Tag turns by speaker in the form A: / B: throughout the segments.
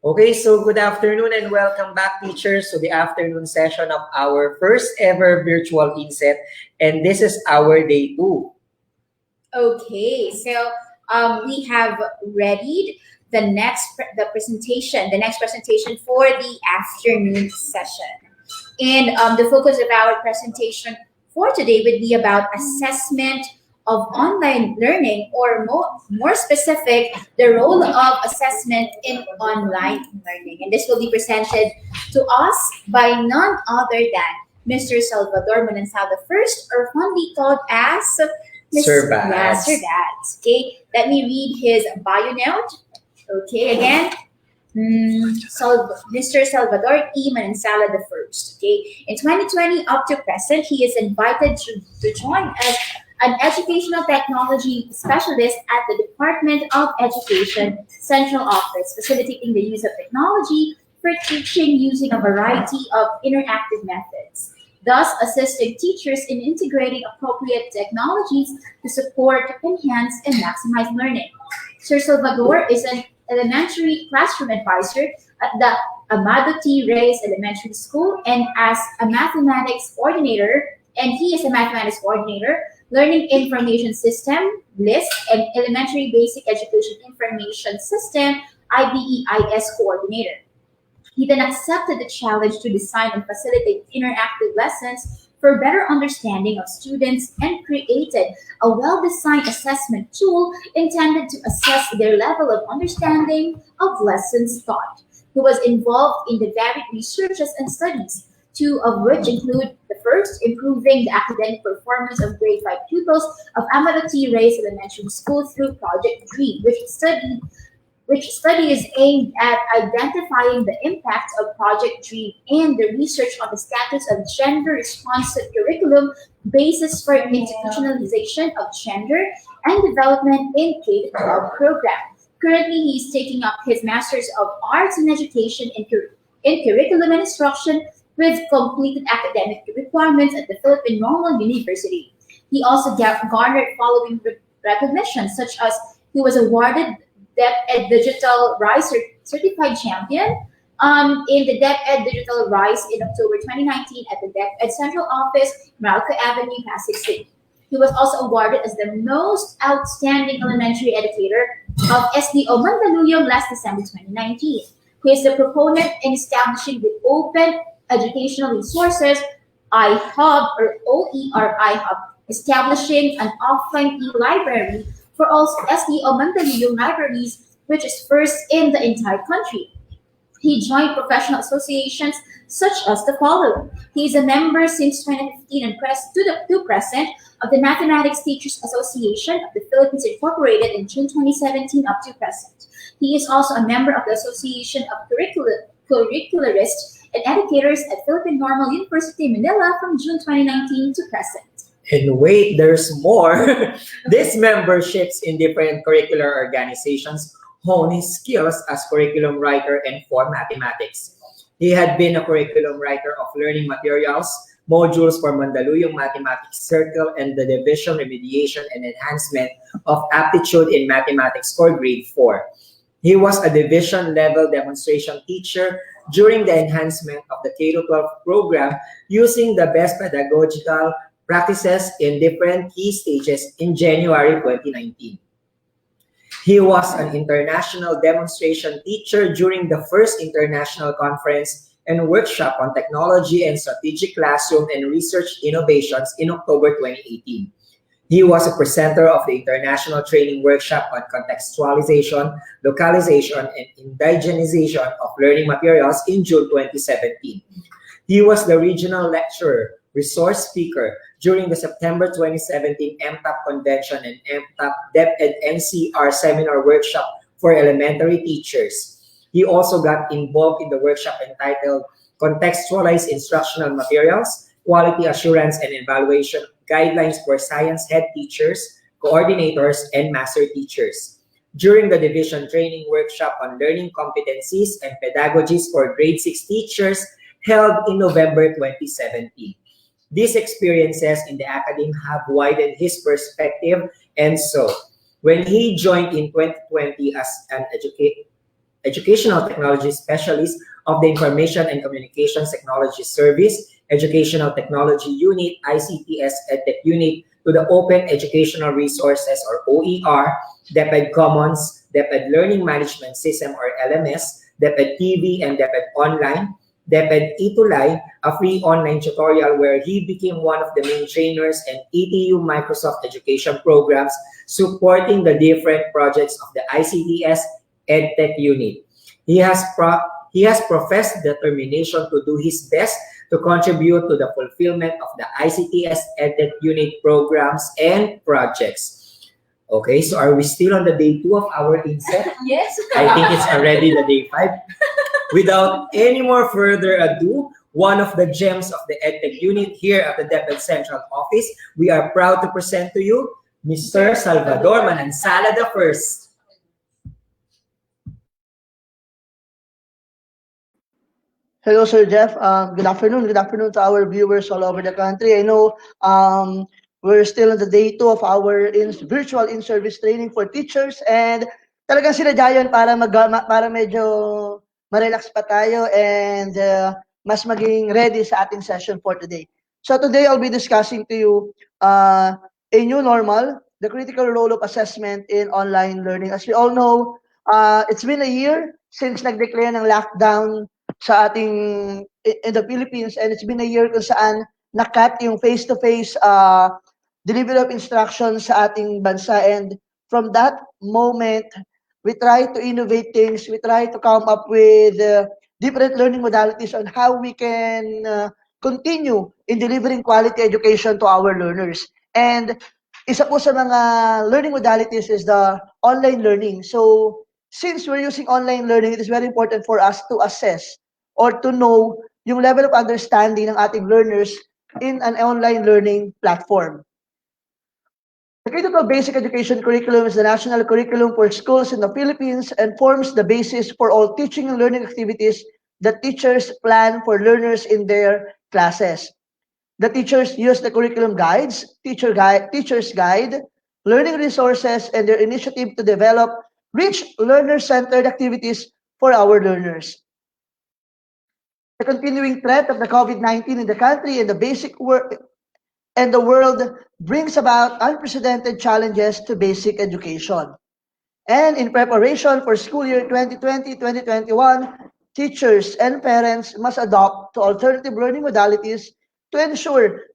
A: Okay, so good afternoon and welcome back, teachers, to the afternoon session of our first ever virtual INSET. And this is our day 2.
B: Okay, so we have readied the next presentation for the afternoon session. And the focus of our presentation for today would be about assessment of online learning, or more specific, the role of assessment in online learning. And this will be presented to us by none other than Mr. Salvador Manansal the first, or fondly called as
A: Sir
B: Yeah,
A: Baz.
B: Sir Baz. Okay, let me read his bio note. Okay, again, Mr. Salvador E. Manansala the first. Okay, in 2020 up to present, he is invited to join as an educational technology specialist at the Department of Education Central Office, facilitating the use of technology for teaching using a variety of interactive methods, thus assisting teachers in integrating appropriate technologies to support, enhance, and maximize learning. Sir Salvador is an elementary classroom advisor at the Amado T. Reyes Elementary School, and as a mathematics coordinator, and he is a mathematics coordinator, Learning Information System, LIST, and Elementary Basic Education Information System, IBEIS coordinator. He then accepted the challenge to design and facilitate interactive lessons for better understanding of students, and created a well-designed assessment tool intended to assess their level of understanding of lessons taught. He was involved in the varied researches and studies, two of which include the first, improving the academic performance of grade 5 pupils of Amado T. Reyes Elementary School through Project DREAM, which study is aimed at identifying the impacts of Project DREAM and the research on the status of gender-responsive curriculum, basis for institutionalization of gender and development in K-12 program. Currently, he is taking up his Master's of Arts in Education in Curriculum and Instruction with completed academic requirements at the Philippine Normal University. He also garnered following recognitions, such as he was awarded DepEd Digital Rise Certified Champion in the DepEd Digital Rise in October 2019 at the DepEd Central Office, Meralco Avenue, Pasig City. He was also awarded as the most outstanding elementary educator of SDO Mandaluyong last December 2019. He is the proponent in establishing the Open Educational Resources iHub, or OER iHub, establishing an offline e-library for all SDO Mandaluyong libraries, which is first in the entire country. He joined professional associations such as the following. He is a member since 2015 and to present of the Mathematics Teachers Association of the Philippines, Incorporated in June 2017 up to present. He is also a member of the Association of Curricularists and Educators at Philippine Normal University, Manila from June 2019 to present.
A: And wait, there's more. These memberships in different curricular organizations hone his skills as curriculum writer and for mathematics. He had been a curriculum writer of learning materials, modules for Mandaluyong Mathematics Circle, and the Division Remediation and Enhancement of Aptitude in Mathematics for Grade 4. He was a division-level demonstration teacher during the enhancement of the K-12 program using the best pedagogical practices in different key stages in January 2019. He was an international demonstration teacher during the first international conference and workshop on technology and strategic classroom and research innovations in October 2018. He was a presenter of the International Training Workshop on Contextualization, Localization, and Indigenization of Learning Materials in June 2017. He was the regional lecturer, resource speaker during the September 2017 MTAP Convention and MTAP DepEd NCR Seminar Workshop for Elementary Teachers. He also got involved in the workshop entitled Contextualized Instructional Materials, Quality Assurance and Evaluation Guidelines for Science Head Teachers, Coordinators, and Master Teachers. During the Division Training Workshop on Learning Competencies and Pedagogies for Grade 6 Teachers held in November 2017. These experiences in the academy have widened his perspective, and so when he joined in 2020 as an Educational Technology Specialist of the Information and Communications Technology Service, Educational Technology Unit, ICTS EdTech Unit, to the Open Educational Resources or OER, DepEd Commons, DepEd Learning Management System or LMS, DepEd TV and DepEd Online, DepEd Itulay, a free online tutorial where he became one of the main trainers and ETU Microsoft Education programs supporting the different projects of the ICTS EdTech unit. He has professed determination to do his best to contribute to the fulfillment of the ICTS EdTech unit programs and projects. Okay, so are we still on the day 2 of our INSET?
B: Yes.
A: I think it's already the day 5. Without any more further ado, one of the gems of the EdTech unit here at the DepEd Central Office, we are proud to present to you Mr. Salvador Manansala the First.
C: Hello, Sir Jeff. Good afternoon. Good afternoon to our viewers all over the country. I know we're still on the day 2 of our virtual in-service training for teachers, and talagang sinadya yun para para medyo ma-relax pa tayo and mas maging ready sa ating session for today. So today I'll be discussing to you a new normal, the critical role of assessment in online learning. As we all know, it's been a year since nag-declare ng lockdown sa ating in the Philippines, and it's been a year kung saan nakat yung face-to-face delivery of instructions sa ating bansa, and from that moment we try to innovate things, we try to come up with different learning modalities on how we can continue in delivering quality education to our learners. And isa po sa mga learning modalities is the online learning. So since we're using online learning, it is very important for us to assess or to know yung level of understanding ng ating learners in an online learning platform. The K-12 Basic Education Curriculum is the national curriculum for schools in the Philippines and forms the basis for all teaching and learning activities that teachers plan for learners in their classes. The teachers use the curriculum guides, teacher's guide, learning resources, and their initiative to develop rich learner-centered activities for our learners. The continuing threat of the COVID-19 in the country and the world brings about unprecedented challenges to basic education. And in preparation for school year 2020-2021, teachers and parents must adopt to alternative learning modalities to ensure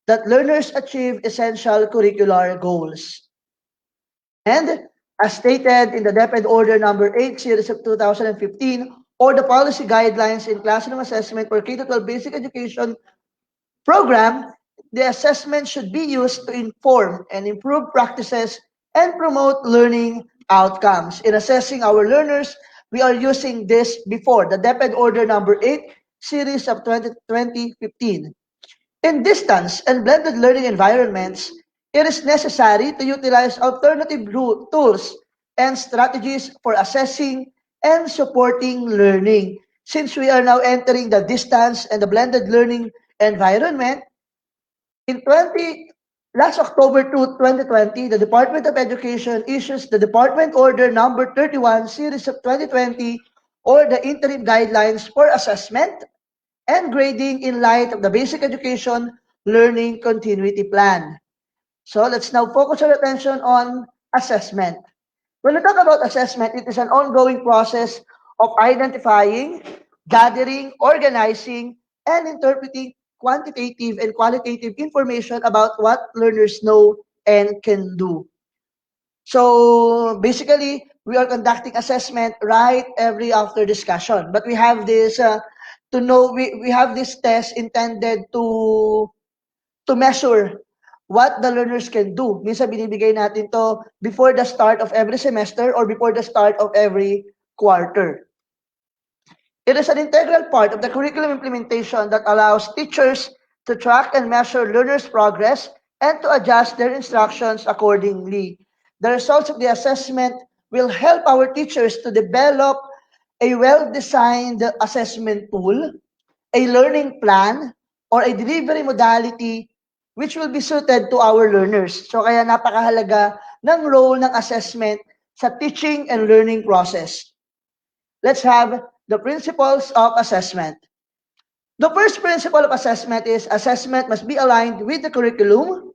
C: that learners achieve essential curricular goals. And as stated in the DepEd Order Number 8 Series of 2015, or the policy guidelines in classroom assessment for K-12 basic education program, the assessment should be used to inform and improve practices and promote learning outcomes. In assessing our learners, we are using this before the DepEd Order Number 8 Series of 2015. In distance and blended learning environments, it is necessary to utilize alternative tools and strategies for assessing and supporting learning. Since we are now entering the distance and the blended learning environment, in last October 2020, the Department of Education issues the Department Order Number 31 Series of 2020, or the interim guidelines for assessment and grading in light of the Basic Education Learning Continuity Plan. So let's now focus our attention on assessment. When we talk about assessment, it is an ongoing process of identifying, gathering, organizing, and interpreting quantitative and qualitative information about what learners know and can do. So basically, we are conducting assessment right every after discussion. But we have this we have this test intended to measure what the learners can do. Minsan binibigay natin to before the start of every semester or before the start of every quarter. It is an integral part of the curriculum implementation that allows teachers to track and measure learners' progress and to adjust their instructions accordingly. The results of the assessment will help our teachers to develop a well-designed assessment tool, a learning plan, or a delivery modality which will be suited to our learners. So kaya napakahalaga ng role ng assessment sa teaching and learning process. let's have the principles of assessment. The first principle of assessment is assessment must be aligned with the curriculum.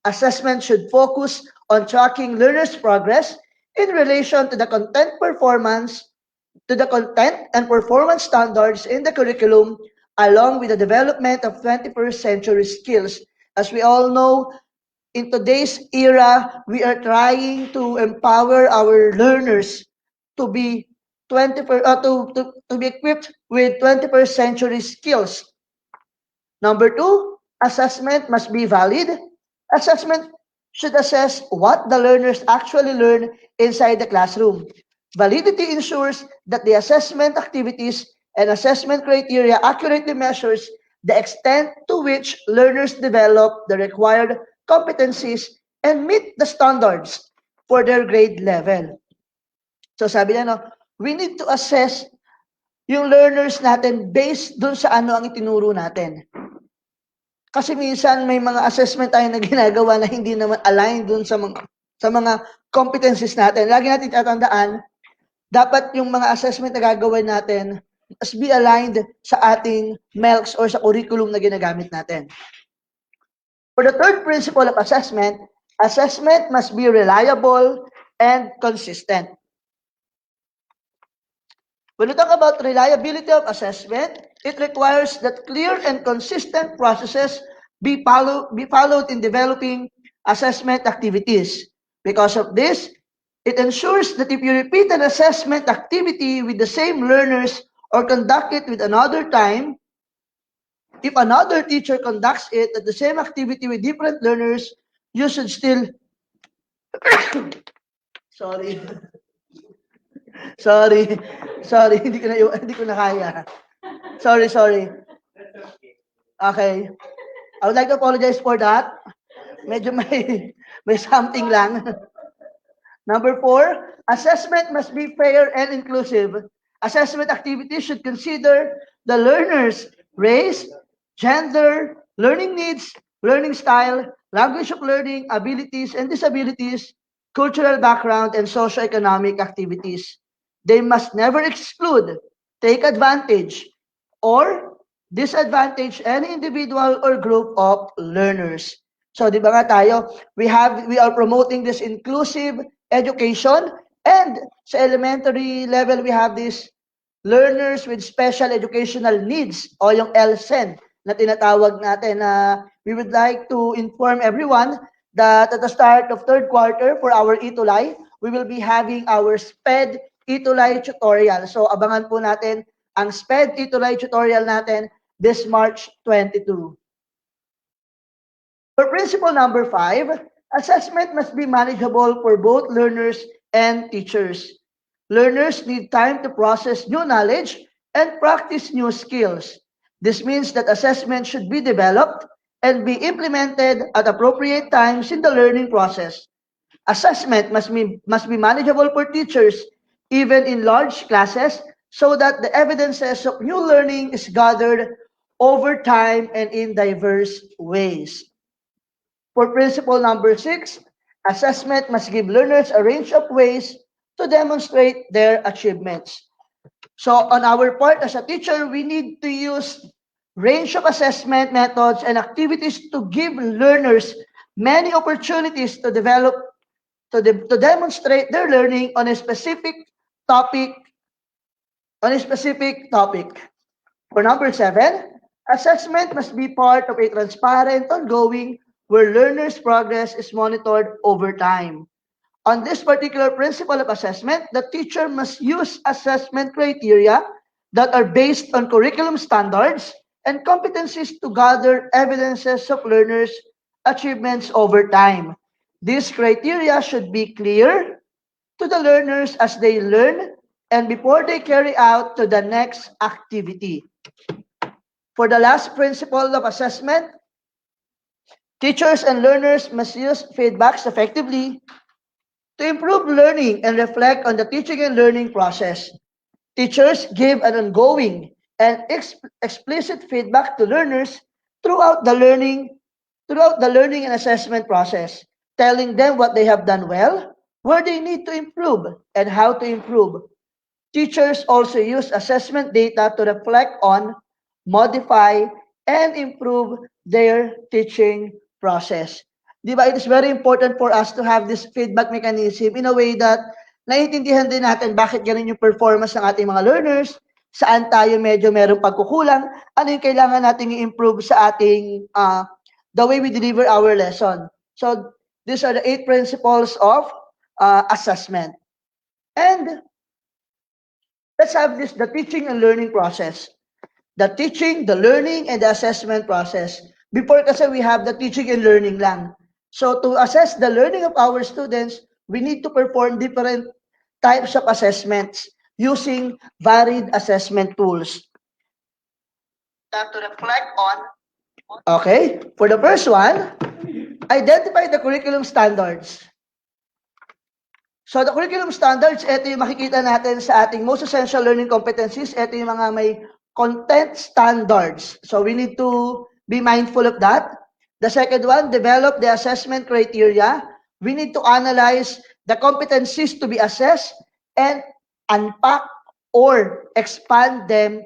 C: Assessment should focus on tracking learners' progress in relation to the content and performance standards in the curriculum, along with the development of 21st century skills. As we all know, in today's era, we are trying to empower our learners to be to be equipped with 21st century skills. Number two, assessment must be valid. Assessment should assess what the learners actually learn inside the classroom. Validity ensures that the assessment activities and assessment criteria accurately measures the extent to which learners develop the required competencies and meet the standards for their grade level. So sabi niya, no, we need to assess yung learners natin based dun sa ano ang itinuro natin. Kasi minsan may mga assessment tayo na ginagawa na hindi naman aligned dun sa mga competencies natin. Lagi natin tatandaan, dapat yung mga assessment na gagawin natin must be aligned sa ating MELCs or sa curriculum na ginagamit natin. For the third principle of assessment, assessment must be reliable and consistent. When we talk about reliability of assessment, it requires that clear and consistent processes be followed in developing assessment activities. Because of this, it ensures that if you repeat an assessment activity with the same learners or conduct it with another time, if another teacher conducts it at the same activity with different learners, you should still sorry. Sorry. Sorry, hindi ko na kaya. Sorry. Okay. I would like to apologize for that. Medyo may something lang. Number 4, assessment must be fair and inclusive. Assessment activities should consider the learner's race, gender, learning needs, learning style, language of learning, abilities and disabilities, cultural background, and socioeconomic activities. They must never exclude, take advantage, or disadvantage any individual or group of learners. So, di ba nga tayo, we are promoting this inclusive education, and sa elementary level, we have this learners with special educational needs o yung LSEN na tinatawag natin na we would like to inform everyone that at the start of third quarter for our Itulay, we will be having our SPED Itulay tutorial. So, abangan po natin ang SPED Itulay tutorial natin this March 22. For principle number 5, assessment must be manageable for both learners and teachers. Learners need time to process new knowledge and practice new skills. This means that assessment should be developed and be implemented at appropriate times in the learning process. Assessment must be manageable for teachers, even in large classes, so that the evidences of new learning is gathered over time and in diverse ways. For principle number 6, assessment must give learners a range of ways to demonstrate their achievements. So on our part as a teacher, we need to use range of assessment methods and activities to give learners many opportunities to develop, to demonstrate their learning on a specific topic, For number 7, assessment must be part of a transparent, ongoing, where learners' progress is monitored over time. On this particular principle of assessment, the teacher must use assessment criteria that are based on curriculum standards and competencies to gather evidences of learners' achievements over time. These criteria should be clear to the learners as they learn and before they carry out to the next activity. For the last principle of assessment, teachers and learners must use feedbacks effectively to improve learning and reflect on the teaching and learning process. Teachers give an ongoing and explicit feedback to learners throughout the learning and assessment process, telling them what they have done well, where they need to improve, and how to improve. Teachers also use assessment data to reflect on, modify, and improve their teaching process. Di ba? It is very important for us to have this feedback mechanism in a way that naiintindihan din natin bakit ganun yung performance ng ating mga learners, saan tayo medyo merong pagkukulang, ano yung kailangan nating i-improve sa ating the way we deliver our lesson. So, these are the 8 principles of assessment. And let's have this, the teaching and learning process. The teaching, the learning, and the assessment process. Before kasi we have the teaching and learning lang. So to assess the learning of our students, we need to perform different types of assessments using varied assessment tools. To reflect on. Okay, for the first one, identify the curriculum standards. So the curriculum standards, ito yung makikita natin sa ating most essential learning competencies. Ito yung mga may content standards. So we need to be mindful of that. The second one, develop the assessment criteria. We need to analyze the competencies to be assessed and unpack or expand them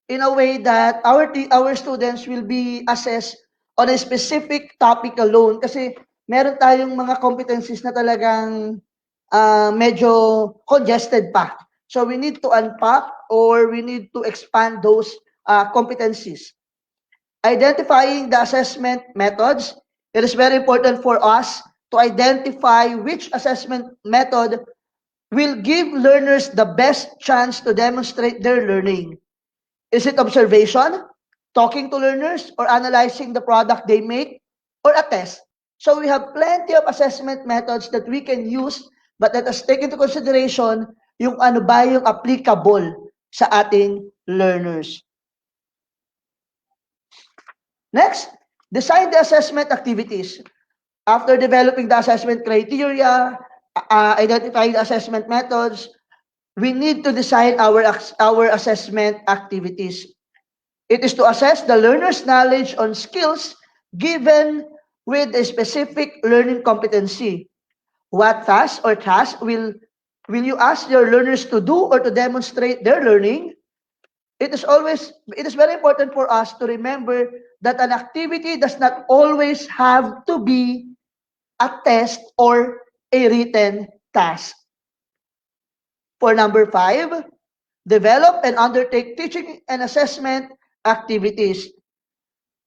C: in a way that our students will be assessed on a specific topic alone. Kasi meron tayong mga competencies na talagang medyo congested pa. So we need to unpack or we need to expand those competencies. Identifying the assessment methods, it is very important for us to identify which assessment method will give learners the best chance to demonstrate their learning. Is it observation, talking to learners, or analyzing the product they make, or a test? So we have plenty of assessment methods that we can use, but let us take into consideration yung ano ba yung applicable sa ating learners. Next, design the assessment activities. After developing the assessment criteria, identifying the assessment methods, we need to design our assessment activities. It is to assess the learner's knowledge on skills given with a specific learning competency. What task or task will you ask your learners to do or to demonstrate their learning? It is very important for us to remember that an activity does not always have to be a test or a written task. For number 5, develop and undertake teaching and assessment activities.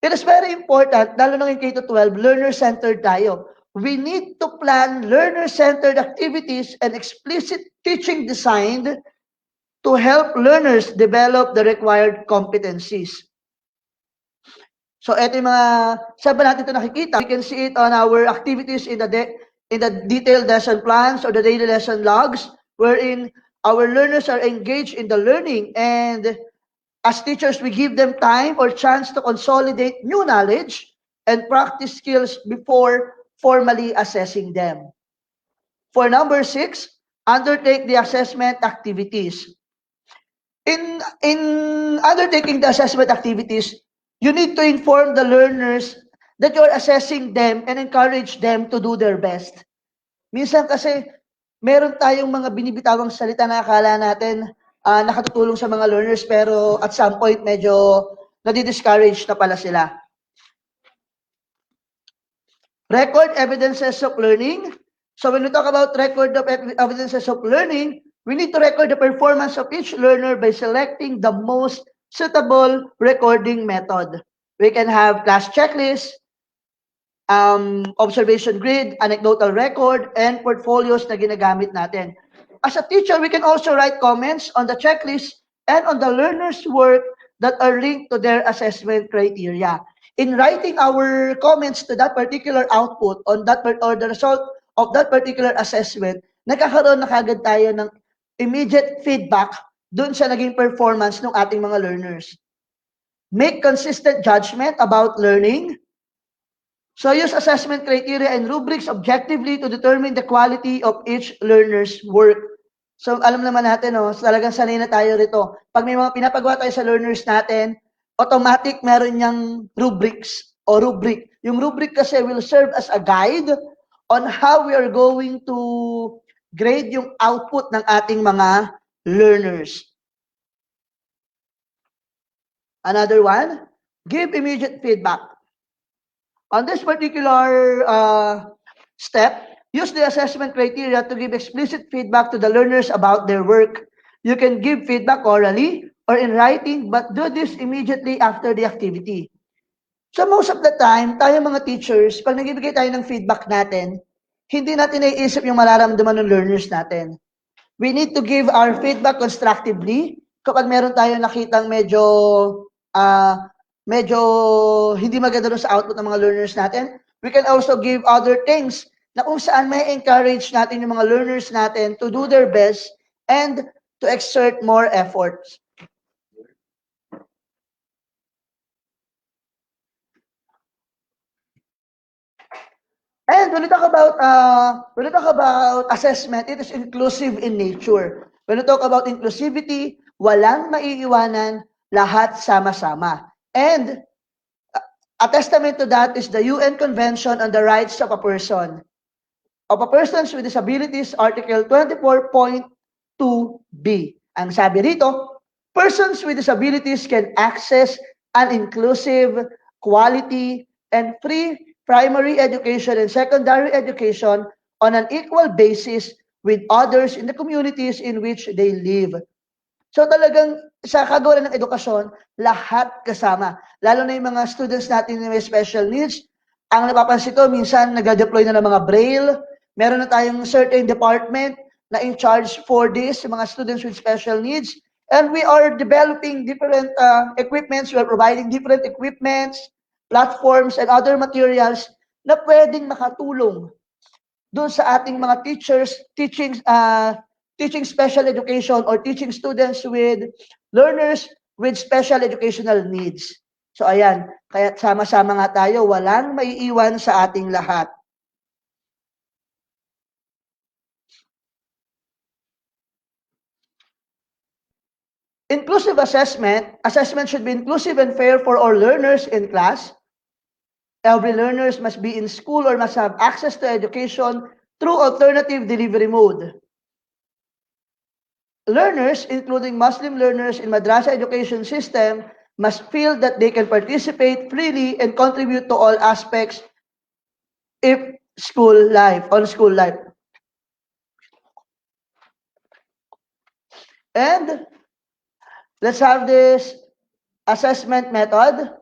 C: It is very important, lalo na yung K-12, learner-centered tayo. We need to plan learner-centered activities and explicit teaching designed to help learners develop the required competencies. So, ito yung mga, saan ba natin ito nakikita? We can see it on our activities in the detailed lesson plans or the daily lesson logs, wherein our learners are engaged in the learning, and as teachers, we give them time or chance to consolidate new knowledge and practice skills before formally assessing them. For number 6, undertake the assessment activities. In undertaking the assessment activities, you need to inform the learners that you're assessing them and encourage them to do their best. Minsan kasi, meron tayong mga binibitawang salita na akala natin nakatutulong sa mga learners, pero at some point, medyo nadi-discourage na pala sila. Record evidences of learning. So when we talk about record of evidences of learning, we need to record the performance of each learner by selecting the most suitable recording method. We can have class checklist, observation grid, anecdotal record, and portfolios na ginagamit natin. As a teacher, we can also write comments on the checklist and on the learner's work that are linked to their assessment criteria. In writing our comments to that particular output on that or the result of that particular assessment, nagkakaroon na kagad tayo ng immediate feedback dun sa naging performance ng ating mga learners. Make consistent judgment about learning. So use assessment criteria and rubrics objectively to determine the quality of each learner's work. So alam naman natin, talagang sanay na tayo rito. Pag may mga pinapagawa tayo sa learners natin, automatic meron niyang rubrics o rubric. Yung rubric kasi will serve as a guide on how we are going to grade yung output ng ating mga learners. Another one, give immediate feedback. On this particular step, use the assessment criteria to give explicit feedback to the learners about their work. You can give feedback orally or in writing, but do this immediately after the activity. So most of the time, tayo mga teachers, pag nagbibigay tayo ng feedback natin, hindi natin naiisip yung mararamdaman ng learners natin. We need to give our feedback constructively kapag meron tayo nakitang ah, medyo hindi maganda dun sa output ng mga learners natin. We can also give other things na kung saan may encourage natin yung mga learners natin to do their best and to exert more efforts. And when we talk about assessment, it is inclusive in nature. When we talk about inclusivity, walang maiiwanan, lahat sama-sama. And a testament to that is the UN Convention on the Rights of a Person. Of a Persons with Disabilities, Article 24.2b. Ang sabi rito, persons with disabilities can access an inclusive, quality, and free primary education and secondary education on an equal basis with others in the communities in which they live. So talagang sa kagawaran ng edukasyon, lahat kasama. Lalo na yung mga students natin na may special needs. Ang napapansin ko, minsan nag-deploy na ng mga braille. Meron na tayong certain department na in charge for this, yung mga students with special needs. And we are developing different equipments. We are providing different equipments, platforms, and other materials na pwedeng makatulong doon sa ating mga teachers teaching special education or teaching students with learners with special educational needs. So ayan, kaya sama-sama nga tayo, walang maiiwan sa ating lahat. Inclusive assessment should be inclusive and fair for all learners in class. Every learners must be in school or must have access to education through alternative delivery mode. Learners, including Muslim learners in madrasa education system, must feel that they can participate freely and contribute to all aspects of school life. And let's have this assessment method.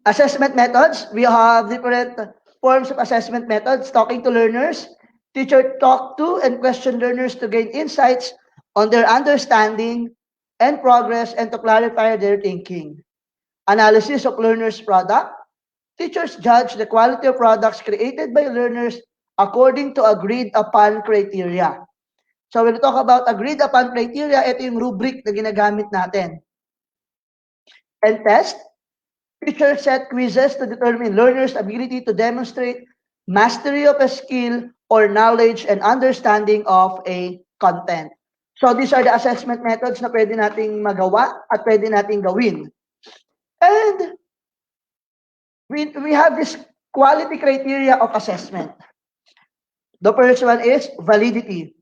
C: Assessment methods, we have different forms of assessment methods, talking to learners. Teacher talk to and question learners to gain insights on their understanding and progress and to clarify their thinking. Analysis of learners' product. Teachers judge the quality of products created by learners according to agreed upon criteria. So when we talk about agreed upon criteria, ito yung rubric na ginagamit natin. And test. Teachers set quizzes to determine learners' ability to demonstrate mastery of a skill or knowledge and understanding of a content. So these are the assessment methods na pwede nating magawa at pwede nating gawin. And we have this quality criteria of assessment. The first one is validity.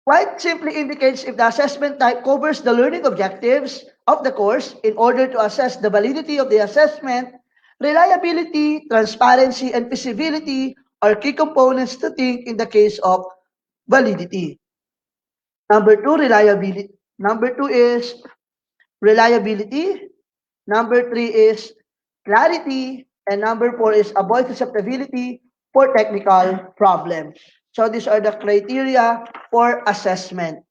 C: Quite simply indicates if the assessment type covers the learning objectives of the course in order to assess the validity of the assessment. Reliability, transparency, and feasibility are key components to think in the case of validity. Number two, reliability. Number two is reliability. Number three is clarity. And number four is avoid susceptibility for technical problems. So these are the criteria for assessment.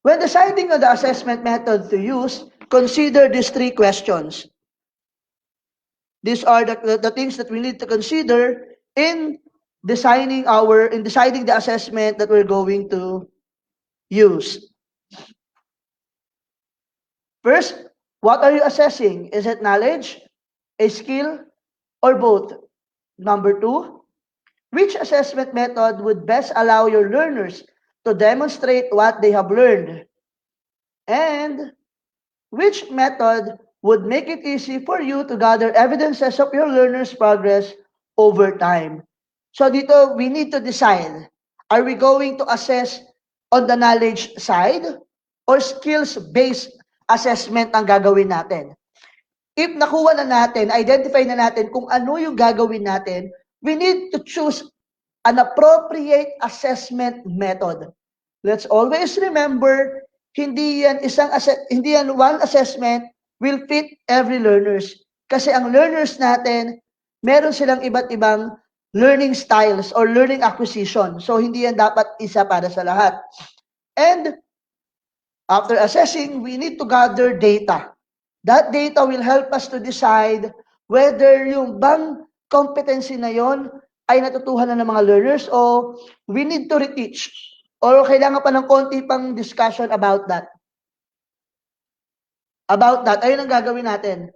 C: When deciding on the assessment method to use, consider these three questions. These are the things that we need to consider in deciding the assessment that we're going to use. First, what are you assessing? Is it knowledge, a skill, or both? Number two, which assessment method would best allow your learners to demonstrate what they have learned, and which method would make it easy for you to gather evidences of your learner's progress over time. So dito, we need to decide, are we going to assess on the knowledge side or skills-based assessment ang gagawin natin? If nakuha na natin, identify na natin kung ano yung gagawin natin, we need to choose an appropriate assessment method. Let's always remember, hindi yan one assessment will fit every learners. Kasi ang learners natin, meron silang iba't ibang learning styles or learning acquisition. So hindi yan dapat isa para sa lahat. And after assessing, we need to gather data. That data will help us to decide whether yung bang competency na yon ay natutuhan na ng mga learners o we need to reteach or kailangan pa ng konti pang discussion about that. About that, ayun ang gagawin natin.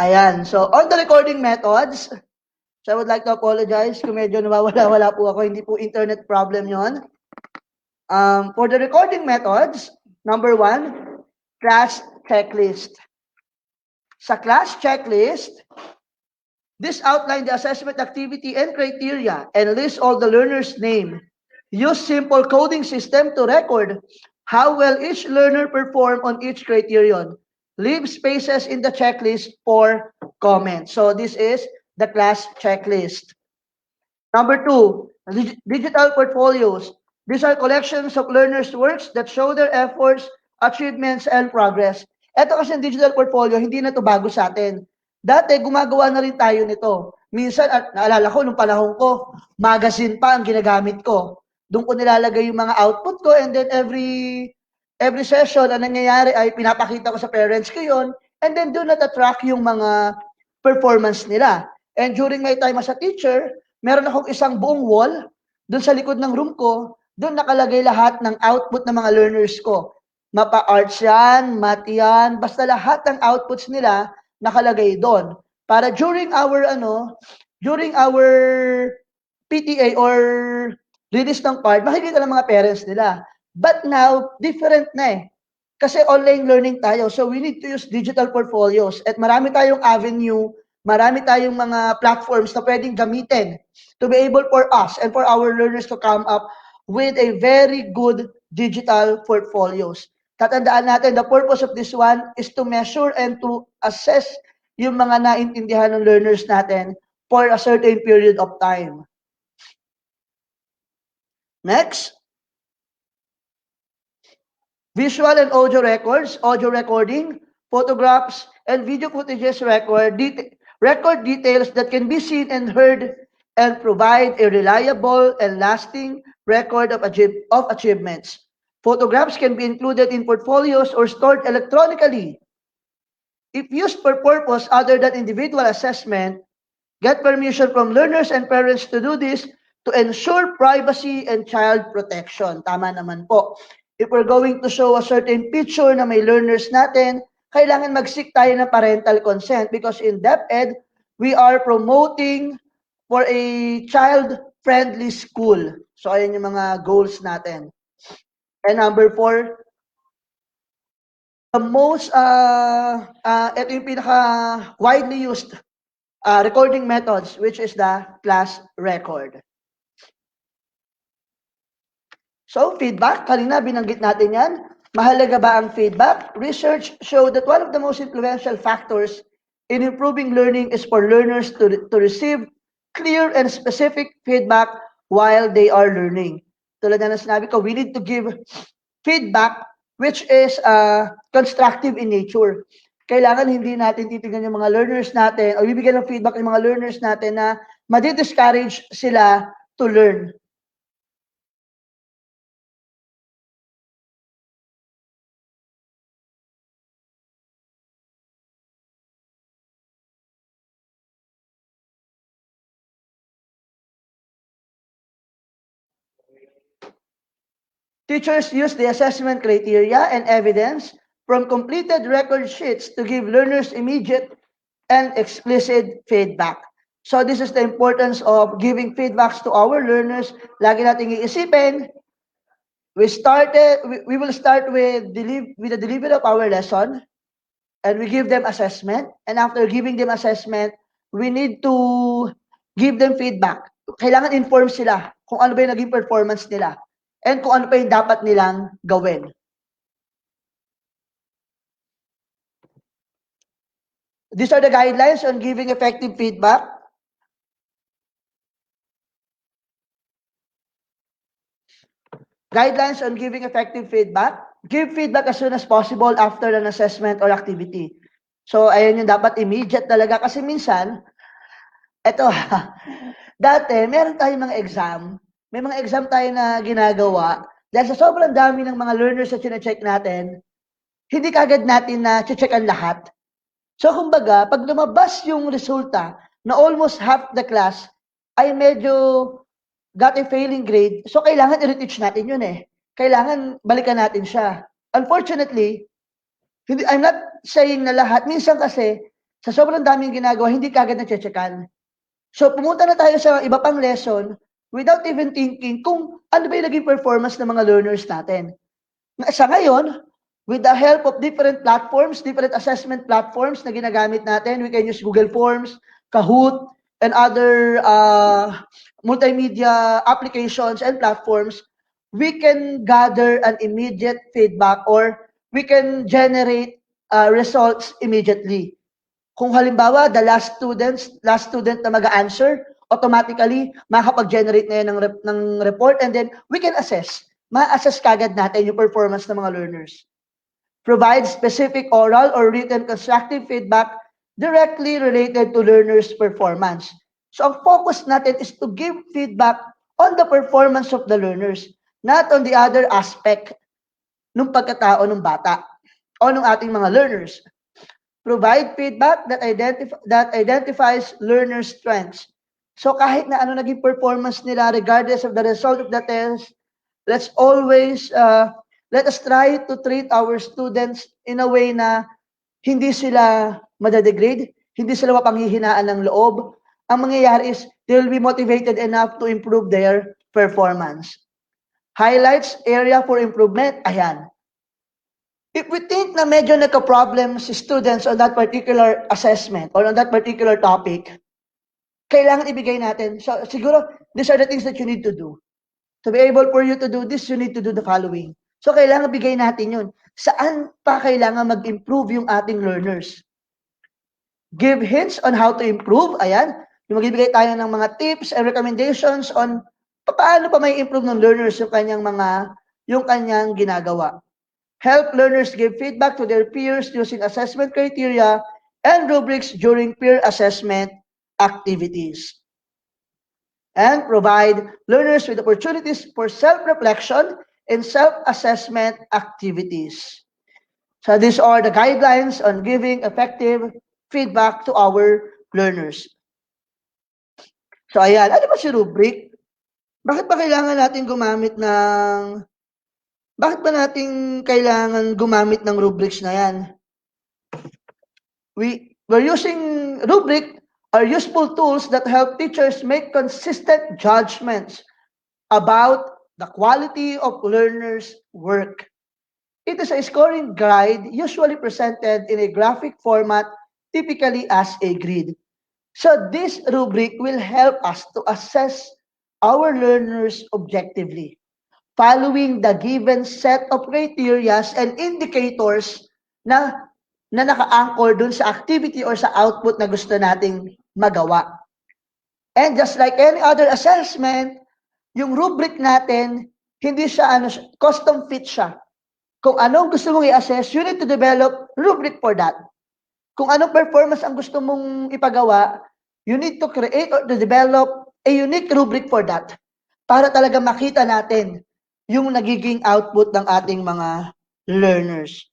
C: Ayan. So, on the recording methods, so I would like to apologize kung medyo nawawala-wala po ako. Hindi po internet problem yon. For the recording methods, number 1, class checklist. Sa class checklist, this outline the assessment activity and criteria and list all the learners' name. Use simple coding system to record how well each learner performed on each criterion. Leave spaces in the checklist for comments. So this is the class checklist. Number 2, digital portfolios. These are collections of learners' works that show their efforts, achievements, and progress. Ito kasi yung digital portfolio, hindi na to bago sa atin. Dati, gumagawa na rin tayo nito. Minsan, naalala ko, nung panahon ko, magazine pa ang ginagamit ko. Doon ko nilalagay yung mga output ko and then every session, ang nangyayari ay pinapakita ko sa parents ko yun and then doon natatrack yung mga performance nila. And during my time as a teacher, meron akong isang buong wall doon sa likod ng room ko, doon nakalagay lahat ng output ng mga learners ko. Mapa-arts yan, math yan, basta lahat ng outputs nila nakalagay doon. Para during our PTA or release ng card, makikita ng mga parents nila. But now, different na eh. Kasi online learning tayo. So we need to use digital portfolios. At marami tayong avenue, marami tayong mga platforms na pwedeng gamitin to be able for us and for our learners to come up with a very good digital portfolios. Tatandaan natin, the purpose of this one is to measure and to assess yung mga naintindihan ng learners natin for a certain period of time. Next, visual and audio records, audio recording, photographs, and video footages record details that can be seen and heard and provide a reliable and lasting record of achievements. Photographs can be included in portfolios or stored electronically. If used for purpose other than individual assessment, get permission from learners and parents to do this to ensure privacy and child protection. Tama naman po. If we're going to show a certain picture na may learners natin, kailangan mag-seek tayo ng parental consent because in DepEd, we are promoting for a child-friendly school. So, ayan yung mga goals natin. And number 4, ito yung pinaka widely used recording methods, which is the class record. So, feedback, kanina binanggit natin yan. Mahalaga ba ang feedback? Research showed that one of the most influential factors in improving learning is for learners to receive clear and specific feedback while they are learning. Tulad na sinabi ko, we need to give feedback which is constructive in nature. Kailangan hindi natin titignan yung mga learners natin o bibigyan ng feedback yung mga learners natin na madi-discourage sila to learn. Teachers use the assessment criteria and evidence from completed record sheets to give learners immediate and explicit feedback. So this is the importance of giving feedbacks to our learners. Lagi nating iisipin, we will start with the delivery of our lesson, and we give them assessment. And after giving them assessment, we need to give them feedback. Kailangan inform sila kung ano ba yung naging performance nila and kung ano pa yung dapat nilang gawin. These are the guidelines on giving effective feedback. Guidelines on giving effective feedback. Give feedback as soon as possible after an assessment or activity. So, ayun yung dapat immediate talaga. Kasi minsan, eto, dati, meron tayong mga exam. May mga exam tayo na ginagawa. Dahil sa sobrang dami ng mga learners na chinecheck natin, hindi kagad natin na check ang lahat. So, kumbaga, pag lumabas yung resulta na almost half the class ay medyo got a failing grade, so kailangan i-reteach natin yun eh. Kailangan balikan natin siya. Unfortunately, I'm not saying na lahat. Minsan kasi, sa sobrang daming ginagawa, hindi kagad na-checkan. So, pumunta na tayo sa iba pang lesson without even thinking kung ano ba yung naging performance ng mga learners natin. Sa ngayon, with the help of different platforms, different assessment platforms na ginagamit natin, we can use Google Forms, Kahoot, and other multimedia applications and platforms, we can gather an immediate feedback or we can generate results immediately. Kung halimbawa, the last student na mag-answer, automatically, makakapag-generate na yan ng report and then we can assess. Ma-assess kagad natin yung performance ng mga learners. Provide specific oral or written constructive feedback directly related to learners' performance. So ang focus natin is to give feedback on the performance of the learners, not on the other aspect ng pagkatao ng bata o ng ating mga learners. Provide feedback that identifies learners' strengths. So kahit na ano naging performance nila regardless of the result of the test, let's always let us try to treat our students in a way na hindi sila madadegrade, hindi sila mapanghihinaan ng loob. Ang mangyayari is they will be motivated enough to improve their performance. Highlights area for improvement, ayan. If we think na medyo nagka-problem si students on that particular assessment or on that particular topic, kailangan ibigay natin. So, siguro, these are the things that you need to do. To be able for you to do this, you need to do the following. So, kailangan bigay natin yun. Saan pa kailangan mag-improve yung ating learners? Give hints on how to improve. Ayan. Yung magbibigay tayo ng mga tips and recommendations on paano pa may improve ng learners yung kanyang ginagawa. Help learners give feedback to their peers using assessment criteria and rubrics during peer assessment activities. And provide learners with opportunities for self-reflection and self-assessment activities. So these are the guidelines on giving effective feedback to our learners. So ayan, ano ba si rubric? Bakit ba natin kailangan gumamit ng rubrics na yan? We're using rubric are useful tools that help teachers make consistent judgments about the quality of learners' work. It is a scoring guide usually presented in a graphic format, typically as a grid. So this rubric will help us to assess our learners objectively, following the given set of criteria and indicators na naka-anchor dun sa activity or sa output na gusto nating magawa. And just like any other assessment, yung rubric natin, hindi siya custom fit siya. Kung anong gusto mong i-assess, you need to develop rubric for that. Kung anong performance ang gusto mong ipagawa, you need to create or to develop a unique rubric for that para talaga makita natin yung nagiging output ng ating mga learners.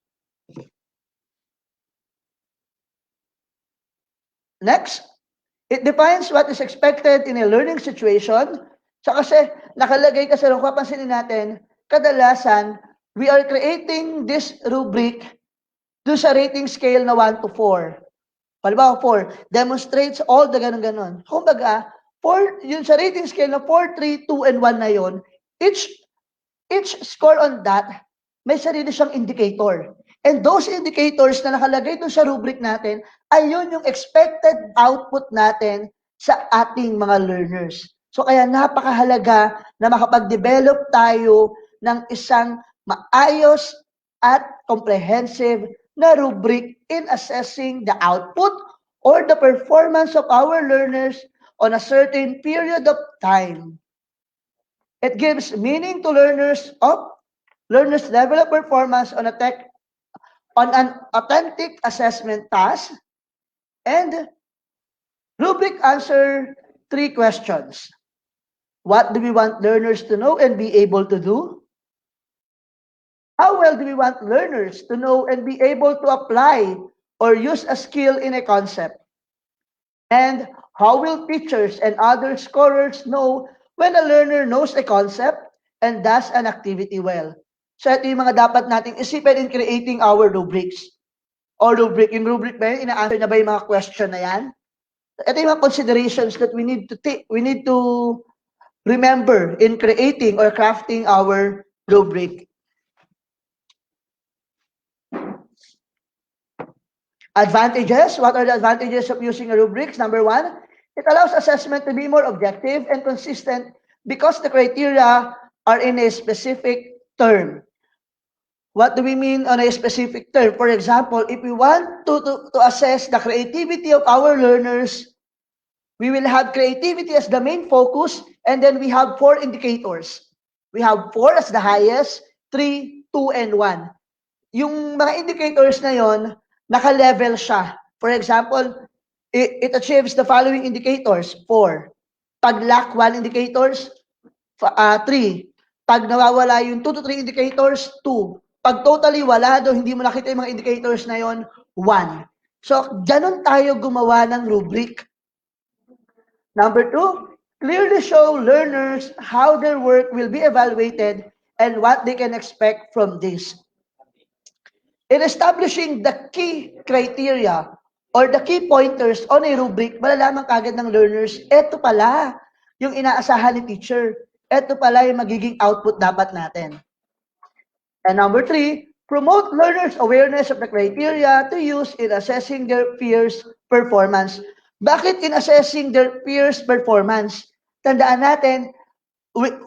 C: Next, it defines what is expected in a learning situation. So kasi nakalagay kasi kung papansinin natin, kadalasan, we are creating this rubric do sa rating scale na 1 to 4. Halimbawa, 4, demonstrates all the ganun-ganon. Kumbaga, 4, yun sa rating scale na 4, 3, 2, and 1 na yun, each score on that, may sarili siyang indicator. And those indicators na nakalagay doon sa rubric natin, ay yun yung expected output natin sa ating mga learners. So kaya napakahalaga na makapag-develop tayo ng isang maayos at comprehensive na rubric in assessing the output or the performance of our learners on a certain period of time. It gives meaning to learners level of performance on an authentic assessment task, and rubric answer 3 questions. What do we want learners to know and be able to do? How well do we want learners to know and be able to apply or use a skill in a concept? And how will teachers and other scorers know when a learner knows a concept and does an activity well? So ito yung mga dapat nating isipin in creating our rubrics. Or rubric, yung rubric ba yun, ina-answer na ba yung mga question na yan? Ito yung mga considerations that we need to remember in creating or crafting our rubric. Advantages. What are the advantages of using a rubric? Number 1, it allows assessment to be more objective and consistent because the criteria are in a specific term. What do we mean on a specific term? For example, if we want to assess the creativity of our learners, we will have creativity as the main focus, and then we have 4 indicators. We have 4 as the highest, 3, 2, and 1. Yung mga indicators na yon, naka-level siya. For example, it achieves the following indicators. 4. Pag lack 1 indicators, 3. Pag nawawala yung 2 to 3 indicators, 2. Pag totally wala, do hindi mo nakita yung mga indicators na yon, 1. So, ganun tayo gumawa ng rubric. Number 2, clearly show learners how their work will be evaluated and what they can expect from this. In establishing the key criteria or the key pointers on a rubric, malalaman kagad ng learners, eto pala yung inaasahan ni teacher. Eto pala yung magiging output dapat natin. And number 3, promote learners' awareness of the criteria to use in assessing their peers' performance. Bakit in assessing their peers' performance? Tandaan natin, with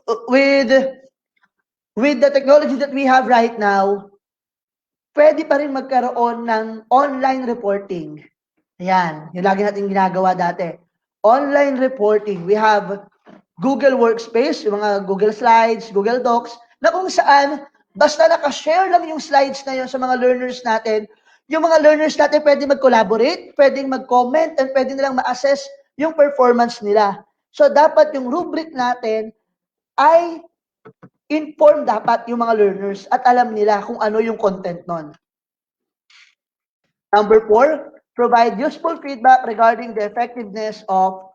C: the technology that we have right now, pwede pa rin magkaroon ng online reporting. Ayan, yung lagi natin ginagawa dati. Online reporting. We have Google Workspace, yung mga Google Slides, Google Docs, na kung saan, basta nakashare lang yung slides na yun sa mga learners natin, yung mga learners natin pwede mag-collaborate, pwedeng mag-comment, and pwede nilang ma-assess yung performance nila. So, dapat yung rubric natin ay inform dapat yung mga learners at alam nila kung ano yung content nun. Number 4, provide useful feedback regarding the effectiveness of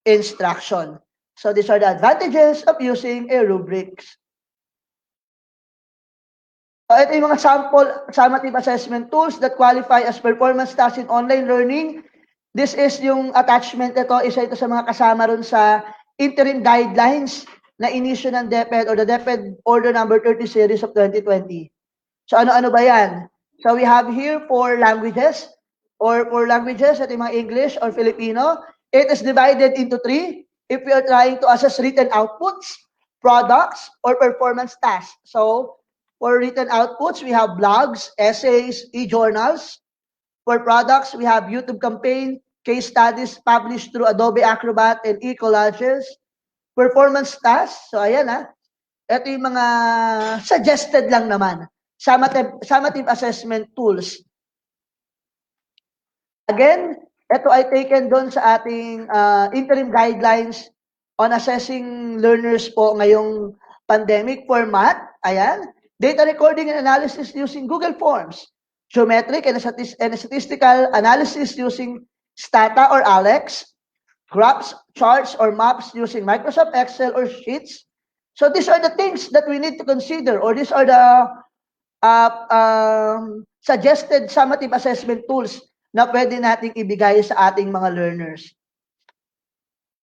C: instruction. So these are the advantages of using a rubrics. So ito yung mga sample summative assessment tools that qualify as performance tasks in online learning. This is yung attachment ito, isa ito sa mga kasama ron sa interim guidelines na inisyu ng DepEd or the DepEd Order Number 30 Series of 2020. So ano-ano ba yan? So we have here 4 languages, ito yung mga English or Filipino. It is divided into 3 if we are trying to assess written outputs, products, or performance tasks. So for written outputs, we have blogs, essays, e-journals. For products, we have YouTube campaign, case studies published through Adobe Acrobat and e-collages. Performance tasks, so ayan ito yung mga suggested lang naman. Summative assessment tools. Again, ito ay taken doon sa ating interim guidelines on assessing learners po ngayong pandemic format. Ayan. Data recording and analysis using Google Forms. Geometric and statistical analysis using Stata or Alex. Graphs, charts, or maps using Microsoft Excel or Sheets. So these are the things that we need to consider, or these are the suggested summative assessment tools na pwede nating ibigay sa ating mga learners.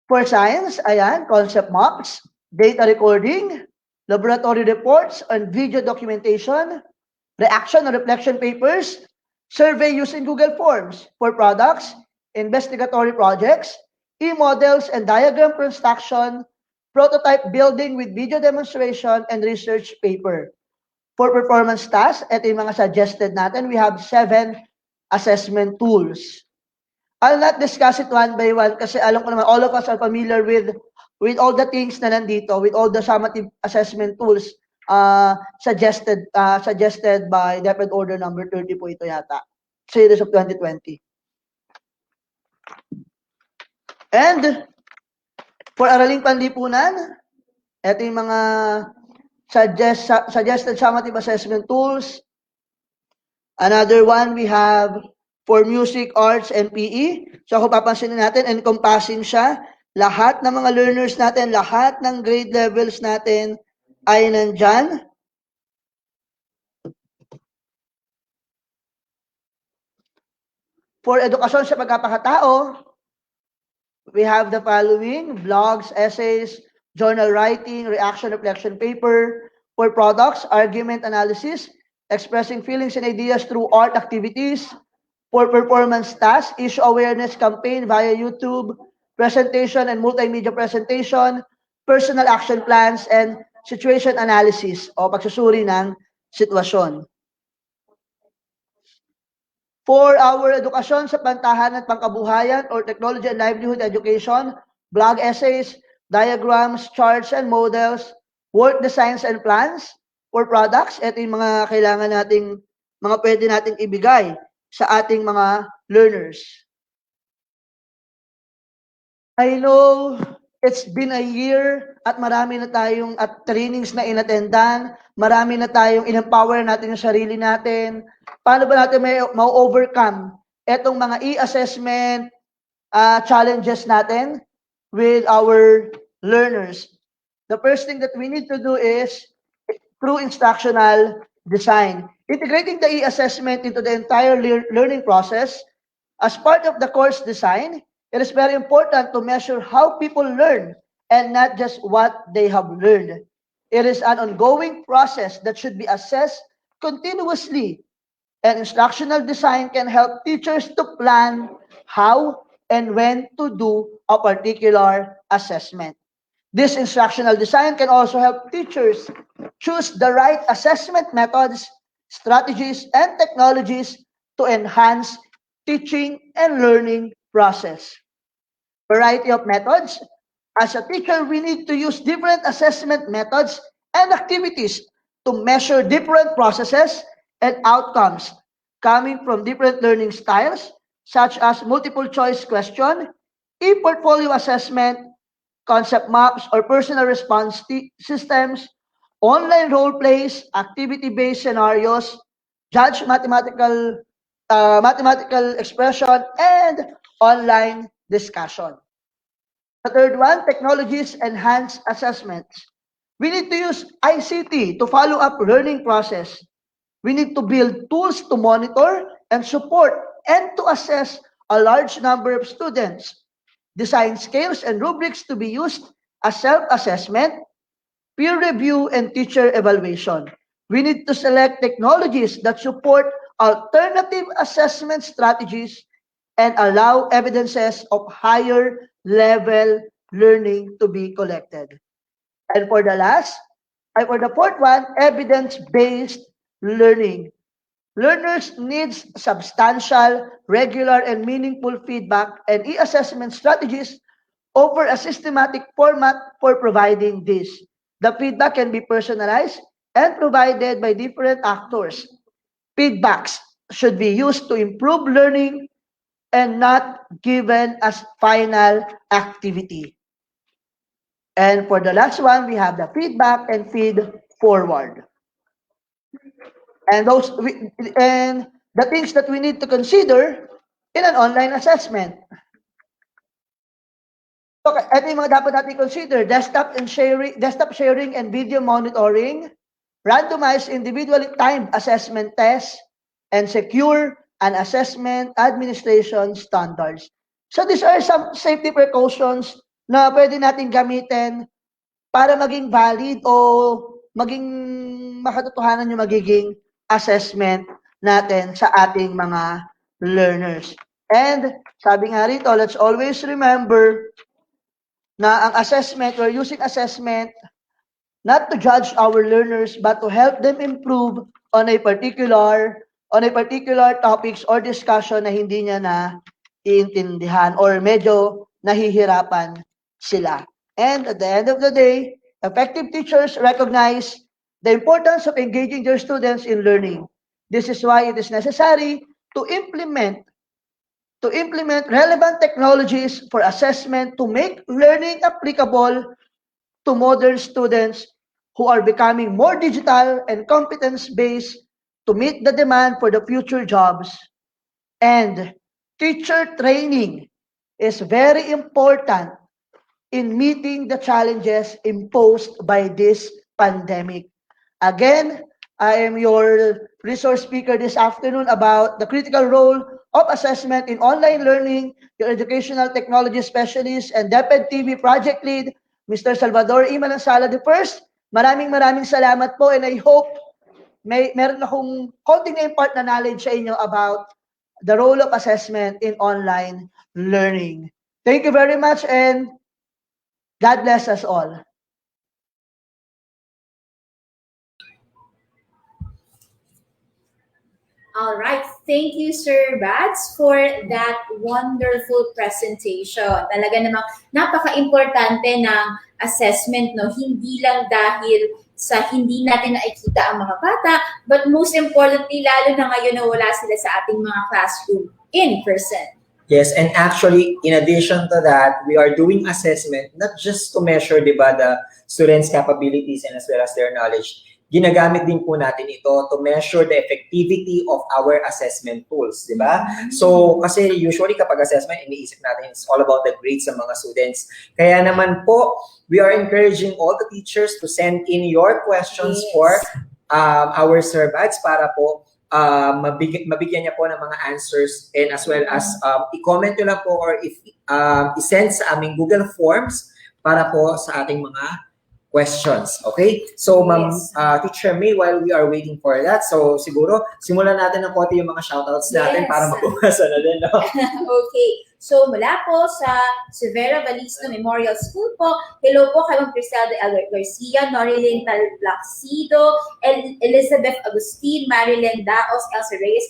C: For science, ayan, concept maps, data recording, laboratory reports and video documentation, reaction or reflection papers, survey using Google Forms. For products, investigatory projects, e-models and diagram construction, prototype building with video demonstration, and research paper. For performance tasks, ito yung mga suggested natin. We have 7 assessment tools. I'll not discuss it one by one kasi alam ko naman all of us are familiar with all the things na nandito, with all the summative assessment tools suggested by DepEd Order number 30 po ito yata, series of 2020. And for Araling Panlipunan, ito yung mga suggested summative assessment tools. Another one we have for music, arts, and PE. So kung papansinin natin, encompassing siya. Lahat ng mga learners natin, lahat ng grade levels natin ay nandyan. For edukasyon sa pagkapakatao, we have the following: blogs, essays, journal writing, reaction, reflection paper. For products, argument analysis, expressing feelings and ideas through art activities. For performance tasks, issue awareness campaign via YouTube, presentation and multimedia presentation, personal action plans, and situation analysis o pagsusuri ng sitwasyon. For our edukasyon sa pantahan at pangkabuhayan or technology and livelihood education, blog essays, diagrams, charts and models, work designs and plans. For products, ito yung mga kailangan nating, mga pwede nating ibigay sa ating mga learners. I know it's been a year at marami na tayong at trainings na inattendan, marami na tayong in-empower natin yung sarili natin. Paano ba natin may ma-overcome etong mga e-assessment challenges natin with our learners? The first thing that we need to do is through instructional design. Integrating the e-assessment into the entire learning process. As part of the course design, it is very important to measure how people learn and not just what they have learned. It is an ongoing process that should be assessed continuously, and instructional design can help teachers to plan how and when to do a particular assessment. This instructional design can also help teachers choose the right assessment methods, strategies, and technologies to enhance teaching and learning process. Variety of methods. As a teacher, we need to use different assessment methods and activities to measure different processes and outcomes coming from different learning styles, such as multiple choice question, e-portfolio assessment, concept maps or personal response systems, online role plays, activity-based scenarios, judge mathematical expression, and online discussion. The third one, technologies enhanced assessments. We need to use ICT to follow up learning process. We need to build tools to monitor and support and to assess a large number of students. Design scales and rubrics to be used as self-assessment, peer review, and teacher evaluation. We need to select technologies that support alternative assessment strategies and allow evidences of higher level learning to be collected. And for the fourth one, evidence-based learning. Learners need substantial, regular, and meaningful feedback, and e-assessment strategies offer a systematic format for providing this. The feedback can be personalized and provided by different actors. Feedbacks should be used to improve learning and not given as final activity. And for the last one, we have the feedback and feed forward. And the things that we need to consider in an online assessment. ito yung mga dapat natin consider. Desktop sharing and video monitoring, randomized individually timed assessment tests, and secure and assessment administration standards. So these are some safety precautions na pwede natin gamitin para maging valid o maging makatotohanan yung magiging assessment natin sa ating mga learners. And sabi nga rito, let's always remember na ang assessment, we're using assessment not to judge our learners but to help them improve on a particular topics or discussion na hindi niya na iintindihan or medyo nahihirapan sila. And at the end of the day, effective teachers recognize the importance of engaging their students in learning. This is why it is necessary to implement relevant technologies for assessment to make learning applicable to modern students who are becoming more digital and competence-based to meet the demand for the future jobs. And teacher training is very important in meeting the challenges imposed by this pandemic. Again, I am your resource speaker this afternoon about the critical role of assessment in online learning, your educational technology specialist and DepEd TV project lead, Mr. Salvador E. Manansala I. Maraming salamat po, and I hope meron akong konting impart na knowledge sa inyo about the role of assessment in online learning. Thank you very much, and God bless us all.
B: All right. Thank you, Sir Bats, for that wonderful presentation. Talaga namang napaka-importante ng assessment, no? Hindi lang dahil sa hindi natin nakikita ang mga bata, but most importantly, lalo na ngayon na wala sila sa ating mga classroom in person.
A: Yes, and actually, in addition to that, we are doing assessment not just to measure, di ba, the students' capabilities and as well as their knowledge. Ginagamit din po natin ito to measure the effectivity of our assessment tools, di ba? So, kasi usually kapag assessment, iniisip natin it's all about the grades ng mga students. Kaya naman po, we are encouraging all the teachers to send in your questions for our surveys para po mabigyan niya po ng mga answers, and as well as i-comment nyo lang po or i-send sa aming Google Forms para po sa ating mga questions. Okay? So, Ma'am Teacher May, while we are waiting for that, so siguro simulan natin ng konti yung mga shoutouts natin para mabubasa na din. No?
B: Okay. So, mula po sa Severa Valisno Memorial School po, hello po kay Ma'am Criselda Albert Garcia, Norilyn Talplacido, Elizabeth Agustin, Marilyn Daos, Elsa Reyes,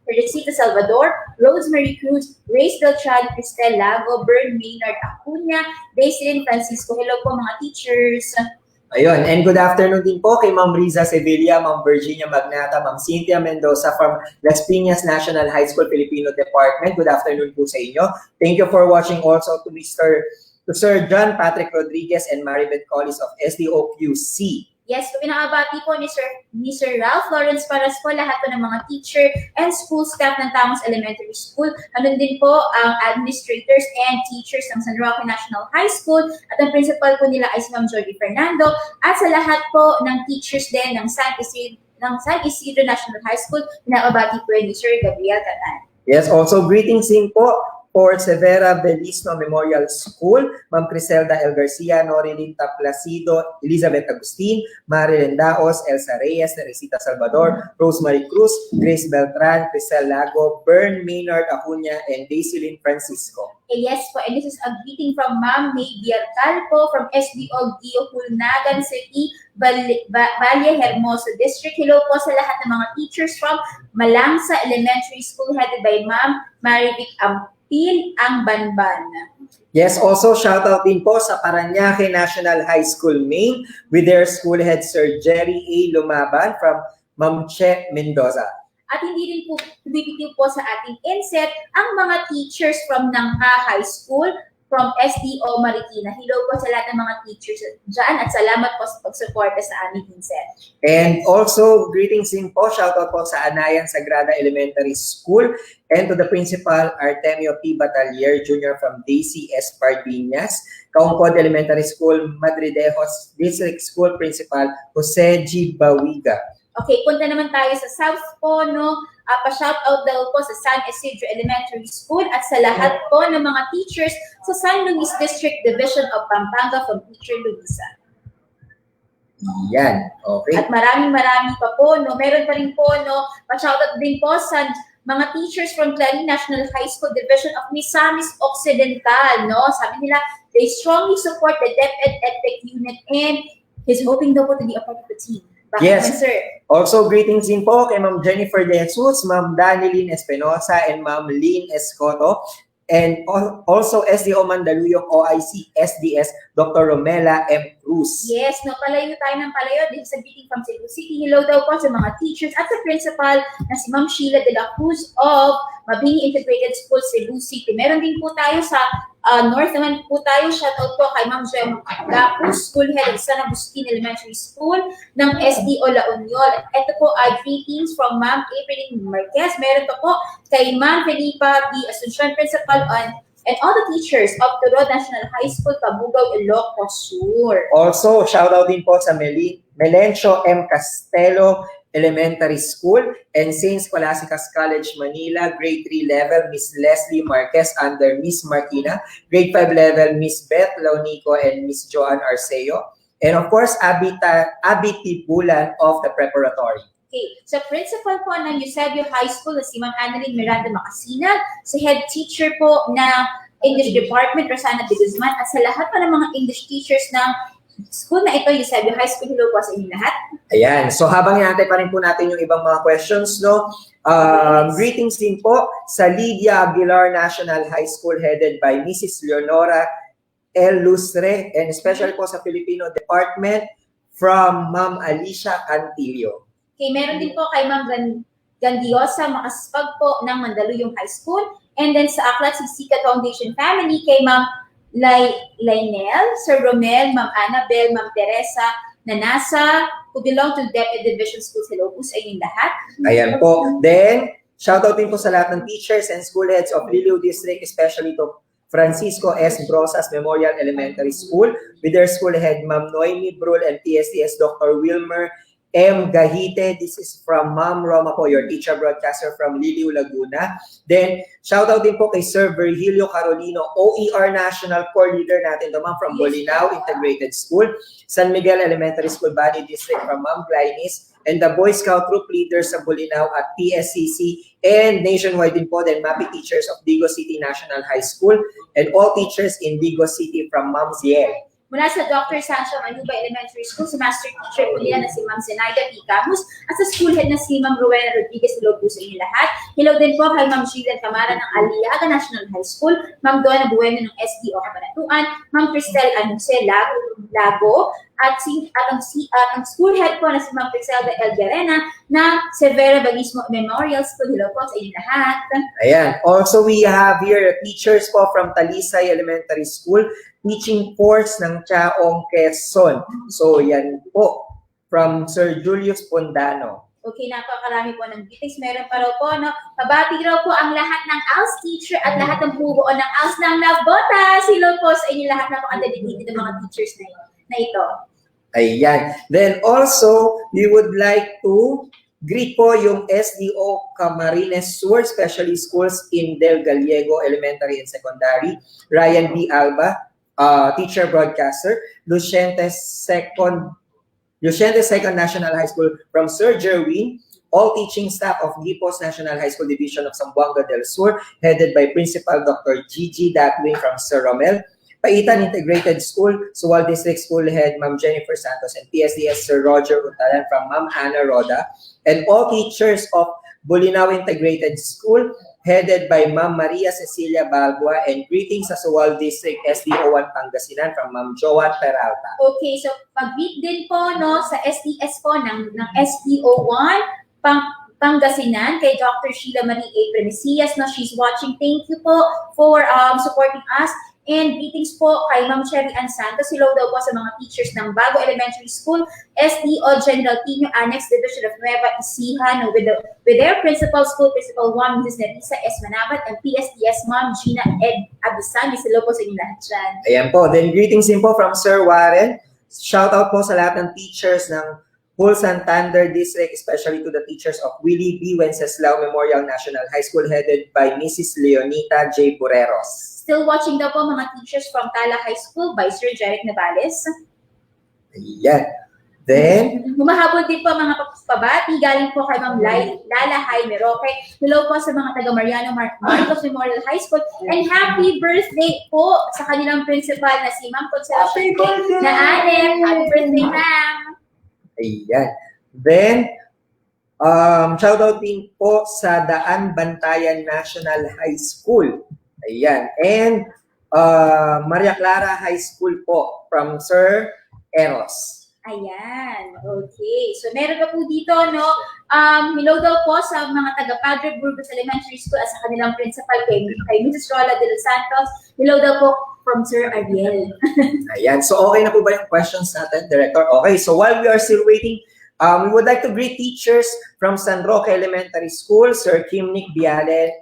B: Teresita Salvador, Rosemary Cruz, Grace Beltran, Cristel Lago, Bern Maynard Acuña, Daislyn Francisco. Hello po mga teachers.
A: Ayun, and good afternoon din po kay Ma'am Riza Sevilla, Ma'am Virginia Magnata, Ma'am Cynthia Mendoza from Las Piñas National High School Filipino Department. Good afternoon po sa inyo. Thank you for watching also to Sir John Patrick Rodriguez and Maribeth Collis of SDOQC.
B: Yes, pinakabati po ni Sir Ralph Lawrence Paras po, lahat po ng mga teacher and school staff ng Tamos Elementary School. Ganun din po ang administrators and teachers ng San Roque National High School, at ang principal po nila ay si Ma'am Jordi Fernando, at sa lahat po ng teachers din ng San Isidro National High School, pinakabati po ni Sir Gabriel Catan.
A: Yes, also greetings din po for Severa Valisno Memorial School, Ma'am Criselda L. Garcia, Norilyn Taplacido, Elizabeth Agustin, Marilyn Daos, Elsa Reyes, Teresita Salvador, Rosemary Cruz, Grace Beltran, Cristel Lago, Bern Maynard Acuña, and Daislyn Francisco.
B: Yes po, and this is a greeting from Ma'am May Biarcal po from SDO Gio Hulnagan City, Valle Hermoso District. Hello po sa lahat ng mga teachers from Malangsa Elementary School headed by Ma'am Marivic ang Banban.
A: Yes, also shout out din po sa Parañaque National High School Main with their school head Sir Jerry A. Lumaban from Ma'am Che Mendoza.
B: At hindi rin po bibitiw po sa ating INSET ang mga teachers from Nangka High School, from SDO Marikina. Hello po sa lahat ng mga teachers dyan at salamat po sa pagsuporta sa aming INSET.
A: And also, greetings din po, shoutout po sa Anayan Sagrada Elementary School and to the principal Artemio P. Batalier Jr. from DCS Pardinas, Kaungkod Elementary School, Madridejos District School Principal Jose G. Bawiga.
B: Okay, punta naman tayo sa South po, no? Pa-shoutout daw po sa San Isidro Elementary School at sa lahat po ng mga teachers sa San Luis District Division of Pampanga from Teacher Luisa.
A: Yan, okay.
B: At maraming pa po, no? Meron pa rin po, no? Pa-shoutout din po sa mga teachers from Clarin National High School Division of Misamis Occidental, no? Sabi nila, they strongly support the DepEd EdTech unit and he's hoping daw po to be a part of the team.
A: Yes.
B: Sir.
A: Also, greetings din po kay Ma'am Jennifer De Jesus, Ma'am Danilyn Espinosa, and Ma'am Lynn Escoto. And also SDO Mandaluyong OIC SDS, Dr. Romela M. Cruz.
B: Yes, no, palayo tayo ng palayo. This is a greeting from Cebu City. Hello daw po sa mga teachers at sa principal na si Ma'am Sheila de la Cruz of Mabini Integrated School, Cebu City. Meron din po tayo sa North naman po tayo. Shoutout po kay Ma'am Jem Gapus, School Head of San Agustin Elementary School ng SDO La Union. At ito po ay greetings from Ma'am April Marquez. Meron pa po kay Ma'am Felipa B. Asuncion, Principal and all the teachers of Turod National High School, Cabugao, Ilocos Sur.
A: Also, shoutout din po sa Melencio M. Castelo Elementary School and St. Scholastica's College, Manila, Grade 3 level, Miss Leslie Marquez under Miss Martina, Grade 5 level, Miss Beth Launico and Miss Joanne Arceo, and of course, Abby Tibulan of the preparatory.
B: Okay, so principal po ng Eusebio High School na si Ma'am Annalyn Miranda Macasina, sa head teacher po na English Department, Rosana de Guzman, at sa lahat pa ng mga English teachers ng school na ito, Eusebio High School. Hello po sa inyo lahat.
A: Ayan, so habang hinantay pa rin po natin yung ibang mga questions, no? Greetings din po sa Lydia Aguilar National High School headed by Mrs. Leonora L. Lustre and especially po sa Filipino Department from Ma'am Alicia Cantillo.
B: Okay, meron din po kay Ma'am Gandiosa Makaspag po ng Mandaluyong High School. And then sa Aklat Sikat Foundation Family kay Ma'am Lainel, Sir Romel, Ma'am Annabel, Ma'am Teresa, na nasa who belong to DepEd Division Schools. Hello po sa inyong lahat.
A: Ayan po. Then, shoutout din po sa lahat ng teachers and school heads of Liliu District, especially to Francisco S. Brosas Memorial Elementary School with their school head, Ma'am Noemi Brul and PSDS Dr. Wilmer M. Gahite. This is from Ma'am Roma po, your teacher broadcaster from Liliu, Laguna. Then, shoutout din po kay Sir Virgilio Carolino, OER National Core Leader natin, ma'am, from Bolinao Integrated School, San Miguel Elementary School, Bani District from Ma'am Glynis, and the Boy Scout Troop Leaders sa Bolinao at PSCC, and nationwide din po, then MAPI teachers of Digo City National High School, and all teachers in Digo City from Ma'am Ziel.
B: Mula sa Dr. Sancho Manuba Elementary School, si Master Teacher po nila na si Ma'am Zenaida P. Camus at sa school head na si Ma'am Rowena Rodriguez. Hello po sa inyo lahat. Hello din po kay Ma'am Gillian Camara ng Aliaga National High School, Ma'am Donna Bueno ng SDO Cabanatuan, Ma'am Cristel Anuse Lago, at ang school head po na si Ma'am Griselda L. Garena na Severa Bagismo Memorial School. Hello po sa inyo lahat.
A: Ayan. Also, we have here teachers po from Talisay Elementary School, teaching course ng Chaong Quezon. So, yan po, from Sir Julius Pondano.
B: Okay, napakarami po ng greetings. Meron pa raw po, no? Pabati raw po ang lahat ng ALS teacher at lahat ng bubuo ng ALS ng Navotas. Hello po sa inyo lahat, napaka-dedicated ng mga teachers na ito.
A: Ayan. Then also, we would like to greet po yung SDO Camarines Sur, especially schools in Del Gallego Elementary and Secondary, Ryan B. Alba, teacher broadcaster, Luciente Second National High School from Sir Jerwin, all teaching staff of Gipos National High School Division of Zamboanga del Sur, headed by Principal Dr. Gigi Datwing from Sir Romel, Paitan Integrated School, Suwal District School Head Ma'am Jennifer Santos, and PSDS Sir Roger Untalan from Ma'am Ana Roda, and all teachers of Bolinao Integrated School, headed by Ma'am Maria Cecilia Balboa, and greetings sa Suwal District SDO1 Pangasinan from Ma'am Joan Peralta.
B: Okay, so pag-greet din po, no, sa SDS po ng SDO1 Pangasinan kay Dr. Sheila Marie A. Premisias, no, she's watching. Thank you po for supporting us. And greetings po kay Ma'am Cherry Ann Santos. Hello daw po sa mga teachers ng Bago Elementary School, SDO General Tino Annex Division of Nueva Ecija, with their principal, School Principal 1, Mrs. Nerissa S. Manabat, and PSDS Ma'am Gina Ed Abisanis. Hello po sa inyo lahat dyan.
A: Ayan po. Then greetings din po from Sir Warren. Shout out po sa lahat ng teachers ng Whole Santander District, especially to the teachers of Willie B. Wenceslao Memorial National High School headed by Mrs. Leonita J. Bureros.
B: Still watching daw po mga teachers from Tala High School by Sir Jeric Navales.
A: Ayan. Then,
B: Humahabol din po mga pabati galing po kay Ma'am Lala Jaime Roque. Hello po sa mga taga Mariano Marcos Memorial High School. And happy birthday po sa kanilang principal na si Ma'am Concepcion na Alec. Happy birthday, ma'am!
A: ayan. Then, shout out din po sa Daan Bantayan National High School. Ayan. And Maria Clara High School po from Sir Eros.
B: Ayan. Okay. So, meron pa po dito, no? Hello daw po sa mga taga Padre Burgos Elementary School at sa kanilang principal kay Mrs. Rola de los Santos. Hello daw po from Sir Ariel.
A: Ayan. So, okay na po ba yung questions natin, Director? Okay. So, while we are still waiting, we would like to greet teachers from San Roque Elementary School, Sir Kimnick Bialen,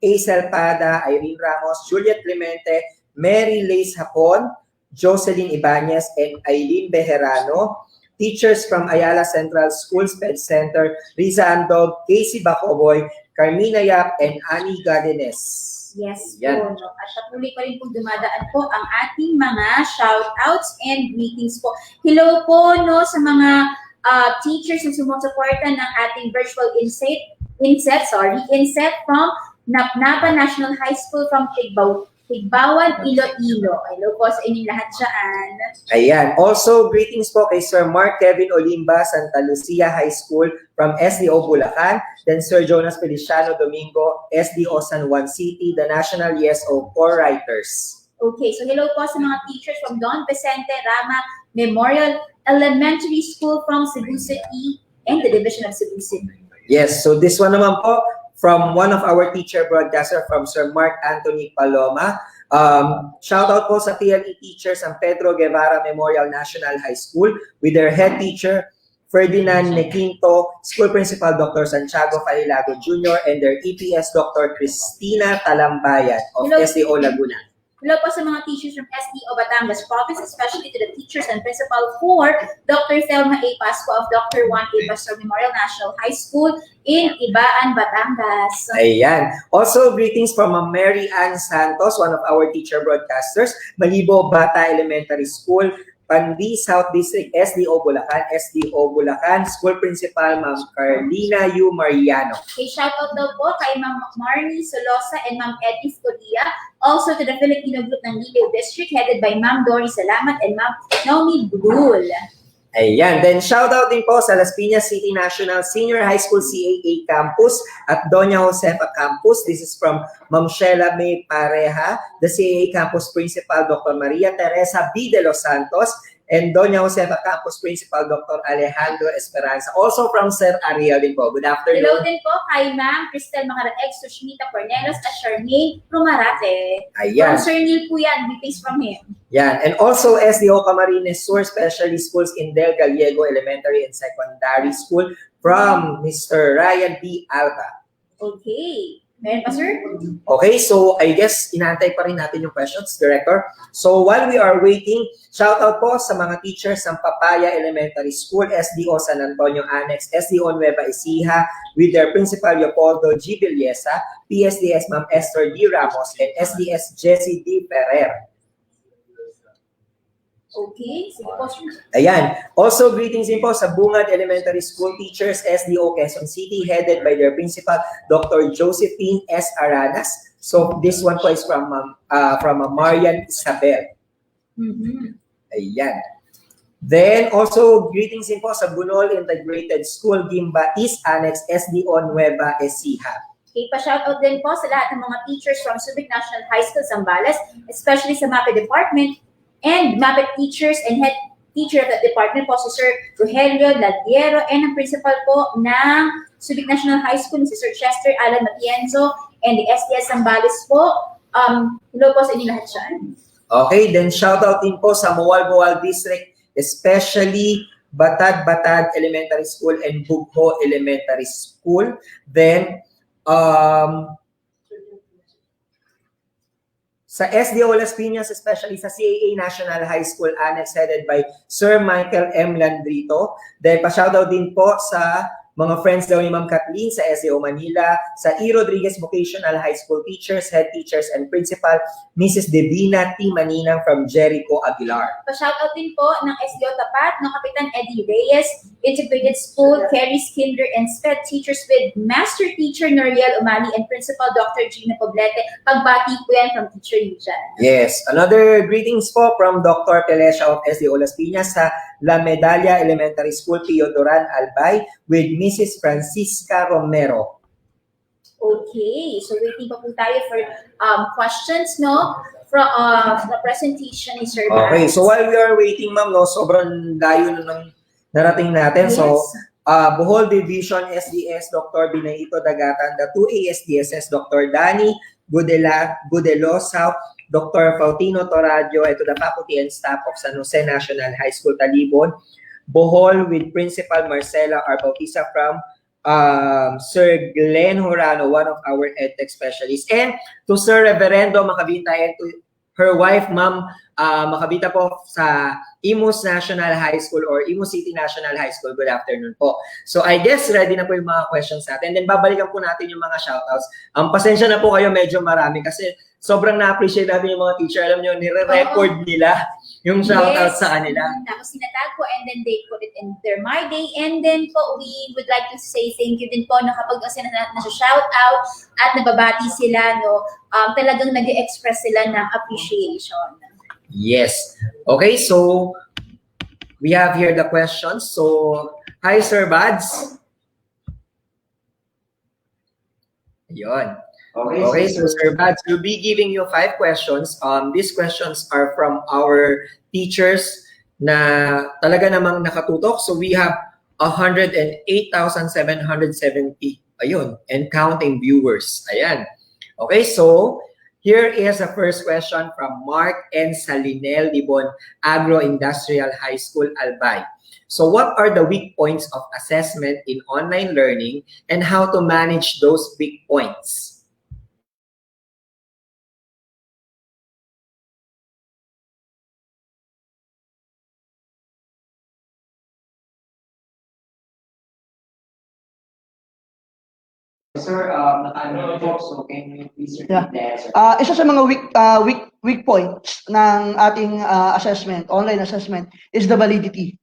A: Aisel Pada, Irene Ramos, Juliet Clemente, Mary Lace Hapon, Jocelyn Ibanez, and Eileen Bejerano. Teachers from Ayala Central School Sped Center, Riza Andog, Casey Bacoboy, Carmina Yap, and Annie Gadenes.
B: Yes
A: Yan.
B: po. No? At patuloy pa rin po dumadaan po ang ating mga shout-outs and greetings po. Hello po no, sa mga teachers na sumusuporta ng ating virtual INSET from Napnapa National High School from Tigbawan, Iloilo. Hello po sa inyong lahat dyan.
A: Ayan. Also, greetings po kay Sir Mark Kevin Olimba, Santa Lucia High School from SDO Bulacan. Then Sir Jonas Feliciano Domingo, SDO San Juan City, the National ESO Core Writers.
B: Okay, so hello po sa mga teachers from Don Vicente Rama Memorial Elementary School from Cebu City and the Division of Cebu City.
A: Yes, so this one naman po from one of our teacher broadcaster from Sir Mark Anthony Paloma. Shout out po sa TLE teachers ng Pedro Guevara Memorial National High School with their head teacher Ferdinand Nequinto, School Principal Dr. Santiago Falilago Jr. and their EPS Dr. Cristina Talambayan of SDO Laguna.
B: Hello po sa mga teachers from SDO Batangas Province, especially to the teachers and principal for Dr. Thelma A. Pasco of Dr. Juan A. Pastor Memorial National High School in Ibaan, Batangas.
A: Ayan. Also, greetings from Mary Ann Santos, one of our teacher broadcasters, Malibo Bata Elementary School, Pandi South District, SDO Bulacan, School Principal, Ma'am Carlina U. Mariano.
B: Okay, shout out daw po kay Ma'am Marnie Solosa and Ma'am Edith Codia. Also to the Filipino group ng Liliw District headed by Ma'am Dory Salamat and Ma'am Naomi Brul.
A: Ayan. Then, shout out din po sa Las Piñas City National Senior High School CAA Campus at Doña Josefa Campus. This is from Ma'am Sheila May Pareja, the CAA Campus Principal, Dr. Maria Teresa B. De Los Santos, and Doña Josefa Campus Principal, Dr. Alejandro Esperanza. Also from Sir Ariel din po. Good afternoon.
B: Hello din po kay Ma'am Cristel Macaraeg, Sushmita Cornelos at Charmaine Rumarate.
A: Ayan.
B: From Sir Neil po yan, greetings from him.
A: Yan. And also SDO Camarines Sur Specialist Schools in Del Gallego Elementary and Secondary School from Mr. Ryan B. Alba.
B: Okay. Meron pa, sir?
A: Okay, so I guess inaantay pa rin natin yung questions, Director. So while we are waiting, shout out po sa mga teachers ng Papaya Elementary School, SDO San Antonio Annex, SDO Nueva Ecija, with their Principal Leopoldo G. Villesa, PSDS Ma'am Esther D. Ramos, and SDS Jessie D. Ferrer.
B: Okay, sige po, sir.
A: Ayan. Also, greetings din po sa Bungad Elementary School teachers, SDO Quezon City, headed by their principal, Dr. Josephine S. Aranas. So, this one po is from Marian Isabel.
B: Mm-hmm.
A: Ayan. Then, also, greetings din po sa Bunol Integrated School, Gimba East Annex, SDO Nueva Ecija.
B: Okay, pa-shoutout din po sa lahat ng mga teachers from Subic National High School, Zambales, especially sa MAPE Department, and MAPE teachers and head teacher of that department po si Sir Rogelio Ladiero and ang principal po ng Subic National High School si Sir Chester Alan Matienzo and the SDS Zambales po. Hello po sa inyo lahat dyan.
A: Okay, then shoutout din po sa Mualboal District, especially Batad Elementary School and Bugho Elementary School. Then, sa SDO Las Piñas, especially sa CAA National High School Annex headed by Sir Michael M. Landrito. Then, pa-shoutout din po sa mga friends daw ni Ma'am Kathleen sa SDO Manila, sa E. Rodriguez Vocational High School teachers, head teachers, and principal, Mrs. Devina T. Maninang from Jericho Aguilar.
B: Pa-shoutout din po ng SDO Tapat, ng Kapitan Eddie Reyes, Integrated School, Carrie's Kinder and SPED teachers with Master Teacher Noriel Umali and Principal Dr. Gina Poblete. Pagbati po yan from Teacher Yujan.
A: Yes, another greetings po from Dr. Telesha of SDO Las Piñas sa La Medalla Elementary School, Pio Duran Albay with Mrs. Francisca Romero.
B: Okay, so waiting pa po tayo for questions, no? From the presentation ni Sir
A: Okay,
B: Barnes.
A: so while we are waiting, ma'am, no, sobrang layo na ng narating natin.
B: Yes.
A: So, Bohol Division SDS, Dr. Binaito Dagatan, the 2 ASDSS, Dr. Danny Gudelosa, Dr. Faustino Toradio, and to the faculty and staff of San Jose National High School, Talibon. Bohol with Principal Marcela R. Bautista from Sir Glenn Horano, one of our EdTech specialists. And to Sir Reverendo Macabita and to her wife, Ma'am Macabita po sa Imus National High School or Imus City National High School. Good afternoon po. So I guess ready na po yung mga questions natin. Then babalikan po natin yung mga shoutouts. Pasensya na po kayo, medyo marami kasi sobrang na-appreciate natin yung mga teacher. Alam nyo, nire-record nila yung shoutouts sa kanila.
B: Tapos sinatag po and then they put it in their My Day. And then po, we would like to say thank you din po na kapag kasi nasa-shout out at nababati sila, no, talagang nag-express sila ng appreciation.
A: Yes. Okay, so we have here the questions. So, hi Sir Bads. Ayun. Okay, so Sir Bads, we'll be giving you 5 questions. These questions are from our teachers na talaga namang nakatutok. So we have 108,770. Ayun, and counting viewers. Ayan. Okay, so here is the first question from Mark N. Salinel Libon, Agro-Industrial High School, Albay. So what are the weak points of assessment in online learning and how to manage those weak points? Sir, so can you please repeat
C: Yeah.
A: the answer?
C: Isa sa mga weak points ng ating assessment, online assessment, is the validity.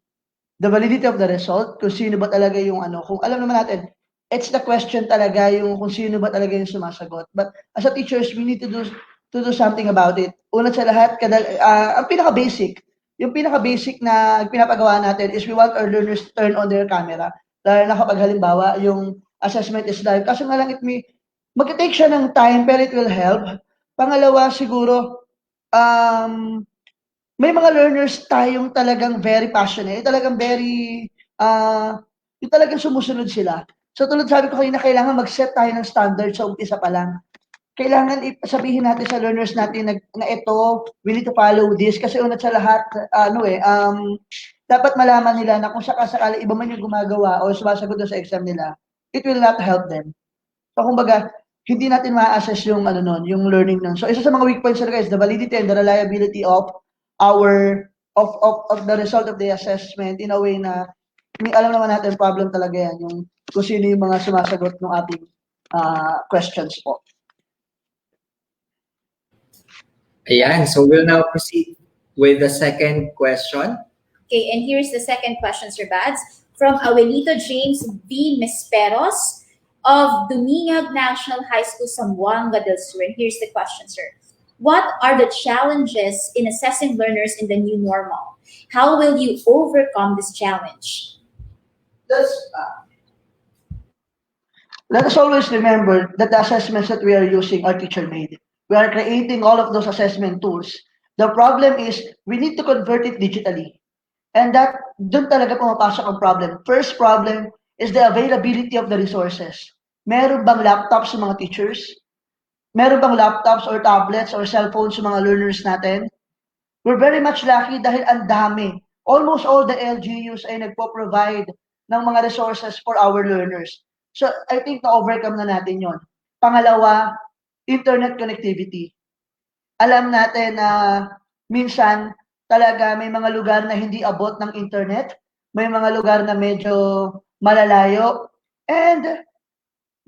C: The validity of the result, kung sino ba talaga yung kung alam naman natin, it's the question talaga yung kung sino ba talaga yung sumasagot. But as a teachers, we need to do something about it. Una sa lahat, ang yung pinaka-basic na pinapagawa natin is we want our learners to turn on their camera. Lalo na kapag halimbawa, yung assessment is live. Kaso nga lang, mag-take siya ng time, pero it will help. Pangalawa, siguro, may mga learners tayong talagang very passionate, talagang very, yung talagang sumusunod sila. So tulad sabi ko kanina, kailangan mag-set tayo ng standard sa umpisa pa lang. Kailangan sabihin natin sa learners natin na ito, we need to follow this. Kasi una sa lahat, dapat malaman nila na kung sakasakali iba man yung gumagawa o sumasagot sa exam nila, it will not help them. So kumbaga, hindi natin ma-assess yung yung learning nun. So isa sa mga weak points talaga is the validity and the reliability of of the result of the assessment in a way na alam naman natin problem talaga yan, yung kung sino yung mga sumasagot ng ating questions po.
A: Ayan, so we'll now proceed with the second question.
B: Okay, and here's the second question, Sir Bads, from Abuelito James V. Misperos of Dumiag National High School, Zamboanga del Sur. And here's the question, sir. What are the challenges in assessing learners in the new normal? How will you overcome this challenge?
C: Let us always remember that the assessments that we are using are teacher-made. We are creating all of those assessment tools. The problem is we need to convert it digitally. And doon talaga pumapasok ang problem. First problem is the availability of the resources. Meron bang laptops sa mga teachers? Meron bang laptops or tablets or cellphones sa mga learners natin? we're very much lucky dahil ang dami. Almost all the LGUs ay nagpo-provide ng mga resources for our learners. So, I think na-overcome na natin yon. Pangalawa, internet connectivity. Alam natin na minsan talaga may mga lugar na hindi abot ng internet, may mga lugar na medyo malalayo, and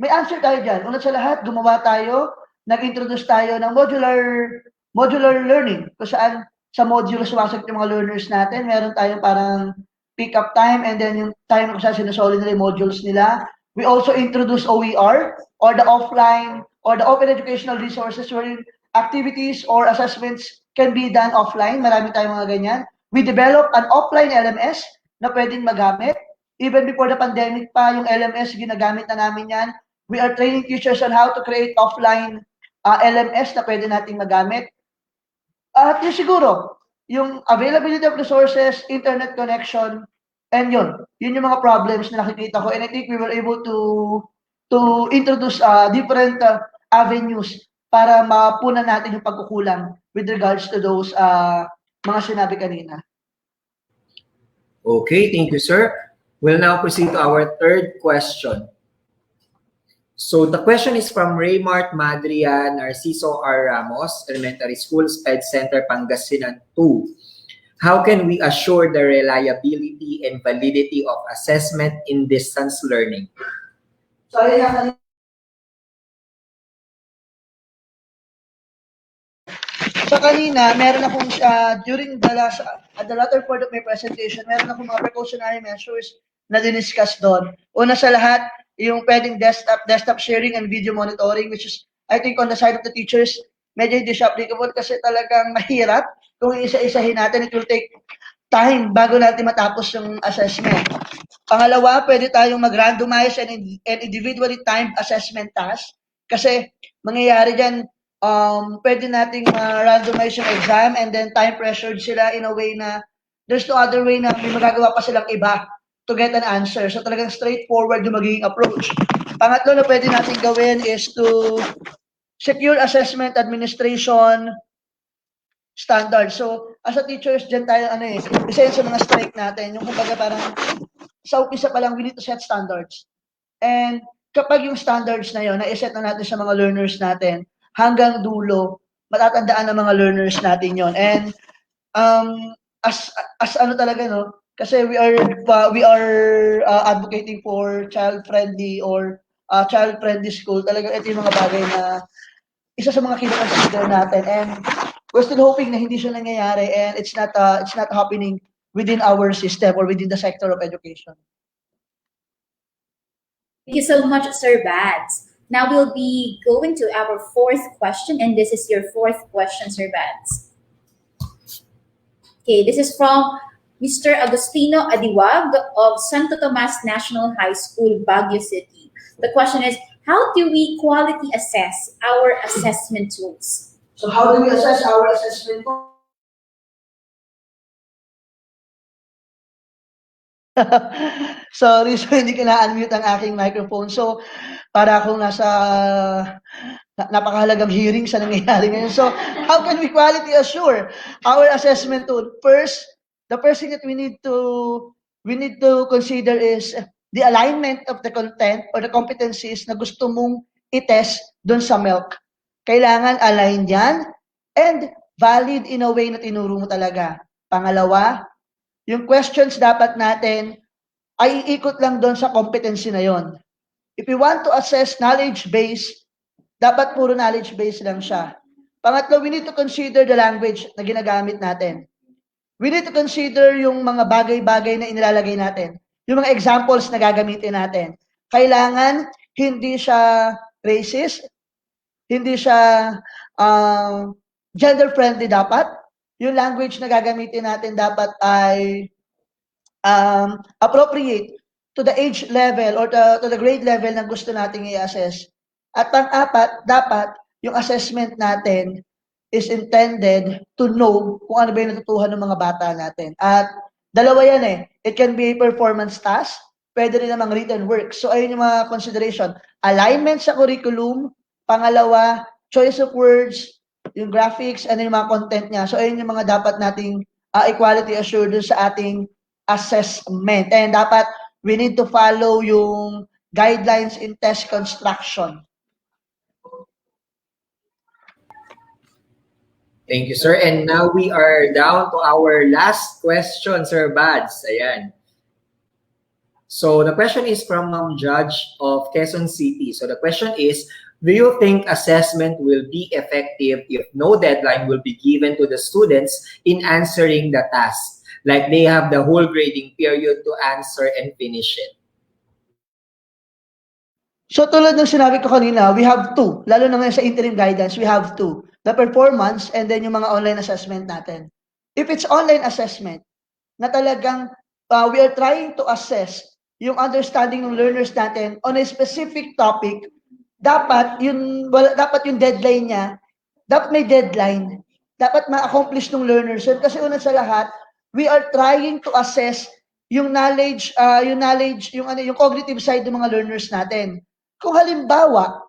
C: may answer tayo dyan. Una sa lahat, gumawa tayo, nag-introduce tayo ng modular learning, kung saan sa module sumasagot yung mga learners natin. Meron tayong parang pick-up time and then yung time kung saan sinusolid nila yung modules nila. We also introduce OER or the offline or the open educational resources wherein activities or assessments can be done offline. Marami tayong mga ganyan. We develop an offline LMS na pwedeng magamit. Even before the pandemic pa, yung LMS, ginagamit na namin yan. We are training teachers on how to create offline LMS na pwede nating magamit. At yun siguro, yung availability of resources, internet connection, and yun yung mga problems na nakikita ko. And I think we were able to introduce different avenues para mapunan natin yung pagkukulang with regards to those mga sinabi kanina.
A: Okay, thank you, sir. We'll now proceed to our third question. So the question is from Raymart Madria Narciso R. Ramos, Elementary School, SPED Center, Pangasinan 2. How can we assure the reliability and validity of assessment in distance learning?
C: Sorry, so kanina, meron akong, during the latter part of my presentation, meron akong mga precautionary measures na diniscuss doon. Una sa lahat, yung pwedeng desktop sharing and video monitoring, which is, I think on the side of the teachers, medyo hindi siya applicable kasi talagang mahirap. Kung isa-isahin natin, it will take time bago natin matapos yung assessment. Pangalawa, pwede tayong mag-randomize and individually timed assessment task. Kasi mangyayari dyan, pwede nating randomize yung exam and then time pressured sila in a way na there's no other way na may magagawa pa silang iba to get an answer. So talagang straightforward yung magiging approach. Pangatlo na pwede natin gawin is to secure assessment administration standard. So as a teachers, dyan tayo, isa yun sa mga strike natin. Yung kumbaga parang sa umpisa pa lang, we need to set standards. And kapag yung standards na yun, na-set na natin sa mga learners natin, hanggang dulo, matatandaan ng mga learners natin yon. And as ano talaga, no, kasi we are advocating for child-friendly or child-friendly school. Talaga ito yung mga bagay na isa sa mga kino-consider natin. And we're still hoping na hindi siya nangyayari and it's not happening within our system or within the sector of education.
B: Thank you so much, Sir Bads. Now we'll be going to our fourth question, and this is your fourth question, Sir Bads. Okay, this is from Mr. Agustino Adiwag of Santo Tomas National High School, Baguio City. The question is, how do we quality assess our assessment tools?
C: So how do we assess our assessment tools? Sorry, so hindi ko na-unmute ang aking microphone. So, para akong nasa napakahalagang hearing sa nangyayari ngayon. So, how can we quality assure our assessment tool? First, the first thing that we need to consider is the alignment of the content or the competencies na gusto mong i-test doon sa MELC. Kailangan align yan and valid in a way na tinuro mo talaga. Pangalawa, yung questions dapat natin ay iikot lang doon sa competency na yon. If we want to assess knowledge base, dapat puro knowledge base lang siya. Pangatlo, we need to consider the language na ginagamit natin. We need to consider yung mga bagay-bagay na inilalagay natin. Yung mga examples na gagamitin natin. Kailangan hindi siya racist, hindi siya gender-friendly dapat. Yung language na gagamitin natin dapat ay appropriate to the age level or to the grade level na gusto nating i-assess. At pang-apat, dapat yung assessment natin is intended to know kung ano ba yung natutuhan ng mga bata natin. At dalawa yan eh. It can be a performance task, pwede rin namang written work. So ayun yung mga consideration. Alignment sa curriculum, pangalawa, choice of words, yung graphics, and yung mga content niya. So, ayun yung mga dapat nating equality assured dun sa ating assessment. And dapat we need to follow yung guidelines in test construction.
A: Thank you, sir. And now we are down to our last question, Sir Bads. Ayan. So the question is from Ma'am Judge of Quezon City. So the question is, do you think assessment will be effective if no deadline will be given to the students in answering the task? Like they have the whole grading period to answer and finish it.
C: So tulad ng sinabi ko kanina, we have two. Lalo na ngayon sa interim guidance, we have two. The performance and then yung mga online assessment natin. If it's online assessment, na talagang we are trying to assess yung understanding ng learners natin on a specific topic, dapat yung deadline niya, dapat may deadline. Dapat ma-accomplish ng learners yun. Kasi una sa lahat, we are trying to assess yung knowledge, yung cognitive side ng mga learners natin. Kung halimbawa,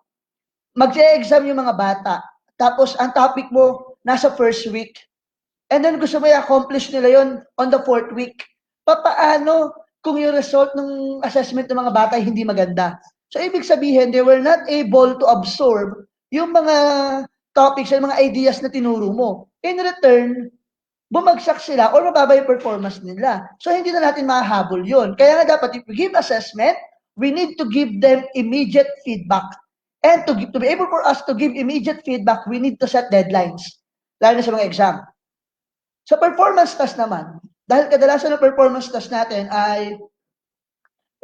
C: mag-e-exam yung mga bata, tapos ang topic mo nasa first week, and then gusto mo i-accomplish nila yon on the fourth week, papaano kung yung result ng assessment ng mga bata ay hindi maganda? So, ibig sabihin, they were not able to absorb yung mga topics, yung mga ideas na tinuro mo. In return, bumagsak sila or mababa yung performance nila. So, hindi na natin mahahabol yun. Kaya nga dapat, if we give assessment, we need to give them immediate feedback. And to be able for us to give immediate feedback, we need to set deadlines. Lalo na sa mga exam. Sa performance test naman, dahil kadalasan ng performance test natin ay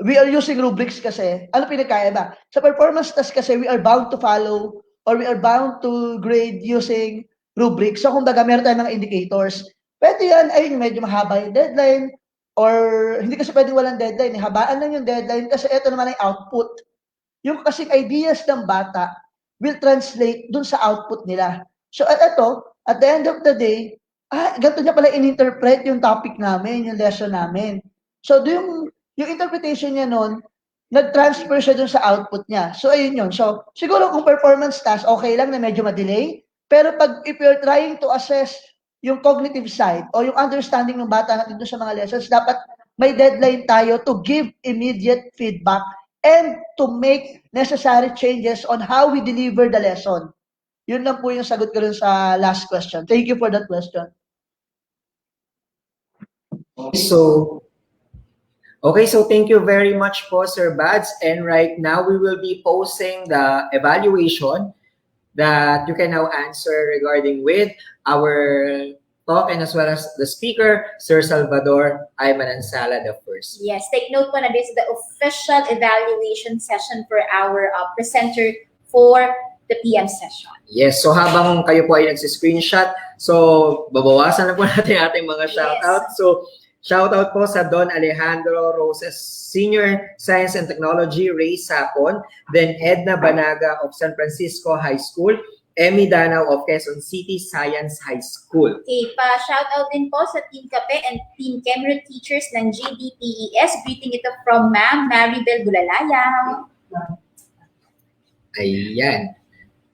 C: we are using rubrics kasi. Ano pinagkaiba? Sa performance test kasi, we are bound to follow or we are bound to grade using rubrics. So, kumbaga, meron tayong mga indicators. Pwede yan, ay medyo mahaba yung deadline or hindi kasi pwedeng walang deadline. Habaan lang yung deadline kasi ito naman ay output. Yung kasing ideas ng bata will translate dun sa output nila. So, at the end of the day, ganito niya pala in-interpret yung topic namin, yung lesson namin. So, yung interpretation niya nun, nag-transfer siya dun sa output niya. So, ayun yun. So, siguro kung performance task, okay lang na medyo ma-delay. Pero if you're trying to assess yung cognitive side o yung understanding ng bata natin dun sa mga lessons, dapat may deadline tayo to give immediate feedback and to make necessary changes on how we deliver the lesson. Yun lang po yung sagot ko rin sa last question. Thank you for that question.
A: So thank you very much po, Sir Bads. And right now, we will be posting the evaluation that you can now answer regarding with our talk and as well as the speaker, Sir Salvador Manansala the first.
B: Yes, take note po na this is the official evaluation session for our presenter for the PM session.
A: Yes, so habang kayo po ay nagsi-screenshot, so babawasan na po natin ating mga shoutout.
B: Yes.
A: So shoutout po sa Don Alejandro Roses Senior Science and Technology, Ray Sapon, then Edna Banaga of San Francisco High School, Emmy Danao of Quezon City Science High School.
B: Okay, pa-shoutout din po sa Team Kape and Team Cameron Teachers ng GDPES. Greeting ito from Ma'am Maribel Bulalaya.
A: Ayan.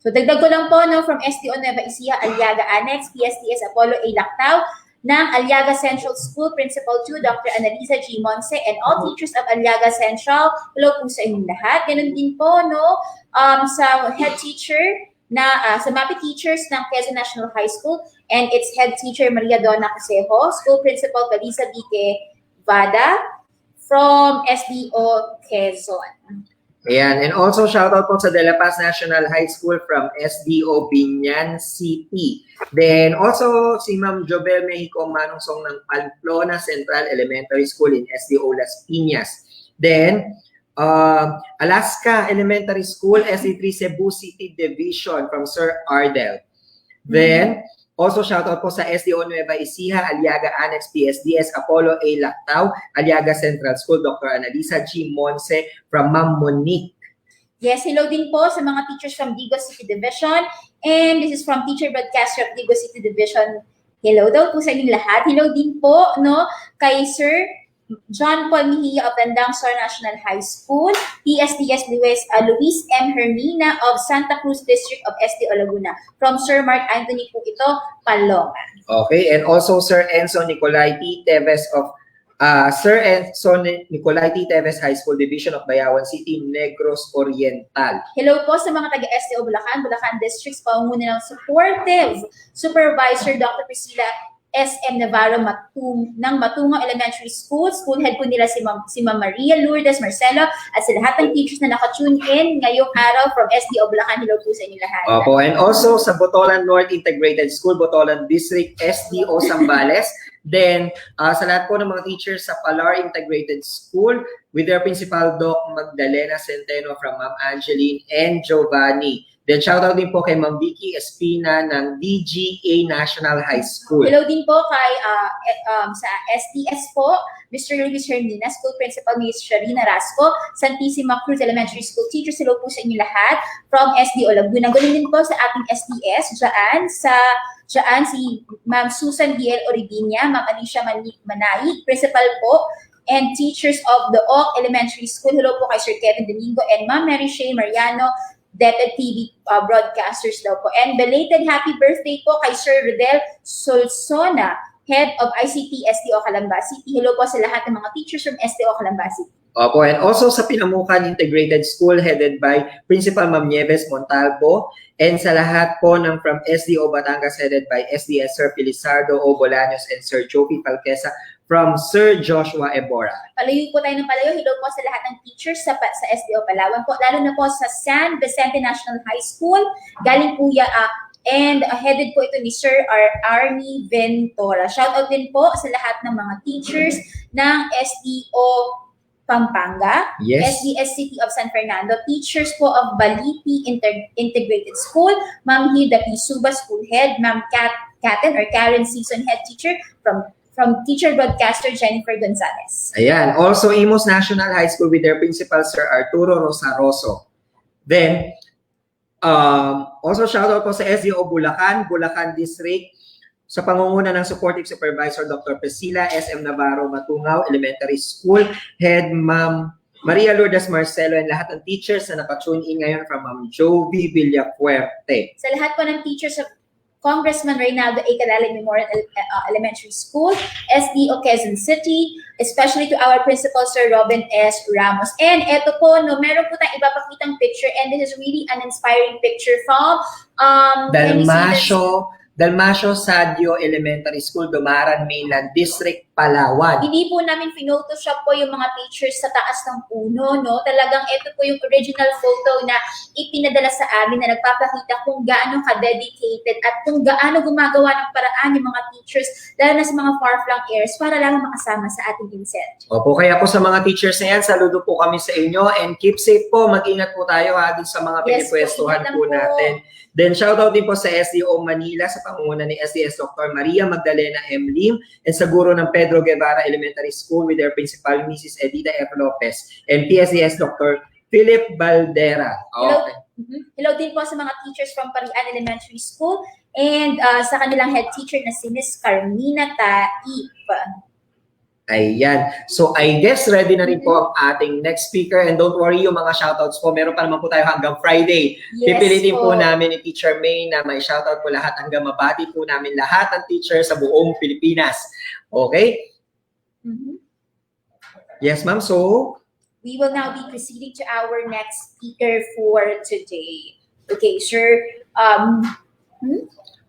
B: So dagdag ko lang po from STO Nueva Ecija, Aliaga Annex, PSTS Apollo A. Lactao, ng Aliaga Central School, Principal 2, Dr. Annalisa G. Monse, and all teachers of Aliaga Central. Hello po sa inyong lahat. Ganun din po, sa head teacher sa MAPI teachers ng Quezon National High School and its head teacher, Maria Donna Casejo, School Principal Calisa Bique Vada from SDO Quezon.
A: Ayan. And also, shoutout po sa De La Paz National High School from SDO Binyan City. Then, also, si Ma'am Jobel Mexico Manungsong ng Pamplona Central Elementary School in SDO Las Piñas. Then, Alaska Elementary School, SE3 Cebu City Division from Sir Ardel. Then, also shoutout po sa SDO Nueva Ecija, Aliaga Annex PSDS, Apollo A. Lactao, Aliaga Central School, Dr. Annalisa G. Monse from Ma'am Monique.
B: Yes, hello din po sa mga teachers from Digo City Division. And this is from Teacher Broadcaster of Digo City Division. Hello daw po sa inyong lahat. Hello din po kay Sir John Paul Mejia of Tandang Sor National High School, PSDS Luis M. Hermina of Santa Cruz District of SD O Laguna. From Sir Mark Anthony po ito, Paloma.
A: Okay, and also Sir Enzo Nicolai T. Teves of Sir Enzo Nicolai T. Teves High School Division of Bayawan City, Negros Oriental.
B: Hello po sa mga taga-STO Bulacan, Bulacan Districts, pamumuno ng supportive Supervisor Dr. Priscilla SM Navarro ng Matungo Elementary School. School head po nila si Ma'am Maria Lourdes Marcelo at sa lahat ng teachers na naka-tune in ngayong araw from SDO Bulacan. Hello po sa inyo lahat.
A: Opo, and also sa Botolan North Integrated School, Botolan District, SDO Zambales. Then, sa lahat po ng mga teachers sa Palar Integrated School with their principal, Doc Magdalena Centeno from Ma'am Angeline and Giovanni. Then, shoutout din po kay Ma'am Vicky Espina ng DGA National High School.
B: Hello din po kay sa SDS po, Mr. Luis Hernina, School Principal Ms. Sharina Rasco, Santissima Cruz Elementary School Teachers. Hello po sa inyo lahat from SDO Laguna. Ganun din po sa ating SDS, dyan si Ma'am Susan D.L. Oribinia, Ma'am Alicia Manay, Principal po, and teachers of the Oak Elementary School. Hello po kay Sir Kevin Domingo and Ma'am Mary Shea Mariano, Deped TV broadcasters daw po. And belated happy birthday po kay Sir Rodel Solsona, Head of ICT STO Calamba City. Hello po sa lahat ng mga teachers from STO Calamba City.
A: Opo, and also sa Pinamukan Integrated School headed by Principal Ma'am Nieves Montalvo, and sa lahat po ng from SDO Batangas headed by SDS Sir Felizardo O. Bolaños and Sir Jopi Falquesa from Sir Joshua Ebora.
B: Palayo po tayo ng palayo. Hello po sa lahat ng teachers sa SDO Palawan po, lalo na po sa San Vicente National High School. Galing po and headed po ito ni Sir Arnie Ventura. Shoutout din po sa lahat ng mga teachers ng SDO Pampanga,
A: Yes.
B: SDS City of San Fernando, teachers po of Baliti Integrated School, Ma'am Hilda P. Suba, School Head, Ma'am Karen Season Head Teacher from Teacher Broadcaster Jennifer Gonzalez.
A: Ayan. Also, Imos National High School with their principal, Sir Arturo Rosaroso. Then, also shoutout po sa SDO Bulacan, Bulacan District, sa pangunguna ng Supportive Supervisor Dr. Priscilla SM Navarro Matungao Elementary School, Head Ma'am Maria Lourdes Marcelo, and lahat ng teachers na nakatune in ngayon from Ma'am Jovi Villafuerte.
B: Sa lahat po ng teachers of Congressman Reynaldo A. Calale Memorial Elementary School, SDO Quezon City, especially to our principal, Sir Robin S. Ramos. And eto po, meron po tayong ipapakitang picture, and this is really an inspiring picture from
A: Dalmasio Sadio Elementary School, Dumaran Mainland District, Palawan.
B: Hindi po namin photoshop po yung mga pictures sa taas ng puno, no? Talagang ito po yung original photo na ipinadala sa amin na nagpapakita kung gaano ka-dedicated at kung gaano gumagawa ng paraan yung mga teachers, lalo na sa mga far-flung areas, para lang makasama sa ating INSET.
A: Opo, kaya po sa mga teachers na yan, saludo po kami sa inyo, and keep safe po, mag-ingat po tayo dun sa mga pinipwestuhan po natin. Then, shoutout din po sa SDO Manila sa pangunguna ni SDS Dr. Maria Magdalena M. Lim and sa guro ng Pedro Guevara Elementary School with their principal, Mrs. Edita F. Lopez, and PSDS Dr. Philip Baldera. Okay.
B: Hello din po sa mga teachers from Parian Elementary School and sa kanilang head teacher na si Miss Carmina Taip.
A: Ayan. So, I guess ready na rin po ang ating next speaker. And don't worry, yung mga shoutouts po, meron pa naman po tayo hanggang Friday.
B: Yes,
A: Pipilitin po namin ni Teacher May na may shoutout po lahat hanggang mabati po namin lahat ng teachers sa buong Pilipinas. Okay? Yes, ma'am. So,
B: we will now be proceeding to our next speaker for today. Okay, sir.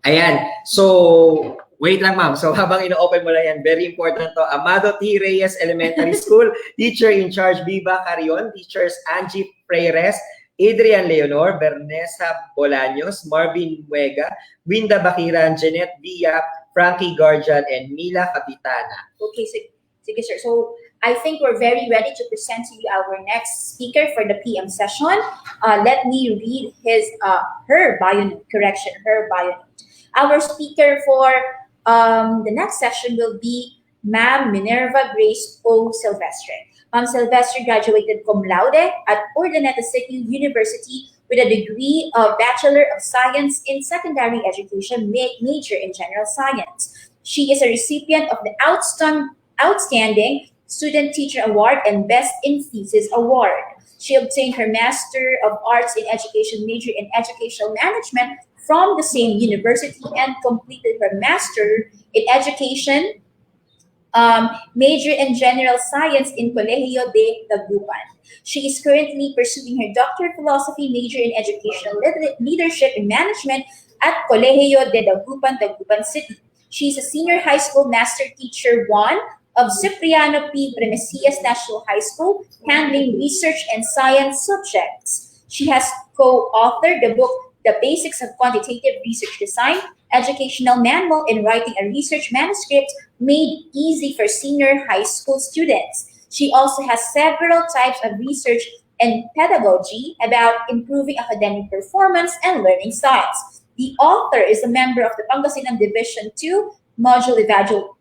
A: Ayan. So, wait lang, ma'am. So, habang ino-open mo lang yan, very important to. Amado T. Reyes Elementary School, Teacher in Charge Viva Carion, Teachers Angie Freires, Adrian Leonor, Bernesa Bolaños, Marvin Muega, Winda Bakiran, Jeanette Villa, Frankie Garjan, and Mila Capitana.
B: Okay, sige, sir. So, I think we're very ready to present to you our next speaker for the PM session. Let me read her bio note. Our speaker for the next session will be Ma'am Minerva Grace O. Silvestre. Ma'am Silvestre graduated cum laude at Urdaneta City University with a degree of Bachelor of Science in Secondary Education, major in General Science. She is a recipient of the Outstanding Student Teacher Award and Best in Thesis Award. She obtained her Master of Arts in Education major in Educational Management from the same university and completed her Master in Education major in General Science in Colegio de Dagupan. She is currently pursuing her Doctor of Philosophy major in Educational Leadership and Management at Colegio de Dagupan, Dagupan City. She is a senior high school master teacher one of Cipriano P. Premesias National High School, handling research and science subjects. She has co-authored the book The Basics of Quantitative Research Design, Educational Manual in Writing a Research Manuscript made easy for senior high school students. She also has several types of research and pedagogy about improving academic performance and learning styles. The author is a member of the Pangasinan Division 2 Module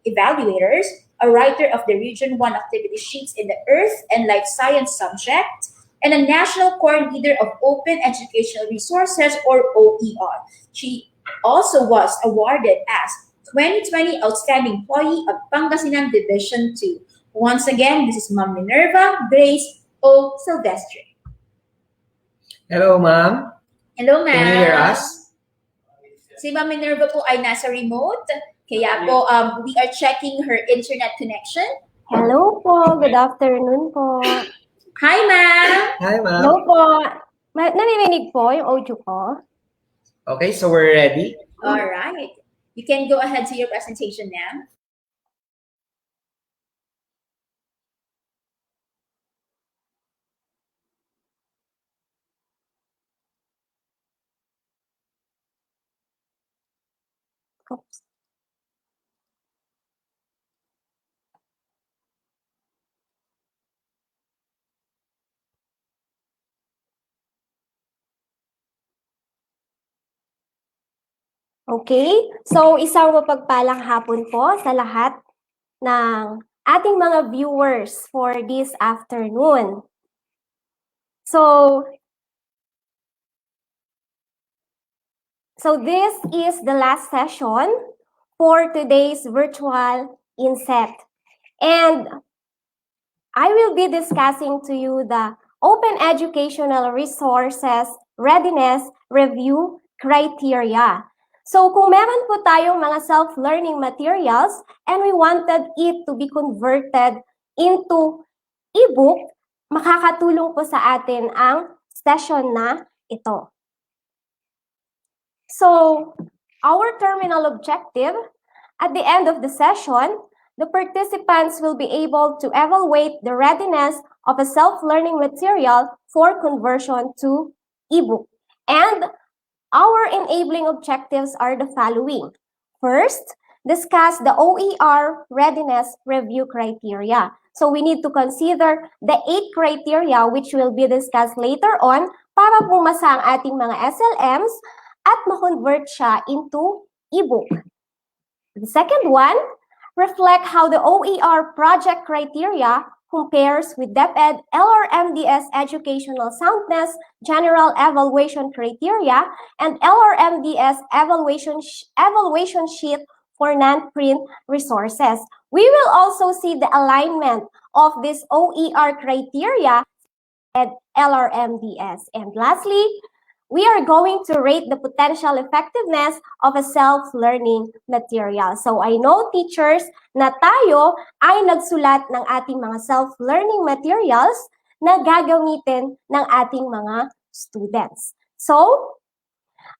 B: Evaluators, a writer of the Region 1 activity sheets in the Earth and Life Science subject, and a national core leader of Open Educational Resources or OER. She also was awarded as 2020 Outstanding Employee of Pangasinan Division 2. Once again, this is Ma'am Minerva Grace O. Silvestre.
A: Hello, ma'am.
B: Hello, ma'am.
A: Can you hear us?
B: Si Ma'am Minerva po ay nasa remote, kaya po we are checking her internet connection.
D: Hello po, good afternoon po.
B: Hi, ma'am.
A: Hi, ma'am.
D: Hello po. Naririnig po yung audio ko?
A: Okay, so we're ready.
B: All right. You can go ahead to your presentation now.
D: Oops. Okay, so isang mapagpalang hapon po sa lahat ng ating mga viewers for this afternoon. So this is the last session for today's virtual INSET. And I will be discussing to you the Open Educational Resources Readiness Review Criteria. So kung meron po tayong mga self-learning materials and we wanted it to be converted into ebook, makakatulong po sa atin ang session na ito. So our terminal objective at the end of the session, the participants will be able to evaluate the readiness of a self-learning material for conversion to ebook. And our enabling objectives are the following. First, discuss the OER readiness review criteria. So we need to consider the 8 criteria which will be discussed later on para pumasa ang ating mga SLMs at ma-convert siya into ebook. The second one, reflect how the OER project criteria compares with DepEd LRMDS Educational Soundness General Evaluation Criteria and LRMDS Evaluation Sheet for Non-Print Resources. We will also see the alignment of this OER criteria and LRMDS. And lastly, we are going to rate the potential effectiveness of a self-learning material. So I know teachers na tayo ay nagsulat ng ating mga self-learning materials na gagamitin ng ating mga students. So,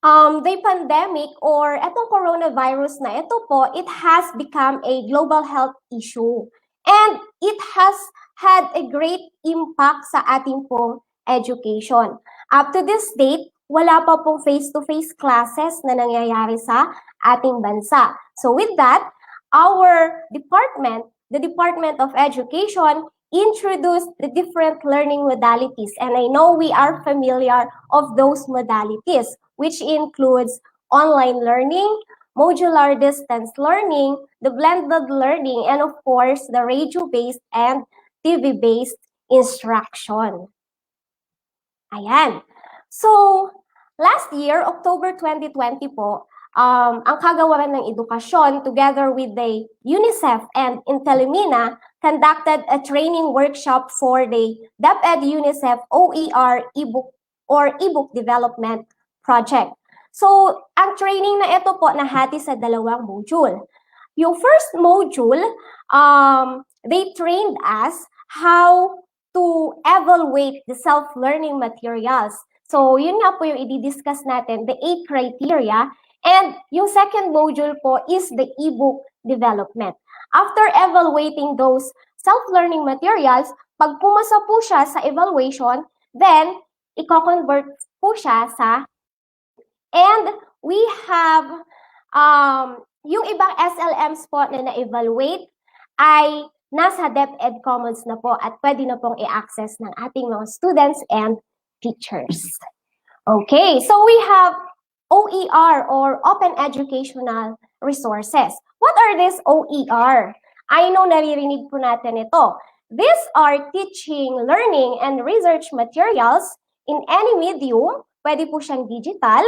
D: the pandemic or etong coronavirus na ito po, it has become a global health issue. And it has had a great impact sa ating pong education. Up to this date, wala pa pong face-to-face classes na nangyayari sa ating bansa. So with that, our department, the Department of Education, introduced the different learning modalities. And I know we are familiar of those modalities, which includes online learning, modular distance learning, the blended learning, and of course, the radio-based and TV-based instruction. Ayan. So, last year, October 2020 po, ang Kagawaran ng Edukasyon together with the UNICEF and Intellimina conducted a training workshop for the DepEd UNICEF OER ebook or ebook development project. So, ang training na ito po nahati sa dalawang module. Yung first module, they trained us how to evaluate the self-learning materials. So, yun nga po yung i-discuss natin, the 8 criteria. And yung second module po is the ebook development. After evaluating those self-learning materials, pag pumasa po siya sa evaluation, then i-convert po siya sa. And we have yung ibang SLMs po na na-evaluate ay nasa DepEd Commons na po at pwede na pong i-access ng ating mga students and teachers. Okay, so we have OER or Open Educational Resources. What are these OER? I know naririnig po natin ito. These are teaching, learning, and research materials in any medium, pwede po siyang digital,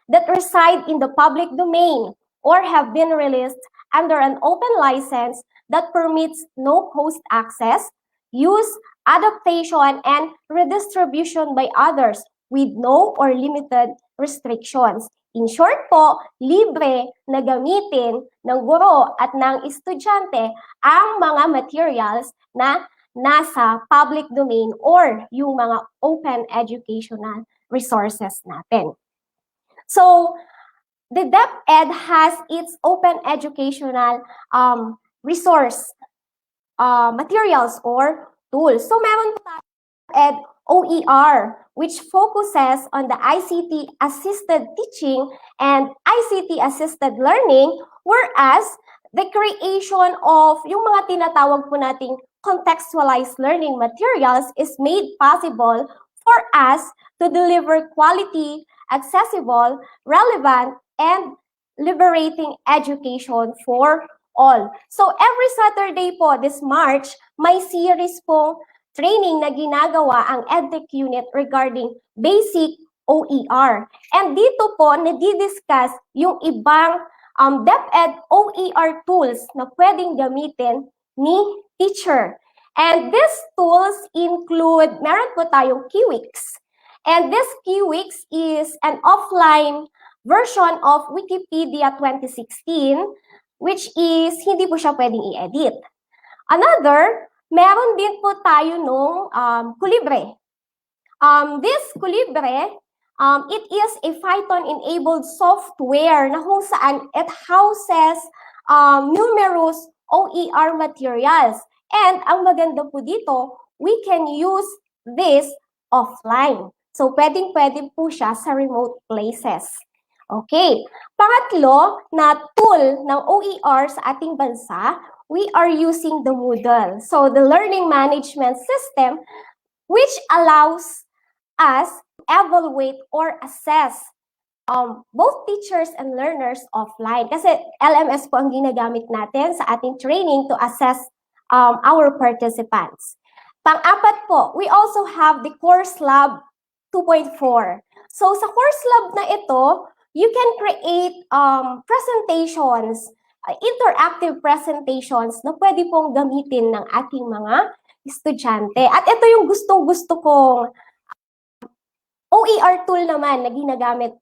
D: that reside in the public domain or have been released under an open license that permits no-cost access, use, adaptation, and redistribution by others with no or limited restrictions. In short po, libre na gamitin ng guro at ng estudyante ang mga materials na nasa public domain or yung mga open educational resources natin. So, the DepEd has its open educational resource materials or tools. So, meron po tayo DepEd OER, which focuses on the ICT-assisted teaching and ICT-assisted learning, whereas the creation of yung mga tinatawag po nating contextualized learning materials is made possible for us to deliver quality, accessible, relevant, and liberating education for all. So every Saturday po this March, may series po training na ginagawa ang EdTech unit regarding basic OER. And dito po, nadi-discuss yung ibang DepEd OER tools na pwedeng gamitin ni teacher. And these tools include, meron po tayong Kiwix. And this Kiwix is an offline version of Wikipedia 2016, which is hindi po siya pwedeng i-edit. Another, meron din po tayo nung Kulibre. This Kulibre, it is a Python-enabled software na kung saan it houses numerous OER materials. And ang maganda po dito, we can use this offline. So, pwedeng-pwede po siya sa remote places. Okay. Pangatlo na tool ng OER sa ating bansa, we are using the Moodle. So, the learning management system, which allows us to evaluate or assess both teachers and learners offline. Kasi LMS po ang ginagamit natin sa ating training to assess our participants. Pang-apat po, we also have the Course Lab 2.4. So, sa Course Lab na ito, you can create presentations, interactive presentations na pwede pong gamitin ng ating mga estudyante. At ito yung gustong-gusto kong OER tool naman na ginagamit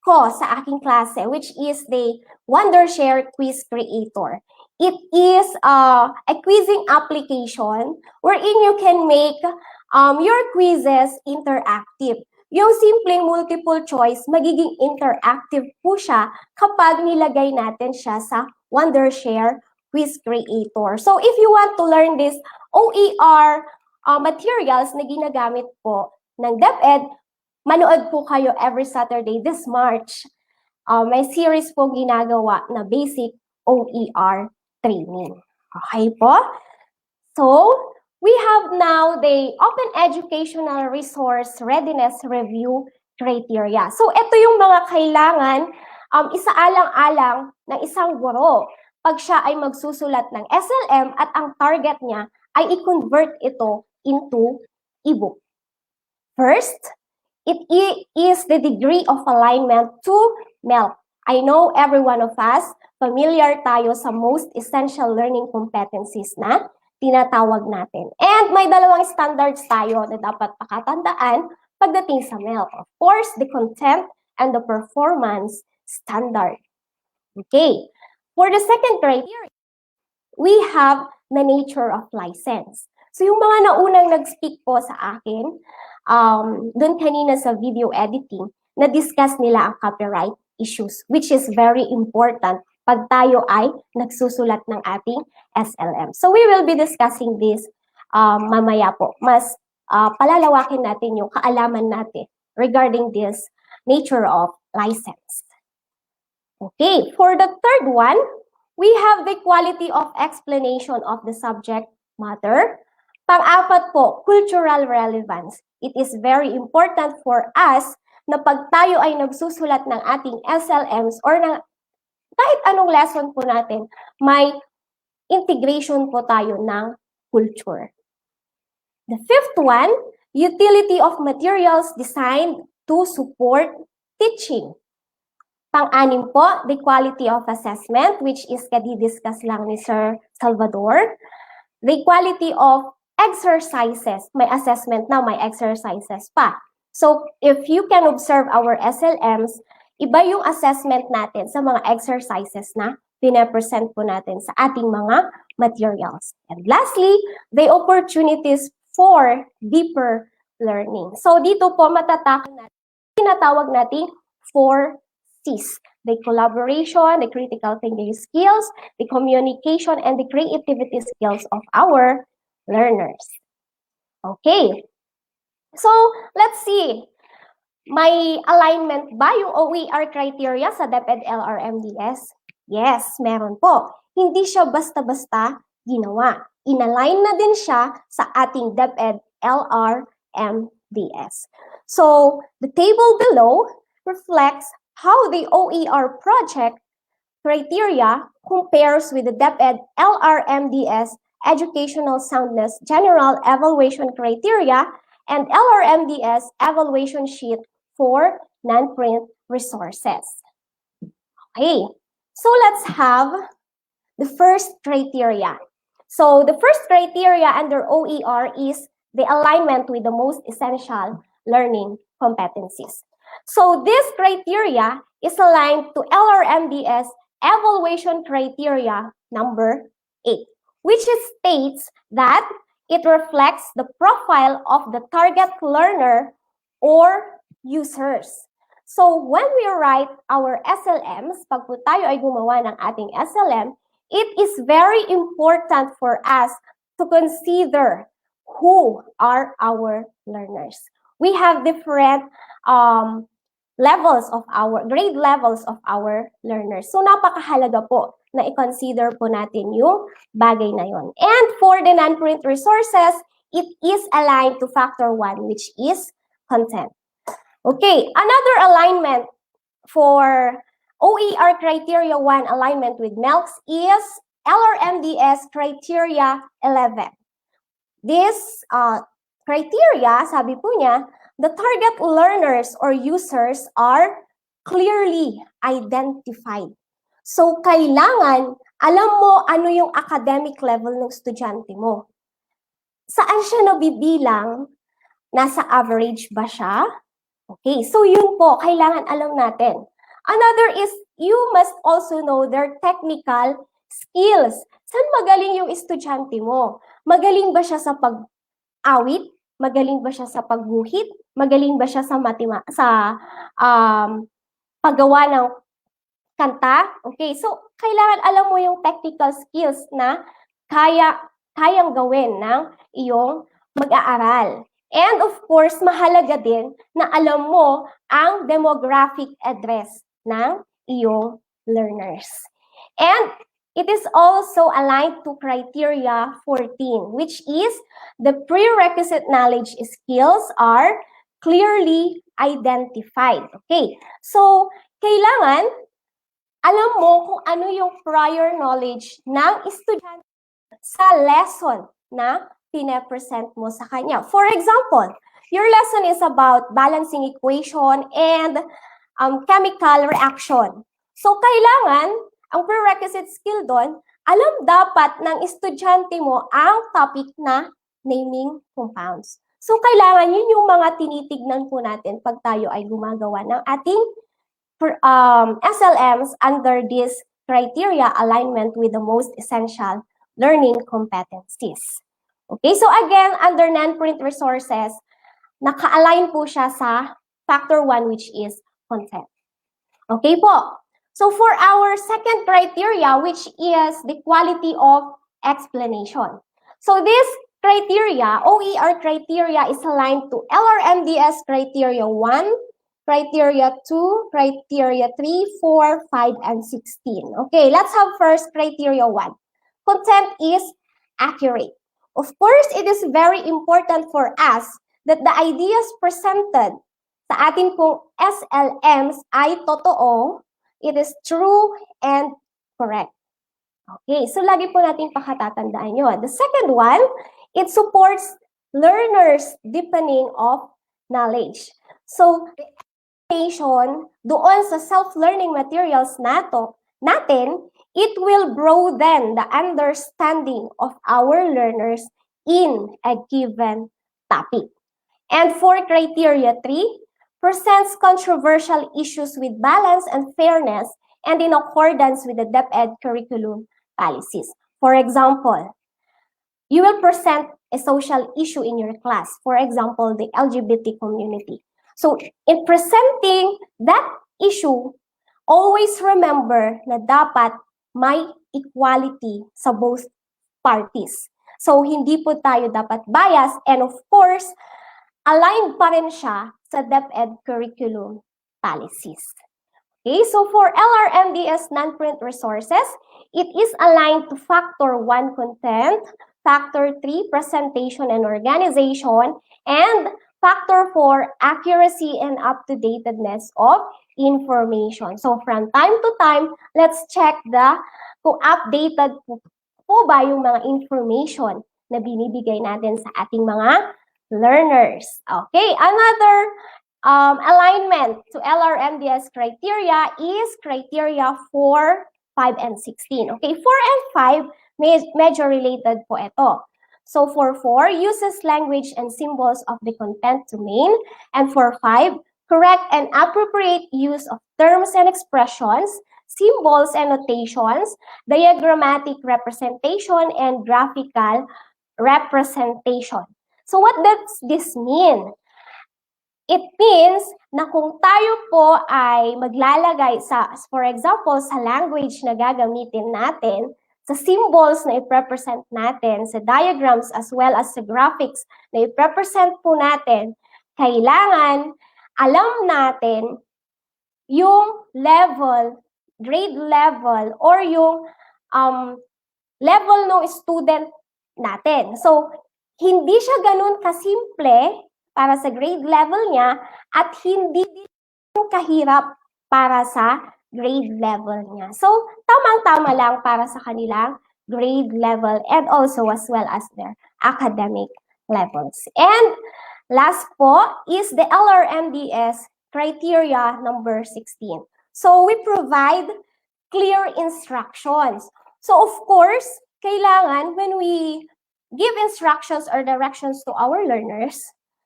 D: ko sa aking klase, which is the Wondershare Quiz Creator. It is a quizzing application wherein you can make your quizzes interactive. Yung simpleng multiple choice, magiging interactive po siya kapag nilagay natin siya sa Wondershare Quiz Creator. So if you want to learn this OER materials na ginagamit po ng DepEd, manood po kayo every Saturday this March. May series po ginagawa na basic OER training. Okay po? So, we have now the Open Educational Resource Readiness Review Criteria. So, ito yung mga kailangan isaalang-alang ng isang guro pag siya ay magsusulat ng SLM at ang target niya ay i-convert ito into ebook. First, it is the degree of alignment to MELC I know every one of us, familiar tayo sa most essential learning competencies na tinatawag natin. And may dalawang standards tayo na dapat pakatandaan pagdating sa MELC. Of course, the content and the performance standard. Okay. For the second criteria, we have the nature of license. So yung mga naunang nag-speak po sa akin, dun kanina sa video editing, na-discuss nila ang copyright issues, which is very important pag tayo ay nagsusulat ng ating SLM. So we will be discussing this mamaya po. Mas palalawakin natin yung kaalaman natin regarding this nature of license. Okay, for the third one, we have the quality of explanation of the subject matter. Pang-apat po, cultural relevance. It is very important for us na pag tayo ay nagsusulat ng ating SLMs or ng kahit anong lesson po natin, may integration po tayo ng culture. The fifth one, utility of materials designed to support teaching. Pang-anim po, the quality of assessment, which is kadi-discuss lang ni Sir Salvador. The quality of exercises. May assessment na, may exercises pa. So, if you can observe our SLMs, iba yung assessment natin sa mga exercises na pinapresent po natin sa ating mga materials. And lastly, the opportunities for deeper learning. So, dito po matatakan natin, tinatawag natin 4 C's. The collaboration, the critical thinking skills, the communication, and the creativity skills of our learners. Okay. So, let's see. May alignment ba yung OER criteria sa DepEd LRMDS? Yes, meron po. Hindi siya basta-basta ginawa. Inalign na din siya sa ating DepEd LRMDS. So, the table below reflects how the OER project criteria compares with the DepEd LRMDS Educational Soundness General Evaluation Criteria and LRMDS Evaluation Sheet for non-print resources. Okay, so let's have the first criteria. So the first criteria under OER is the alignment with the most essential learning competencies. So this criteria is aligned to LRMDS Evaluation Criteria number 8, which states that it reflects the profile of the target learner or users. So when we write our SLMs, pag po tayo ay gumawa ng ating SLM, it is very important for us to consider who are our learners. We have different grade levels of our learners. So napakahalaga po na i-consider po natin yung bagay na yon. And for the non-print resources, it is aligned to factor 1, which is content. Okay, another alignment for OER criteria 1 alignment with MELCs is LRMDS criteria 11. This criteria, sabi po niya, the target learners or users are clearly identified. So, kailangan alam mo ano yung academic level ng estudyante mo. Saan siya nabibilang? Nasa average ba siya? Okay, so yun po, kailangan alam natin. Another is, you must also know their technical skills. Saan magaling yung estudyante mo? Magaling ba siya sa pag-awit? Magaling ba siya sa pagguhit? Magaling ba siya sa paggawa ng kanta? Okay, so kailangan alam mo yung technical skills na kayang gawin ng iyong mag-aaral. And of course, mahalaga din na alam mo ang demographic address ng iyong learners. And it is also aligned to criteria 14, which is the prerequisite knowledge skills are clearly identified. Okay, so kailangan alam mo kung ano yung prior knowledge ng estudyante sa lesson na pinapresent mo sa kanya. For example, your lesson is about balancing equation and chemical reaction. So, kailangan, ang prerequisite skill doon, alam dapat ng estudyante mo ang topic na naming compounds. So, kailangan yun yung mga tinitignan po natin pag tayo ay gumagawa ng ating SLMs under this criteria alignment with the most essential learning competencies. Okay, so again, under non-print resources, naka-align po siya sa factor 1 which is content. Okay po. So for our second criteria, which is the quality of explanation. So this criteria, OER criteria, is aligned to LRMDS criteria 1, criteria 2, criteria 3, 4, 5, and 16. Okay, let's have first criteria 1. Content is accurate. Of course, it is very important for us that the ideas presented sa atin pong SLMs ay totoo, it is true and correct. Okay, so lagi po natin pakatatandaan yun. The second one, it supports learners' deepening of knowledge. So, the explanation doon sa self-learning materials natin, it will broaden the understanding of our learners in a given topic. And for criteria 3, presents controversial issues with balance and fairness and in accordance with the DepEd curriculum policies. For example, you will present a social issue in your class, for example, the LGBT community. So in presenting that issue, always remember na dapat may equality sa both parties. So hindi po tayo dapat bias, and of course, aligned pa rin siya sa DepEd curriculum policies. Okay, so for LRMDS non-print resources, it is aligned to factor 1 content, factor 3 presentation and organization, and factor 4 accuracy and up-to-datedness of information. So from time to time, let's check kung updated po ba yung mga information na binibigay natin sa ating mga learners. Okay, another alignment to LRMDS criteria is criteria 4, 5, and 16. Okay, 4 and 5, medyo related po ito. So for 4, uses language and symbols of the content domain. And for 5, correct and appropriate use of terms and expressions, symbols and notations, diagrammatic representation, and graphical representation. So what does this mean? It means na kung tayo po ay maglalagay for example, sa language na gagamitin natin, sa symbols na i-represent natin, sa diagrams as well as sa graphics na i-represent po natin, kailangan alam natin yung level, grade level, or yung level ng student natin. So, hindi siya ganun kasimple para sa grade level niya at hindi din kahirap para sa grade level niya. So, tamang-tama lang para sa kanilang grade level and also as well as their academic levels. And last po is the LRMDS criteria number 16. So, we provide clear instructions. So, of course, kailangan when we give instructions or directions to our learners,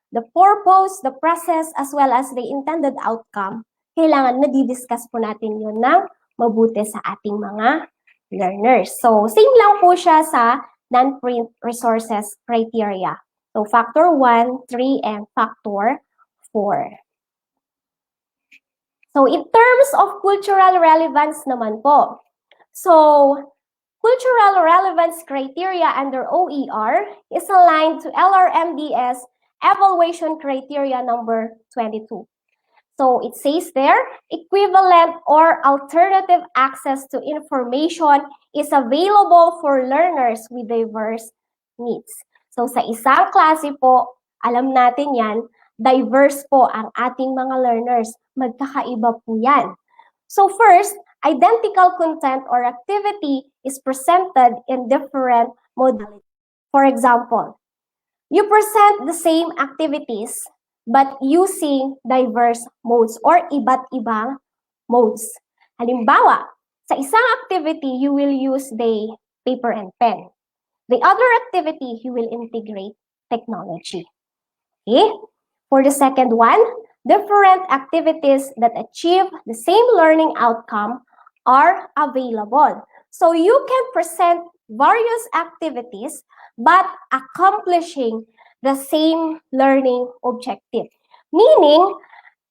D: the purpose, the process, as well as the intended outcome, kailangan nadidiscuss po natin yun ng mabuti sa ating mga learners. So, same lang po siya sa non-print resources criteria. So, factor 1, 3, and factor 4. So, in terms of cultural relevance naman po, so, cultural relevance criteria under OER is aligned to LRMDS evaluation criteria number 22. So it says there, equivalent or alternative access to information is available for learners with diverse needs. So sa isang klase po, alam natin yan, diverse po ang ating mga learners. Magkakaiba po yan. So first, identical content or activity is presented in different modalities. For example, you present the same activities but using diverse modes or iba't ibang modes. Halimbawa, sa isang activity, you will use the paper and pen. The other activity, you will integrate technology. Okay? For the second one, different activities that achieve the same learning outcome are available. So you can present various activities but accomplishing the same learning objective. Meaning,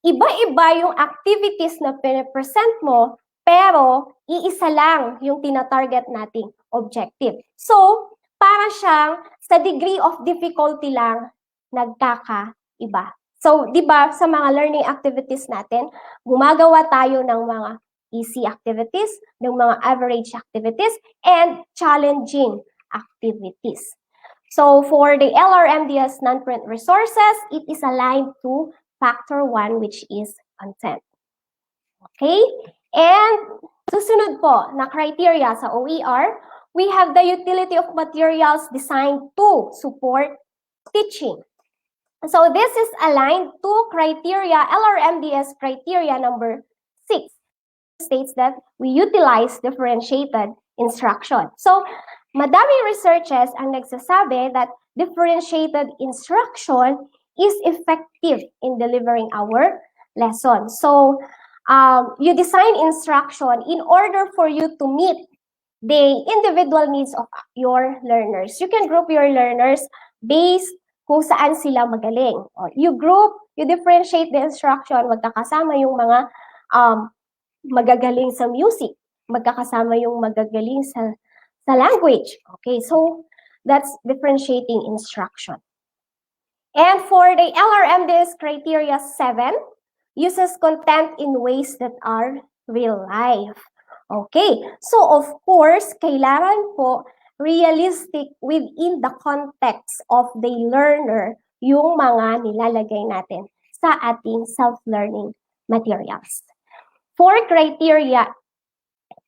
D: iba-iba yung activities na pinapresent mo, pero iisa lang yung tinatarget nating objective. So, para siyang sa degree of difficulty lang nagkakaiba. So, di ba, sa mga learning activities natin, gumagawa tayo ng mga easy activities, ng mga average activities, and challenging activities. So, for the LRMDS non-print resources, it is aligned to factor 1, which is content. Okay? And susunod po na criteria sa OER, we have the utility of materials designed to support teaching. So this is aligned to criteria, LRMDS criteria number 6, states that we utilize differentiated instruction. So madaming researches ang nagsasabi that differentiated instruction is effective in delivering our lesson. So you design instruction in order for you to meet the individual needs of your learners. You can group your learners based kung saan sila magaling. You group, you differentiate the instruction, magkakasama yung mga magagaling sa music, magkakasama yung magagaling sa language. Okay, so that's differentiating instruction. And for the LRMDS criteria 7, uses content in ways that are real life. Okay, so of course, kailangan po realistic within the context of the learner yung mga nilalagay natin sa ating self-learning materials. For criteria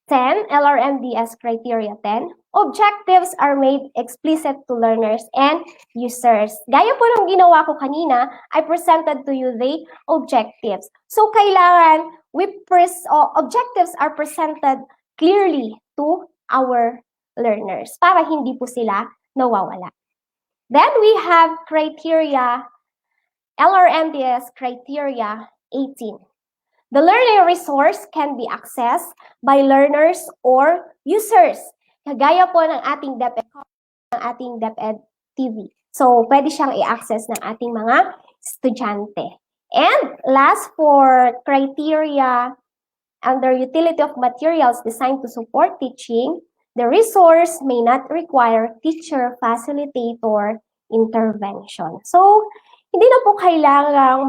D: 10, LRMDS criteria 10, objectives are made explicit to learners and users. Gaya po ng ginawa ko kanina, I presented to you the objectives. So kailangan objectives are presented clearly to our learners para hindi po sila nawawala. Then we have criteria, LRMDS criteria 18. The learning resource can be accessed by learners or users. Kagaya po ng ating DepEd TV. So, pwede siyang i-access ng ating mga estudyante. And last, for criteria under utility of materials designed to support teaching, the resource may not require teacher facilitator intervention. So, hindi na po kailangang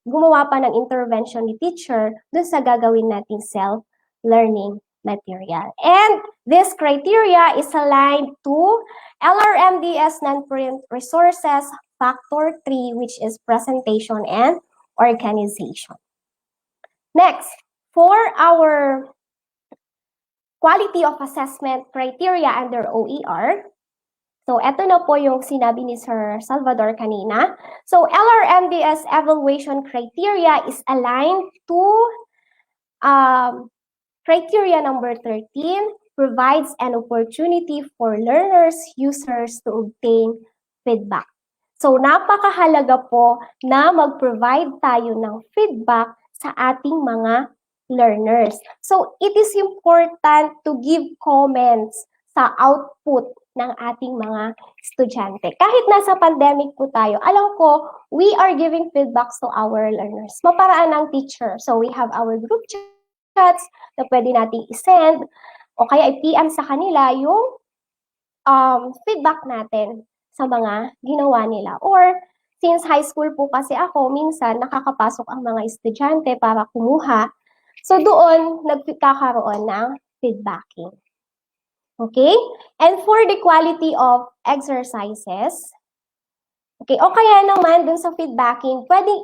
D: gumawa pa ng intervention ni teacher dun sa gagawin nating self-learning material. And this criteria is aligned to LRMDS non-print resources factor 3, which is presentation and organization. Next, for our quality of assessment criteria under OER, so, eto na po yung sinabi ni Sir Salvador kanina. So, LRMDS evaluation criteria is aligned to criteria number 13, provides an opportunity for learners, users to obtain feedback. So, napakahalaga po na mag-provide tayo ng feedback sa ating mga learners. So, it is important to give comments sa output ng ating mga estudyante. Kahit nasa pandemic po tayo, alam ko, we are giving feedbacks to our learners. Maparaan ng teacher. So, we have our group chats na pwede nating isend o kaya i-PM sa kanila yung feedback natin sa mga ginawa nila. Or, since high school po kasi ako, minsan nakakapasok ang mga estudyante para kumuha. So, doon nagkakaroon ng feedbacking. Okay? And for the quality of exercises, okay, o kaya naman dun sa feedbacking, pwedeng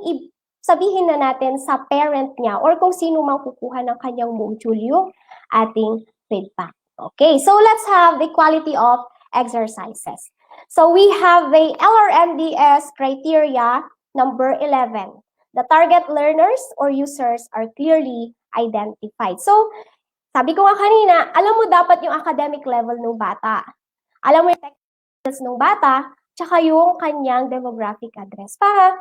D: sabihin na natin sa parent niya or kung sino mang kukuha ng kanyang module yung ating feedback. Okay, so let's have the quality of exercises. So we have the LRMDS criteria number 11. The target learners or users are clearly identified. So, sabi ko nga kanina, alam mo dapat yung academic level ng bata. Alam mo yung technicals ng bata, tsaka yung kanyang demographic address. Para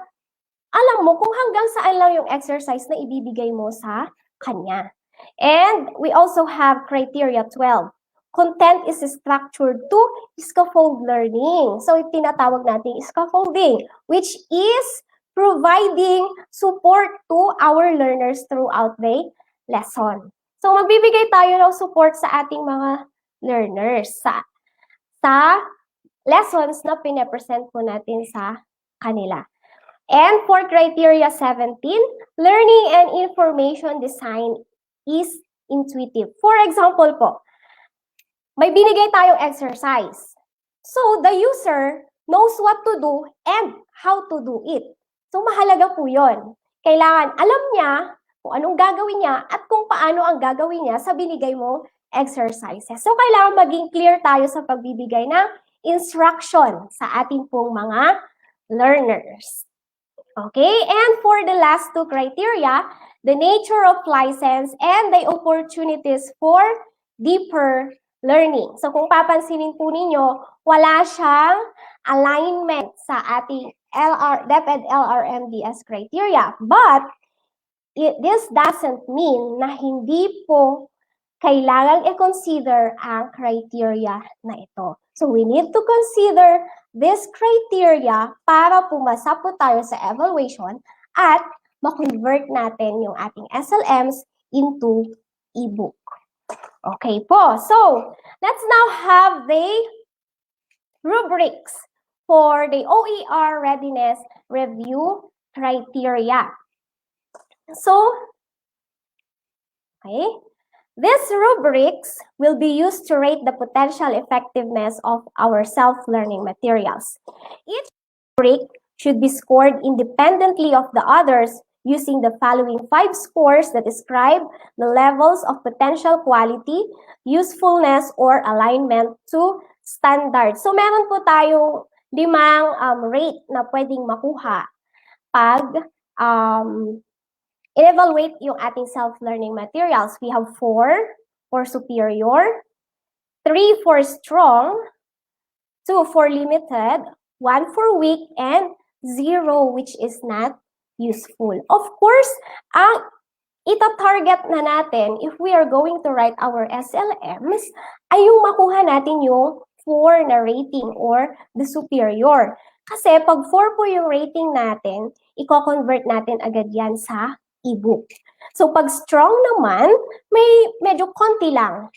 D: alam mo kung hanggang saan lang yung exercise na ibibigay mo sa kanya. And we also have criteria 12. Content is structured to scaffold learning. So, tinatawag natin scaffolding, which is providing support to our learners throughout the lesson. So, magbibigay tayo ng support sa ating mga learners sa lessons na pinapresent po natin sa kanila. And for criteria 17, learning and information design is intuitive. For example po, may binigay tayong exercise. So, the user knows what to do and how to do it. So, mahalaga po yun. Kailangan alam niya kung anong gagawin niya at kung paano ang gagawin niya sa binigay mo exercises. So, kailangan maging clear tayo sa pagbibigay ng instruction sa ating pong mga learners. Okay, and for the last two criteria, the nature of license and the opportunities for deeper learning. So kung papansinin po ninyo, wala siyang alignment sa ating DepEd LRMDS criteria. But this doesn't mean na hindi po kailangan i-consider ang criteria na ito. So we need to consider this criteria para pumasa po tayo sa evaluation at ma-convert natin yung ating SLMs into ebook. Okay po. So, let's now have the rubrics for the OER readiness review criteria. So, okay. These rubrics will be used to rate the potential effectiveness of our self-learning materials. Each rubric should be scored independently of the others using the following 5 scores that describe the levels of potential quality, usefulness, or alignment to standards. So, meron po tayong 5 rate na pwedeng makuha pag evaluate yung ating self-learning materials. We have 4 for superior, 3 for strong, 2 for limited, 1 for weak, and 0 which is not useful. Of course, ang ita-target na natin if we are going to write our SLMs ay yung makuha natin yung 4 na rating or the superior. Kasi pag 4 po yung rating natin, i-convert natin agad yan sa ebook. So pag strong naman, may medyo konti lang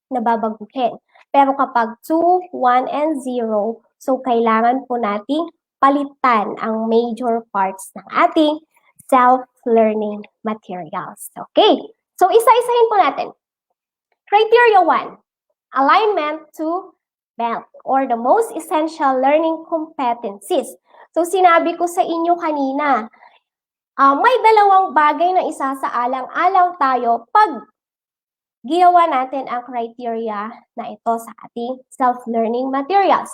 D: nababaguhin. Pero kapag 2, 1, and 0, so kailangan po nating palitan ang major parts ng ating self-learning materials. Okay, so isa-isahin po natin. Criteria 1, alignment to BELT or the most essential learning competencies. So sinabi ko sa inyo kanina, may dalawang bagay na isasaalang-alang tayo pag ginawa natin ang criteria na ito sa ating self-learning materials.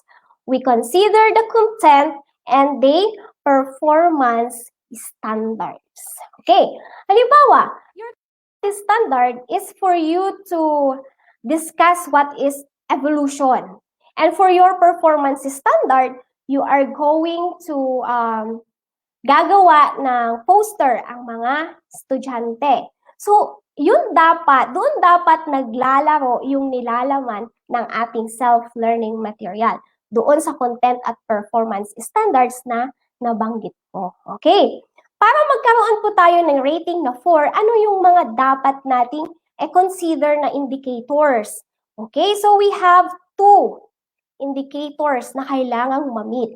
D: We consider the content and the performance standards. Okay, halimbawa, your standard is for you to discuss what is evolution. And for your performance standard, you are going to gagawa ng poster ang mga estudyante. So, doon dapat naglalaro yung nilalaman ng ating self-learning material. Doon sa content at performance standards na nabanggit ko. Okay? Para magkaroon po tayo ng rating na 4, ano yung mga dapat nating consider na indicators? Okay? So, we have 2 indicators na kailangang ma-meet.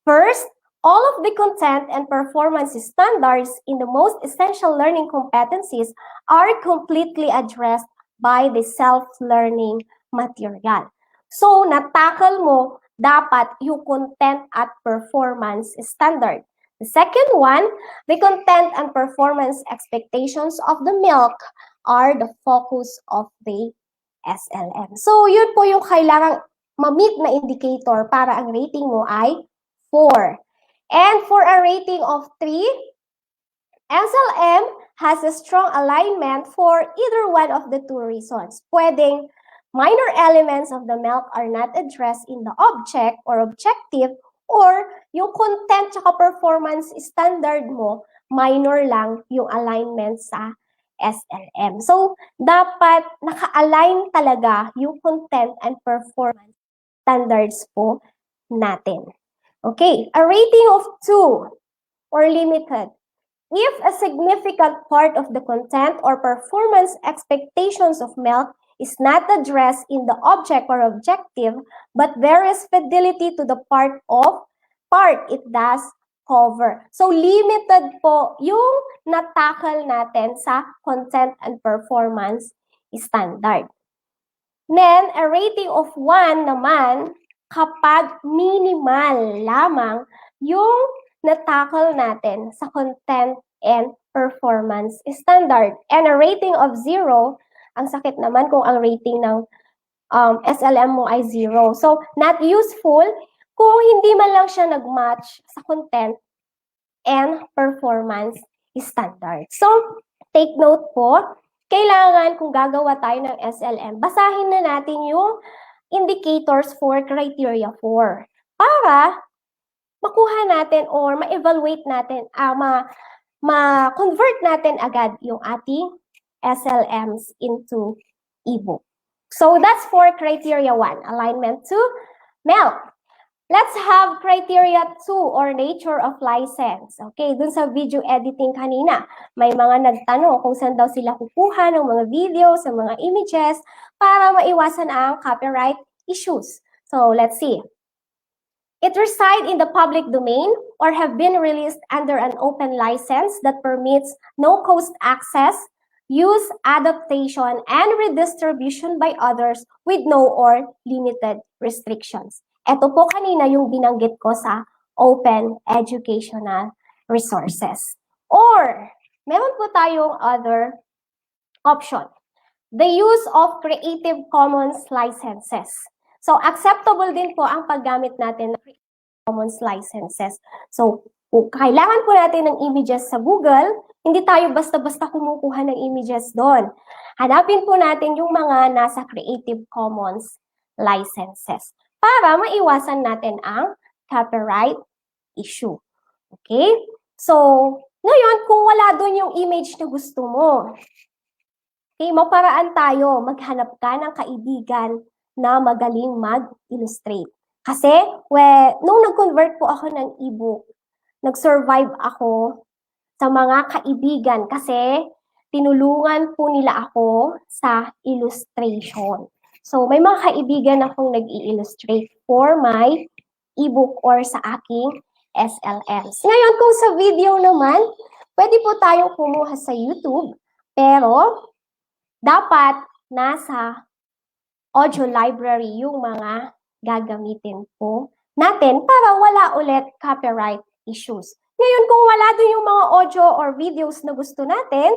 D: First, all of the content and performance standards in the most essential learning competencies are completely addressed by the self-learning material. So, natakal mo dapat yung content at performance standard. The second one, the content and performance expectations of the milk are the focus of the SLM. So, yun po yung kailangang ma-meet na indicator para ang rating mo ay 4. And for a rating of 3, SLM has a strong alignment for either one of the two reasons. Pwedeng minor elements of the milk are not addressed in the object or objective, or yung content tsaka performance standard mo, minor lang yung alignment sa SLM. So, dapat naka-align talaga yung content and performance standards po natin. Okay, a rating of 2 or limited. If a significant part of the content or performance expectations of milk is not addressed in the object or objective, but there is fidelity to the part it does cover. So, limited po yung natakal natin sa content and performance standard. Then, a rating of 1 naman kapag minimal lamang yung natakal natin sa content and performance standard. And a rating of 0, ang sakit naman kung ang rating ng SLM mo ay 0. So, not useful kung hindi man lang siya nag-match sa content and performance standard. So, take note po, kailangan kung gagawa tayo ng SLM, basahin na natin yung indicators for criteria 4 para makuha natin or ma-evaluate natin, ma-convert natin agad yung ating SLMs into ebook. So that's for criteria 1, alignment to milk. Let's have criteria 2 or nature of license. Okay, dun sa video editing kanina, may mga nagtanong kung saan daw sila kukuha ng mga videos, ng mga images para maiwasan ang copyright issues. So let's see. It reside in the public domain or have been released under an open license that permits no-cost access, use, adaptation, and redistribution by others with no or limited restrictions. Ito po kanina yung binanggit ko sa open educational resources. Or, meron po tayong other option. The use of Creative Commons licenses. So, acceptable din po ang paggamit natin ng Creative Commons licenses. So, kung kailangan po natin ng images sa Google, hindi tayo basta-basta kumukuha ng images doon. Hanapin po natin yung mga nasa Creative Commons licenses para maiwasan natin ang copyright issue. Okay? So, ngayon, kung wala doon yung image na gusto mo, okay, maparaan tayo, maghanap ka ng kaibigan na magaling mag-illustrate. Kasi, nung nag-convert po ako ng ebook, nag-survive ako sa mga kaibigan kasi tinulungan po nila ako sa illustration. So, may mga kaibigan akong nag-i-illustrate for my ebook or sa aking SLMs. Ngayon, kung sa video naman, pwede po tayong kumuha sa YouTube, pero dapat nasa audio library yung mga gagamitin po natin para wala ulit copyright issues. Ngayon, kung wala din yung mga audio or videos na gusto natin,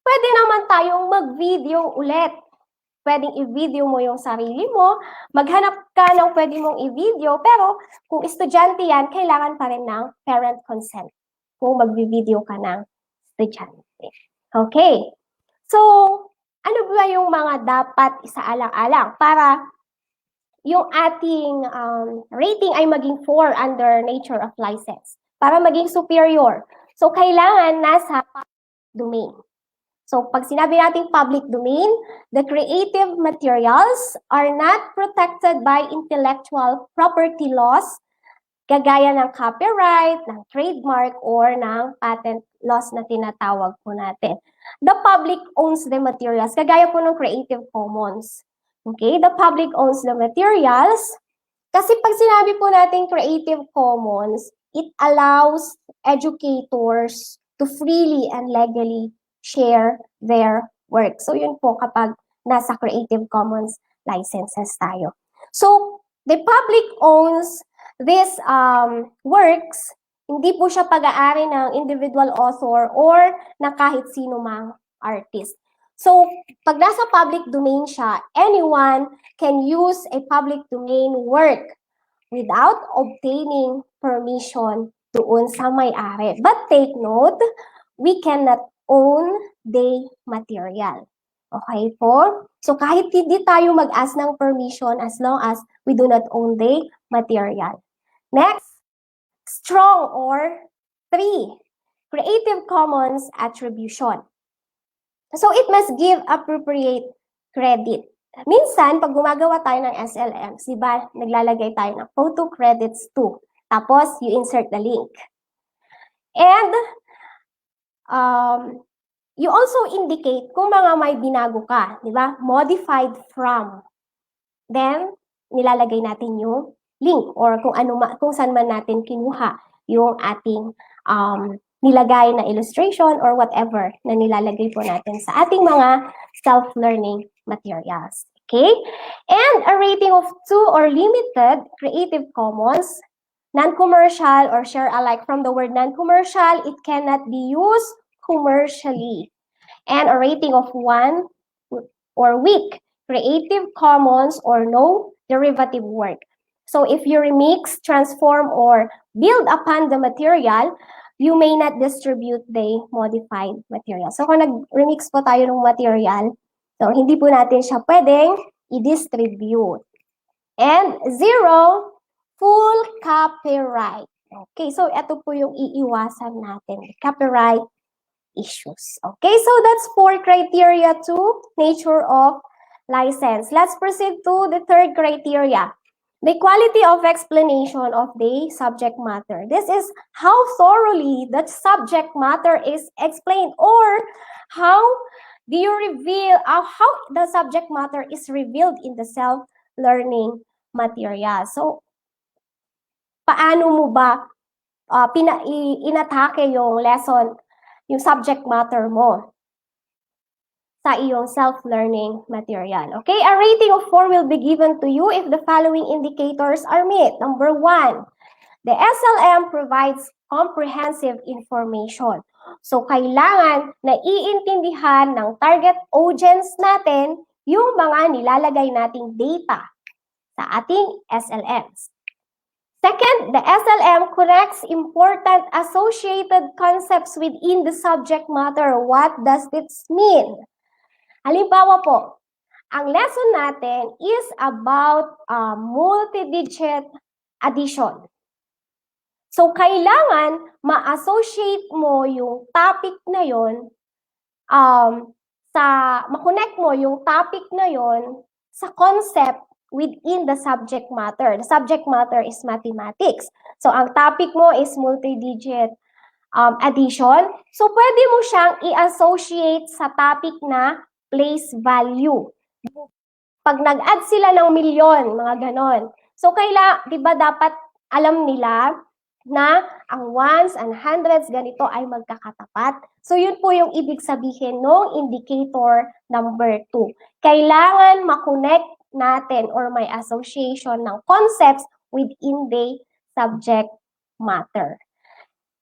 D: pwede naman tayong mag-video ulit. Pwedeng i-video mo yung sarili mo, maghanap ka ng pwede mong i-video, pero kung estudyante yan, kailangan pa rin ng parent consent kung mag-video ka ng estudyante. Okay. So, ano ba yung mga dapat isaalang-alang para yung ating rating ay maging 4 under nature of license, para maging superior. So, kailangan nasa public domain. So, pag sinabi nating public domain, the creative materials are not protected by intellectual property laws, kagaya ng copyright, ng trademark, or ng patent laws na tinatawag po natin. The public owns the materials, kagaya po ng Creative Commons. Okay, the public owns the materials. Kasi pag sinabi po natin Creative Commons, it allows educators to freely and legally share their work. So yun po kapag nasa Creative Commons licenses tayo. So the public owns these works, hindi po siya pag-aari ng individual author or na kahit sino mang artist. So pag nasa public domain siya, anyone can use a public domain work without obtaining permission doon sa may-ari. But take note, we cannot own the material. Okay po? So kahit hindi tayo mag-ask ng permission as long as we do not own the material. Next, strong or 3, Creative Commons attribution. So it must give appropriate credit. Minsan, pag gumagawa tayo ng SLMs, di ba, naglalagay tayo ng photo credits to. Tapos, you insert the link. And, you also indicate kung mga may binago ka, di ba? Modified from. Then, nilalagay natin yung link or kung saan man natin kinuha yung ating nilagay na illustration or whatever na nilalagay po natin sa ating mga self-learning materials. Okay? And a rating of 2 or limited Creative Commons, non-commercial or share alike. From the word non-commercial, it cannot be used commercially. And a rating of 1 or weak Creative Commons or no derivative work. So if you remix, transform, or build upon the material, you may not distribute the modified material. So kung nag-remix po tayo ng material, so hindi po natin siya pwedeng i-distribute. And 0, full copyright. Okay, so ito po yung iiwasan natin, copyright issues. Okay, so that's 4 criteria to nature of license. Let's proceed to the 3rd criteria. The quality of explanation of the subject matter. This is how thoroughly that subject matter is explained, or how do you reveal, how the subject matter is revealed in the self-learning material. So, paano mo ba inatake yung lesson, yung subject matter mo sa iyong self-learning material. Okay, a rating of 4 will be given to you if the following indicators are met. Number 1, the SLM provides comprehensive information. So, kailangan na iintindihan ng target audience natin yung mga nilalagay nating data sa ating SLMs. Second, the SLM connects important associated concepts within the subject matter. What does this mean? Halimbawa po, ang lesson natin is about multi-digit addition. So, kailangan ma-associate mo yung topic na yon, ma-connect mo yung topic na yon sa concept within the subject matter. The subject matter is mathematics. So, ang topic mo is multi-digit addition. So, pwede mo siyang i-associate sa topic na place value. Pag nag-add sila ng milyon, mga ganon. So, di ba dapat alam nila na ang ones and hundreds ganito ay magkakatapat. So, yun po yung ibig sabihin ng indicator number 2. Kailangan ma-connect natin or may association ng concepts within the subject matter.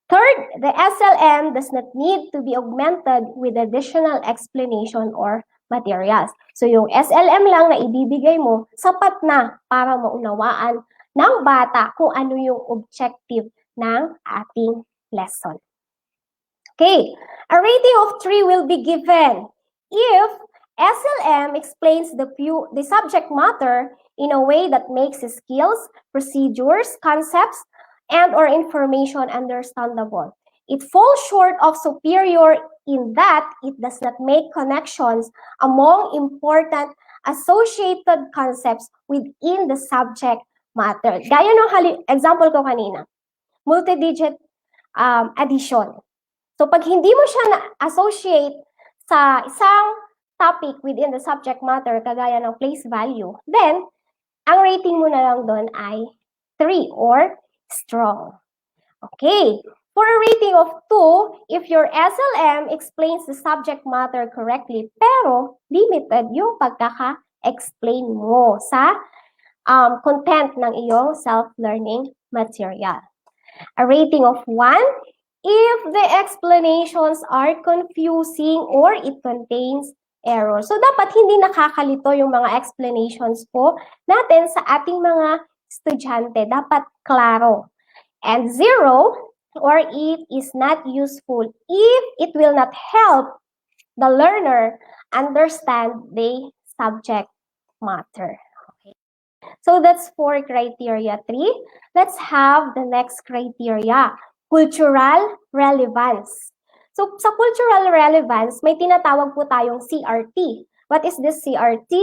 D: Third, the SLM does not need to be augmented with additional explanation or materials. So, yung SLM lang na ibibigay mo, sapat na para maunawaan ng bata kung ano yung objective ng ating lesson. Okay, a rating of 3 will be given if SLM explains the subject matter in a way that makes the skills, procedures, concepts, and or information understandable. It falls short of superior in that it does not make connections among important associated concepts within the subject matter. Gaya ng example ko kanina, multi-digit addition. So pag hindi mo siya na-associate sa isang topic within the subject matter, kagaya ng place value, then ang rating mo na lang doon ay 3 or strong. Okay, for a rating of 2, if your SLM explains the subject matter correctly, pero limited yung pagkaka-explain mo sa content ng iyong self-learning material. A rating of 1, if the explanations are confusing or it contains errors. So, dapat hindi nakakalito yung mga explanations po natin sa ating mga estudyante. Dapat klaro. And 0, or it is not useful if it will not help the learner understand the subject matter. Okay. So that's for criteria 3. Let's have the next criteria, cultural relevance. So sa cultural relevance, may tinatawag po tayong CRT. What is this CRT?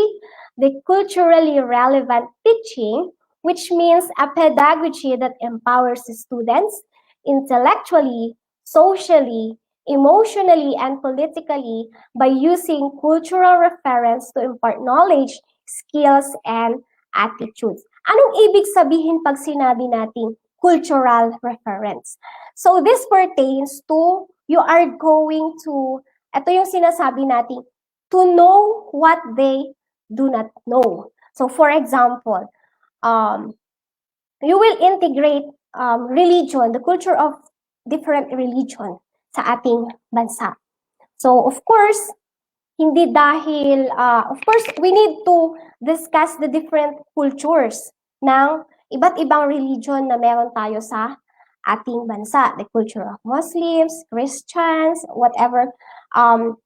D: The culturally relevant teaching, which means a pedagogy that empowers the students intellectually, socially, emotionally, and politically by using cultural reference to impart knowledge, skills, and attitudes. Anong ibig sabihin pag sinabi nating cultural reference? So this pertains to you are going to, ito yung sinasabi natin, to know what they do not know. So for example, you will integrate religion, the culture of different religion sa ating bansa. So of course, hindi dahil, of course, we need to discuss the different cultures ng iba't ibang religion na meron tayo sa ating bansa. The culture of Muslims, Christians, whatever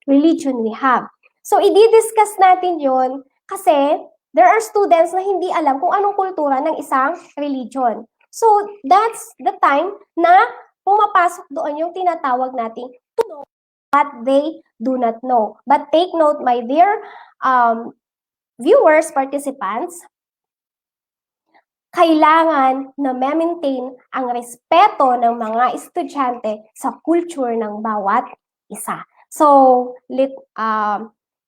D: religion we have. So, i-discuss natin yon kasi there are students na hindi alam kung anong kultura ng isang religion. So, that's the time na pumapasok doon yung tinatawag nating to know what they do not know. But take note, my dear viewers, participants, kailangan na ma-maintain ang respeto ng mga estudyante sa culture ng bawat isa. So,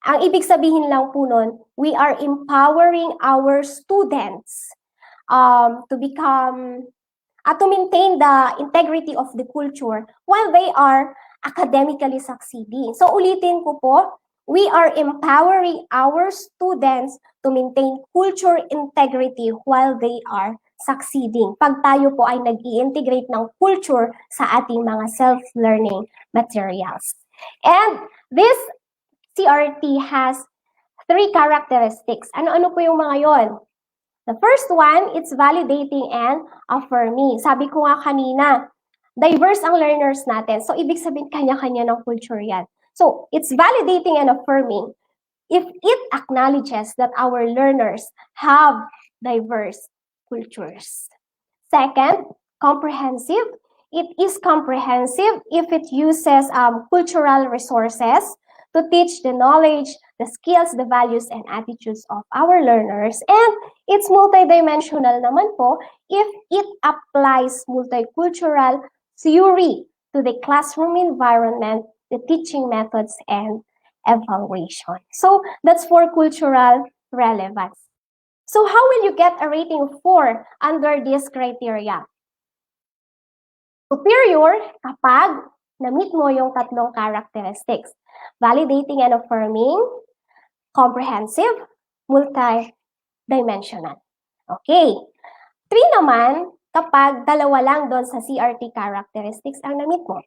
D: ang ibig sabihin lang po nun, we are empowering our students to become, to maintain the integrity of the culture while they are academically succeeding. So ulitin ko po, we are empowering our students to maintain culture integrity while they are succeeding. Pag tayo po ay nag-i-integrate ng culture sa ating mga self-learning materials. And this CRT has 3 characteristics. Ano-ano po yung mga yon? The first one, it's validating and affirming. Sabi ko nga kanina, diverse ang learners natin. So, ibig sabihin, kanya-kanya ng culture yan. So, it's validating and affirming if it acknowledges that our learners have diverse cultures. Second, comprehensive. It is comprehensive if it uses cultural resources to teach the knowledge, the skills, the values, and attitudes of our learners. And it's multidimensional naman po if it applies multicultural theory to the classroom environment, the teaching methods, and evaluation. So that's for cultural relevance. So how will you get a rating of 4 under this criteria? Superior kapag na-meet mo yung tatlong characteristics. Validating and affirming, comprehensive, multi-dimensional. Okay. 3 naman, kapag dalawa lang doon sa CRT characteristics ang na-meet mo.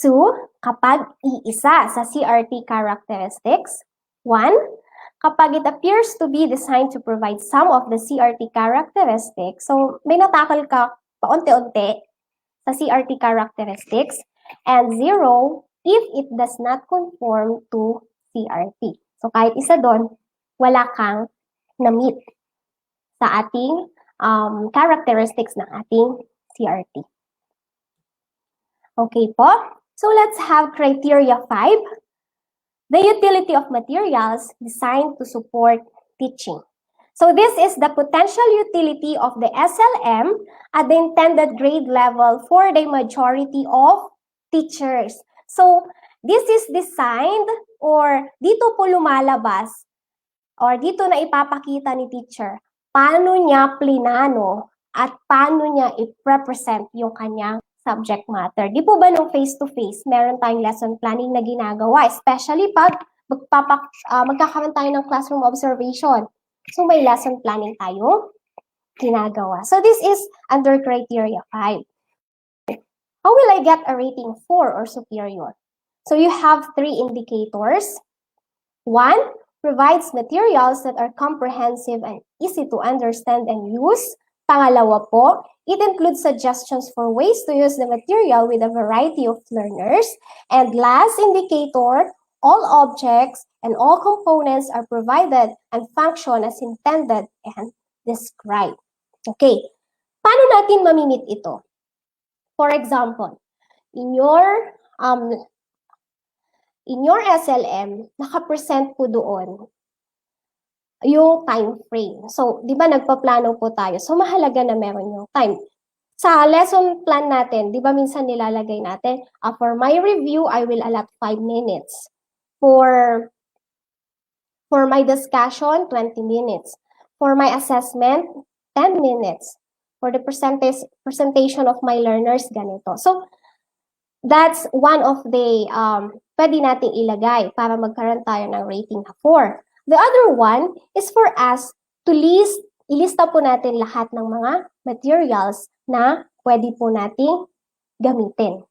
D: 2, kapag iisa sa CRT characteristics. 1, kapag it appears to be designed to provide some of the CRT characteristics. So, may natakal ka paunti-unti sa CRT characteristics. And 0, if it does not conform to CRT. So, kahit isa doon, wala kang na-meet sa ating characteristics ng ating CRT. Okay po? So, let's have criteria 5. The utility of materials designed to support teaching. So, this is the potential utility of the SLM at the intended grade level for the majority of teachers. So, this is designed or dito po lumalabas or dito na ipapakita ni teacher paano niya plinano at paano niya i-represent yung kanyang subject matter. Di po ba nung face-to-face, meron tayong lesson planning na ginagawa, especially pag magkakaroon tayo ng classroom observation. So, may lesson planning tayo ginagawa. So, this is under criteria 5. How will I get a rating 4 or superior? So, you have 3 indicators. 1, provides materials that are comprehensive and easy to understand and use. Pangalawa po, it includes suggestions for ways to use the material with a variety of learners. And last indicator, all objects and all components are provided and function as intended and described. Okay, paano natin mamimit ito? For example, in your SLM, nakapresent po doon yung time frame. So, di ba nagpaplano po tayo? So, mahalaga na meron yung time. Sa lesson plan natin, di ba minsan nilalagay natin, for my review, I will allot 5 minutes. For my discussion, 20 minutes. For my assessment, 10 minutes. For the presentation of my learners, ganito. So, that's one of the pwede nating ilagay para magkaroon tayo ng rating na 4. The other one is for us to ilista po natin lahat ng mga materials na pwede po nating gamitin.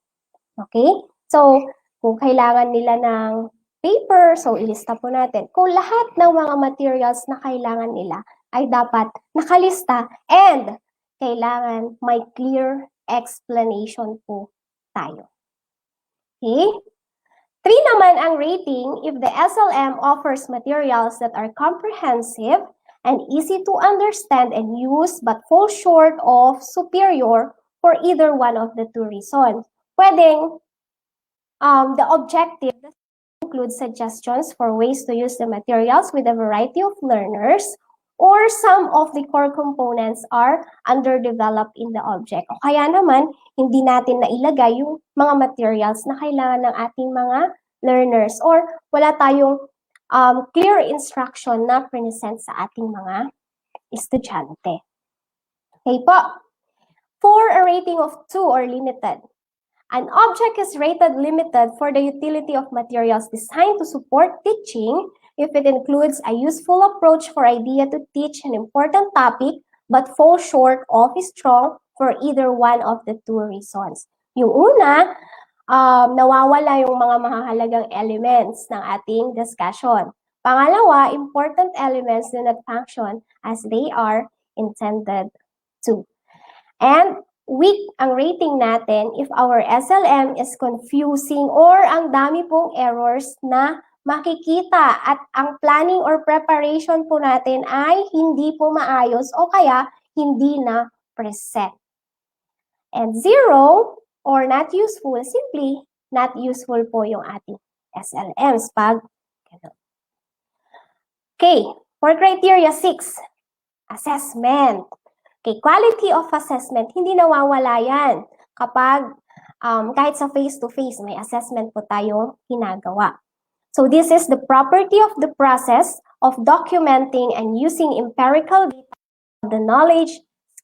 D: Okay? So, kung kailangan nila ng paper, so ilista po natin. Kung lahat ng mga materials na kailangan nila ay dapat nakalista and kailangan may clear explanation po tayo. Okay? 3 naman ang rating if the SLM offers materials that are comprehensive and easy to understand and use but fall short of superior for either one of the 2 reasons. Pwedeng the objective includes suggestions for ways to use the materials with a variety of learners, or some of the core components are underdeveloped in the object. O kaya naman, hindi natin nailagay yung mga materials na kailangan ng ating mga learners, or wala tayong clear instruction na present sa ating mga estudyante. Okay po. For a rating of 2 or limited, an object is rated limited for the utility of materials designed to support teaching if it includes a useful approach for idea to teach an important topic but falls short of strong for either one of the 2 reasons. Yung una, nawawala yung mga mahahalagang elements ng ating discussion. Pangalawa, important elements do not function as they are intended to. And weak ang rating natin if our SLM is confusing or ang dami pong errors na makikita at ang planning or preparation po natin ay hindi po maayos o kaya hindi na present. And 0 or not useful, simply not useful po yung ating SLMs pag ganun. Okay, for criteria 6, assessment. Okay, quality of assessment, hindi nawawala yan kapag kahit sa face-to-face, may assessment po tayo ginagawa. So this is the property of the process of documenting and using empirical data, the knowledge,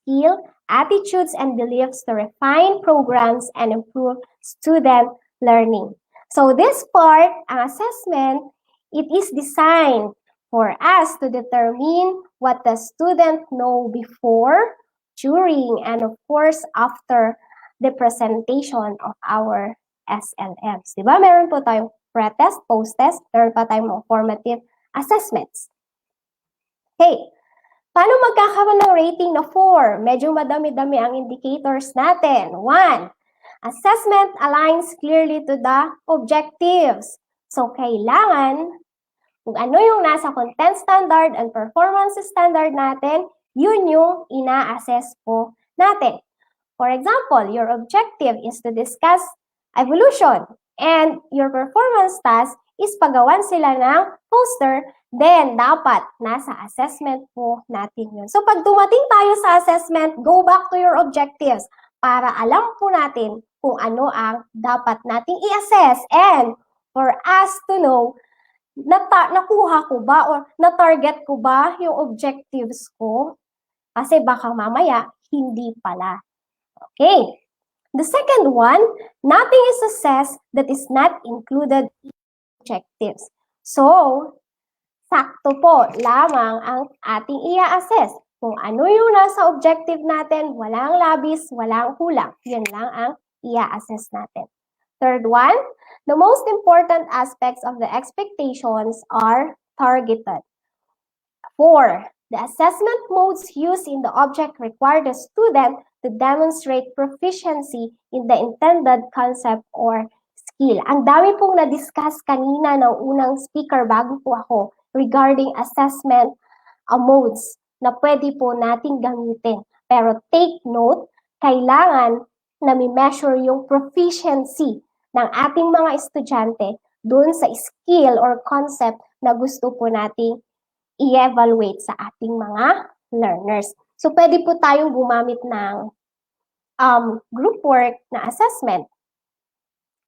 D: skill, attitudes, and beliefs to refine programs and improve student learning. So this part, ang assessment, it is designed for us to determine what the student know before, during, and of course, after the presentation of our SLMs. Diba? Meron po tayong pre-test, post-test, meron pa tayong mga formative assessments. Okay. Paano magkakaroon ng rating na 4? Medyo madami-dami ang indicators natin. 1. Assessment aligns clearly to the objectives. So, kailangan kung ano yung nasa content standard and performance standard natin, yun yung ina-assess po natin. For example, your objective is to discuss evolution and your performance task is pagawan sila ng poster, then dapat nasa assessment po natin yun. So pag dumating tayo sa assessment, go back to your objectives para alam po natin kung ano ang dapat nating i-assess and for us to know nakuha ko ba or na-target ko ba yung objectives ko? Kasi baka mamaya, hindi pala. Okay. The second one, nothing is assessed that is not included in objectives. So, sakto po lamang ang ating i-assess. Kung ano yung nasa objective natin, walang labis, walang kulang. Yan lang ang i-assess natin. Third one, the most important aspects of the expectations are targeted. 4. The assessment modes used in the object require the student to demonstrate proficiency in the intended concept or skill. Ang dami pong na-discuss kanina ng unang speaker bago po ako regarding assessment modes na pwede po nating gamitin. Pero take note, kailangan na mi-measure yung proficiency ng ating mga estudyante doon sa skill or concept na gusto po nating i-evaluate sa ating mga learners. So, pwede po tayong gumamit ng group work na assessment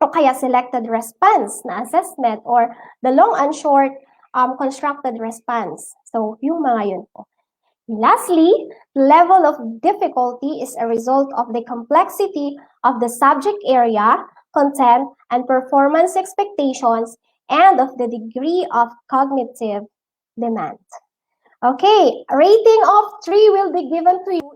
D: o kaya selected response na assessment or the long and short constructed response. So, yung mga yun po. Lastly, level of difficulty is a result of the complexity of the subject area, content, and performance expectations, and of the degree of cognitive demand. Okay, a rating of 3 will be given to you.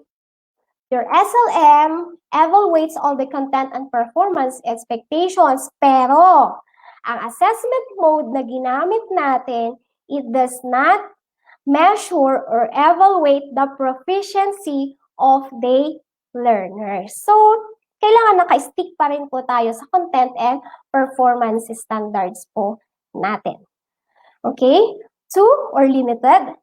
D: Your SLM evaluates all the content and performance expectations, pero ang assessment mode na ginamit natin, it does not measure or evaluate the proficiency of the learners. So, kailangan naka-stick pa rin po tayo sa content and performance standards po natin. Okay? 2 or limited.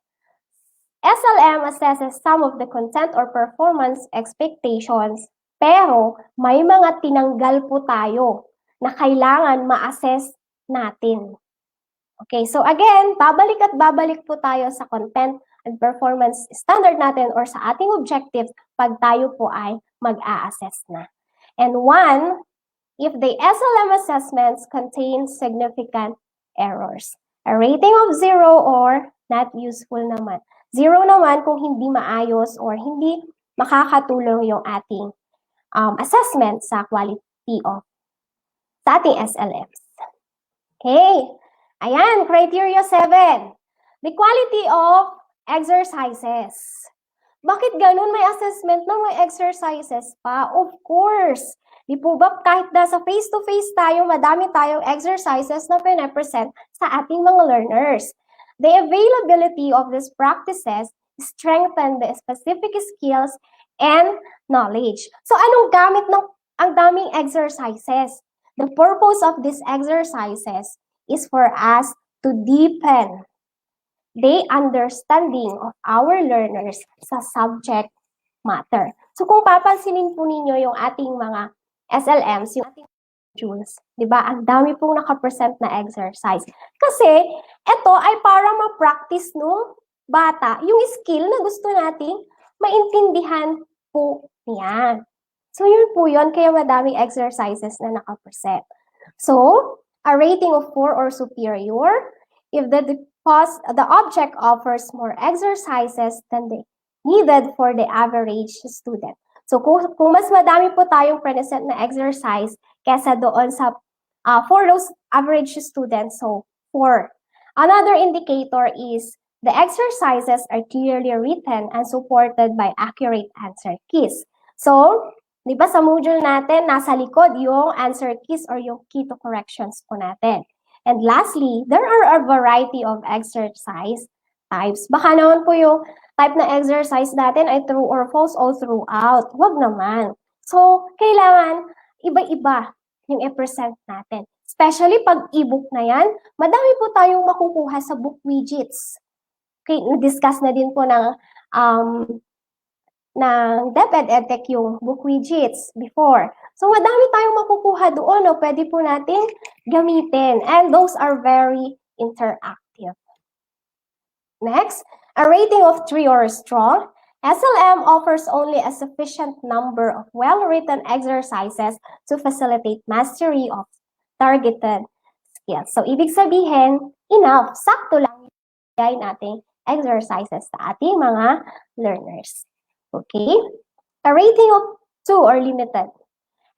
D: SLM assesses some of the content or performance expectations, pero may mga tinanggal po tayo na kailangan ma-assess natin. Okay, so again, babalik at babalik po tayo sa content and performance standard natin or sa ating objectives pag tayo po ay mag-a-assess na. And 1, if the SLM assessments contain significant errors. A rating of 0 or not useful naman. 0 naman kung hindi maayos or hindi makakatulong yung ating assessment sa quality of sa ating SLMs. Okay. Ayan, criteria 7. The quality of exercises. Bakit ganun may assessment na may exercises pa? Of course. Di po ba kahit nasa face-to-face tayo, madami tayong exercises na pinapresent sa ating mga learners. The availability of these practices strengthen the specific skills and knowledge. So anong gamit ng ang daming exercises? The purpose of these exercises is for us to deepen the understanding of our learners sa subject matter. So kung papansinin po ninyo yung ating mga SLMs, yung ating modules, di ba? Ang dami pong nakapresent na exercise. Kasi ito ay para ma-practice nung bata yung skill na gusto nating maintindihan po niya. So yun po yun, kaya madaming exercises na nakapresent. So, a rating of 4 or superior if the object offers more exercises than the needed for the average student. So kung mas madami po tayong present na exercise kesa doon sa for those average students, so 4. Another indicator is the exercises are clearly written and supported by accurate answer keys. So, di ba sa module natin, nasa likod yung answer keys or yung key to corrections po natin. And lastly, there are a variety of exercise types. Baka naman po yung type na exercise natin ay true or false all throughout. Wag naman. So, kailangan iba-iba yung i-present natin. Especially pag e-book na yan, madami po tayong makukuha sa book widgets. Okay, na-discuss na din po ng DepEd EdTech yung book widgets before. So, madami tayong makukuha doon, no? Pwede po natin gamitin. And those are very interactive. Next, a rating of 3 or strong. SLM offers only a sufficient number of well-written exercises to facilitate mastery of targeted skills. So, ibig sabihin, enough, sakto lang yung nating exercises sa ating mga learners. Okay? A rating of 2 or limited.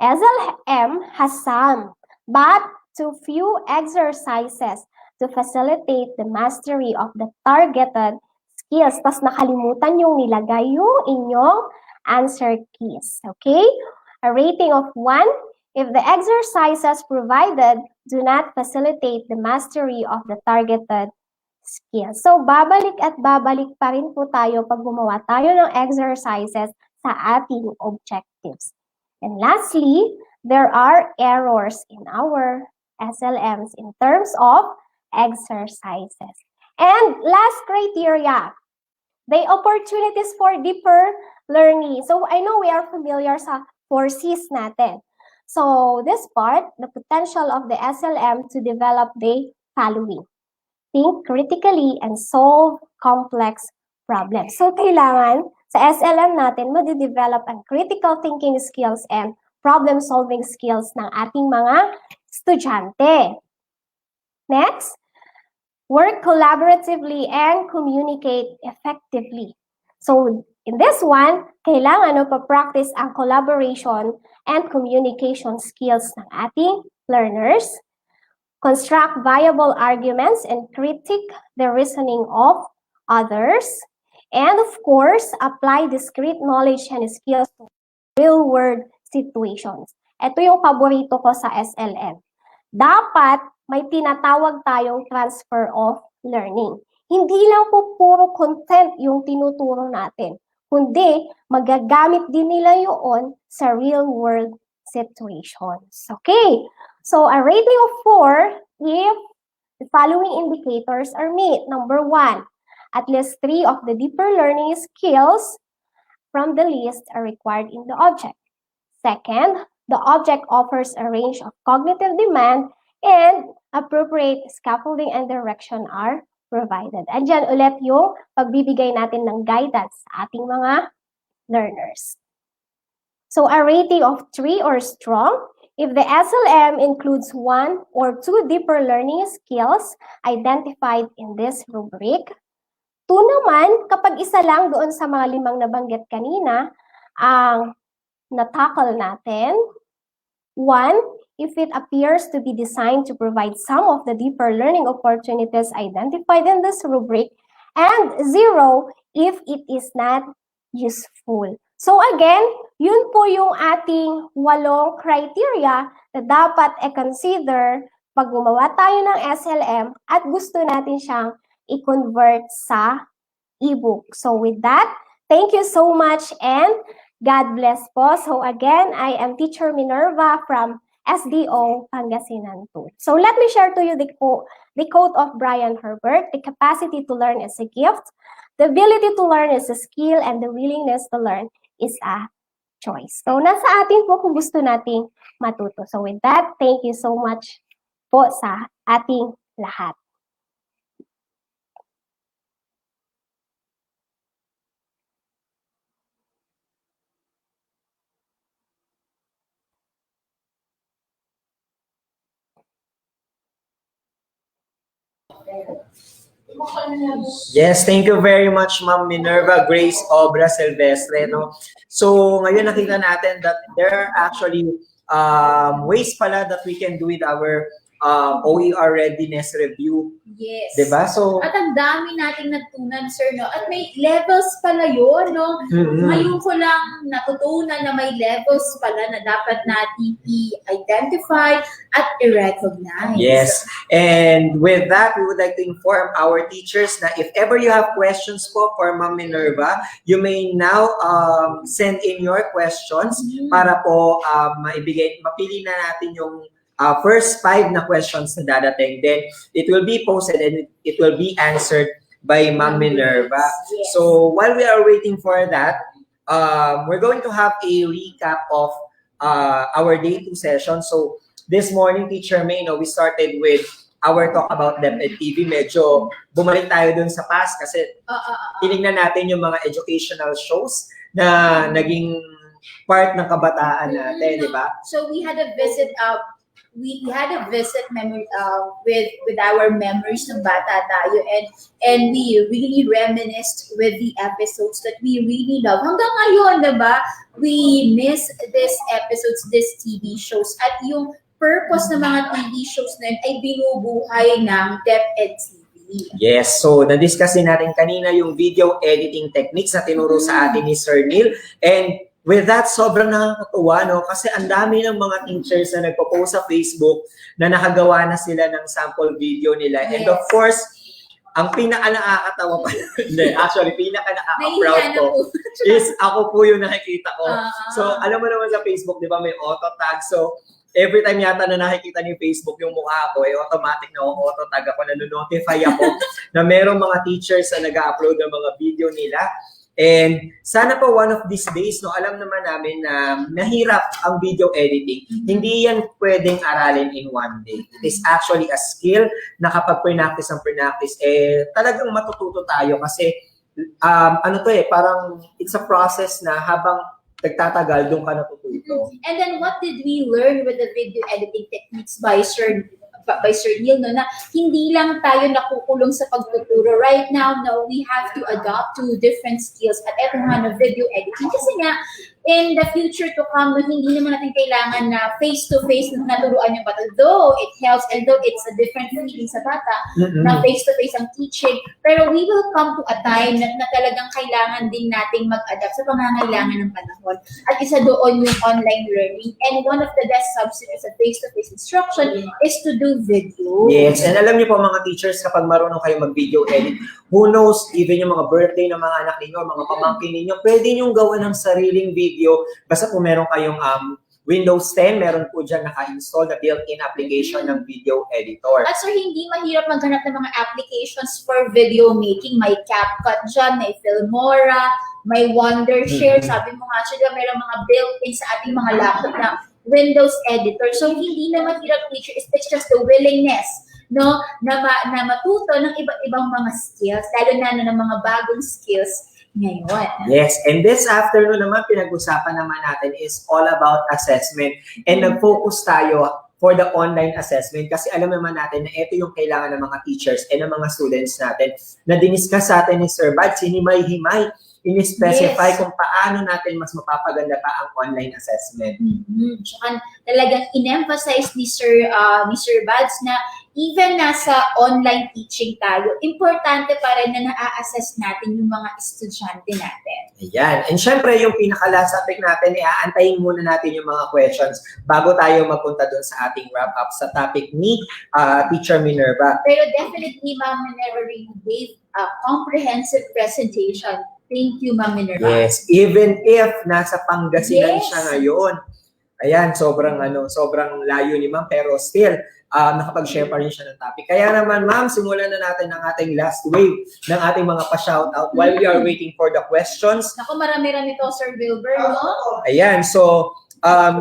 D: SLM has some, but too few exercises to facilitate the mastery of the targeted skills. Tapos nakalimutan yung nilagay yung inyong answer keys. Okay? A rating of 1 if the exercises provided do not facilitate the mastery of the targeted skills. So, babalik at babalik pa rin po tayo pag gumawa tayo ng exercises sa ating objectives. And lastly, there are errors in our SLMs in terms of exercises. And last criteria, the opportunities for deeper learning. So, I know we are familiar sa 4Cs natin. So, this part, the potential of the SLM to develop the following. Think critically and solve complex problems. So, kailangan sa SLM natin, madidevelop ang critical thinking skills and problem-solving skills ng ating mga estudyante. Next, work collaboratively and communicate effectively. So, in this one, kailangan pa-practice ang collaboration and communication skills ng ating learners. Construct viable arguments and critique the reasoning of others. And of course, apply discrete knowledge and skills to real-world situations. Ito yung paborito ko sa SLM. Dapat may tinatawag tayong transfer of learning. Hindi lang po puro content yung tinuturo natin, kundi magagamit din nila yun sa real-world situations. Okay, so a rating of 4 if the following indicators are met. Number 1, at least 3 of the deeper learning skills from the list are required in the object. Second, the object offers a range of cognitive demand and appropriate scaffolding and direction are provided. Andyan ulit yung pagbibigay natin ng guidance sa ating mga learners. So a rating of 3 or strong if the SLM includes 1 or 2 deeper learning skills identified in this rubric. 2 naman, kapag isa lang doon sa mga 5 nabanggit kanina, ang na-tackle natin. 1, if it appears to be designed to provide some of the deeper learning opportunities identified in this rubric. And 0, if it is not useful. So again, yun po yung ating 8 criteria na dapat i-consider pag gumawa tayo ng SLM at gusto natin siyang i-convert sa ebook. So with that, thank you so much and God bless po. So again, I am Teacher Minerva from SDO Pangasinan 2. So let me share to you the quote of Brian Herbert: the capacity to learn is a gift, the ability to learn is a skill, and the willingness to learn is a choice. So nasa atin po kung gusto nating matuto. So with that, thank you so much po sa ating lahat.
A: Yes, thank you very much, Ma'am Minerva Grace Obra Silvestre. No? So, ngayon nakita natin that there are actually ways pala that we can do with our OER readiness review.
B: Yes.
A: Diba? So,
B: At ang dami nating natutunan, sir, no? At may levels pala yun, no? Ngayon ko lang natutunan na may levels pala na dapat natin i-identify at i-recognize.
A: yes. And with that, we would like to inform our teachers na if ever you have questions po for Ma'am Minerva, you may now send in your questions para po mapili na natin yung first 5 na questions na dadating. Then, it will be posted and it will be answered by Ma'am Minerva.
B: Yes.
A: So, while we are waiting for that, we're going to have a recap of our day 2 session. So, this morning, Teacher May, we started with our talk about DepEd TV. Medyo bumalik tayo dun sa past kasi tinignan natin yung mga educational shows na naging part ng kabataan natin, di ba?
B: So we had a visit with our memories ng bata tayo, and we really reminisced with the episodes that we really love. Hanggang ngayon, diba? We miss these episodes, these TV shows, at yung purpose ng mga TV shows na yun ay binubuhay ng DepEd TV.
A: Yes, so na-discuss din natin kanina yung video editing techniques na tinuro sa atin ni Sir Neil. And with that, sobrang nakakatuwa, no? Kasi ang dami ng mga teachers na nagpo-post sa Facebook na nakagawa na sila ng sample video nila.
B: Yes.
A: And of course, ang pinaka-nakakatawa pa, hindi, actually, pinaka-nakaka-proud
B: Nahihiya na
A: ko
B: po.
A: is ako po yung nakikita ko.
B: Ah.
A: So, alam mo naman sa Facebook, di ba, may auto-tag. So, every time yata na nakikita ni Facebook yung mukha ko, automatic na auto-tag ako, nanonotify ako na merong mga teachers na nag-upload ng mga video nila. And sana po one of these days, no, alam naman namin na mahirap ang video editing. Hindi yan pwedeng aralin in one day. It is actually a skill na kapag pre-practice, talagang matututo tayo kasi parang it's a process na habang nagtatagal, doon ka natututo.
B: And then what did we learn with the video editing techniques by Sir Neil, no, na hindi lang tayo nakukulong sa pagtuturo. Right now, no, we have to adopt to different skills at eto nga na video editing. Kasi nga, in the future to come, no, hindi naman natin kailangan na face-to-face na naturuan yung bata. Though it helps, and though it's a different feeling sa bata, na face-to-face ang teaching, pero we will come to a time na talagang kailangan din nating mag-adapt sa pangangailangan ng panahon. At isa doon yung online learning. And one of the best substitutes of face-to-face instruction is to do video.
A: Yes, and alam niyo po mga teachers, kapag marunong kayo mag-video edit, who knows, even yung mga birthday ng mga anak ninyo, mga pamangkin ninyo, pwede niyong gawa ng sariling video. Basta po meron kayong Windows 10, meron po dyan naka-install na built-in application ng video editor.
B: At sir, hindi mahirap maghanap ng mga applications for video making. May CapCut dyan, may Filmora, may Wondershare. Sabi mo nga siya, meron mga built-in sa ating mga laptop na Windows editor. So, hindi na mahirap teacher. It's just the willingness, no, na matuto ng iba't ibang mga skills, lalo na ng mga bagong skills ngayon.
A: Yes, and this afternoon naman, pinag-usapan naman natin is all about assessment. And nag-focus tayo for the online assessment kasi alam naman natin na ito yung kailangan ng mga teachers and ng mga students natin na diniscuss sa atin ni Sir Bad, sinimay-himay, in-specify kung paano natin mas mapapaganda pa ang online assessment.
B: Tsaka talagang in-emphasize ni Sir Bads na even nasa online teaching tayo, importante pa rin na na-assess natin yung mga estudyante natin.
A: Ayan. And syempre, yung pinaka-last topic natin, aantayin muna natin yung mga questions bago tayo magpunta doon sa ating wrap-up sa topic ni Teacher Minerva.
B: Pero definitely, Ma'am Minerva really gave a comprehensive presentation. Thank you, Ma'am Minerva.
A: Yes, even if nasa Pangasinan
B: Yes.
A: siya ngayon. Ayan, sobrang layo ni Ma'am, pero still, nakapag-share pa rin siya ng topic. Kaya naman, Ma'am, simulan na natin ang ating last wave ng ating mga pa-shoutout while we are waiting for the questions.
B: Naku, marami-rami to, Sir Wilbur, no?
A: Ayan, so,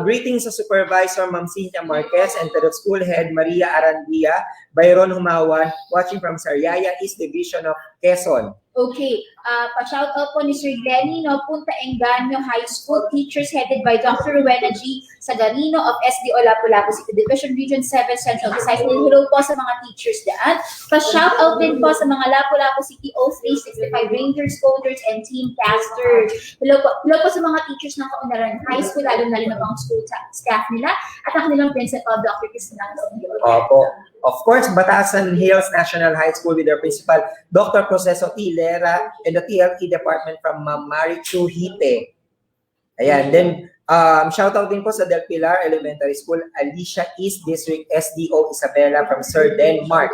A: greetings sa Supervisor Ma'am Cynthia Marquez and to the School Head Maria Arandia, Byron Humawan, watching from Sariaya East Division of Quezon.
B: Okay, pa-shoutout po ni Sir Glenny, no? Punta Engaño High School, teachers headed by Dr. Rowena G. Sagarino of SDO Lapu-Lapu City Division Region 7 Central Visayas. Hello po sa mga teachers dyan. Pa-shoutout din po sa mga Lapu-Lapu City 0365 Rangers, Coders, and Team Casters. Hello po sa mga teachers ng Kaunlaran High School, lalo-lalo na mga school staff nila, at ang kanilang principal, Dr. Cristina.
A: Opo. Of course, Batasan Hills National High School with their principal, Dr. Proceso T. Lera, and the TLT department from Ma'am Marichu Hite. Ayan. Then, shout out din po sa Del Pilar Elementary School, Alicia East District SDO Isabela from Sir Denmark.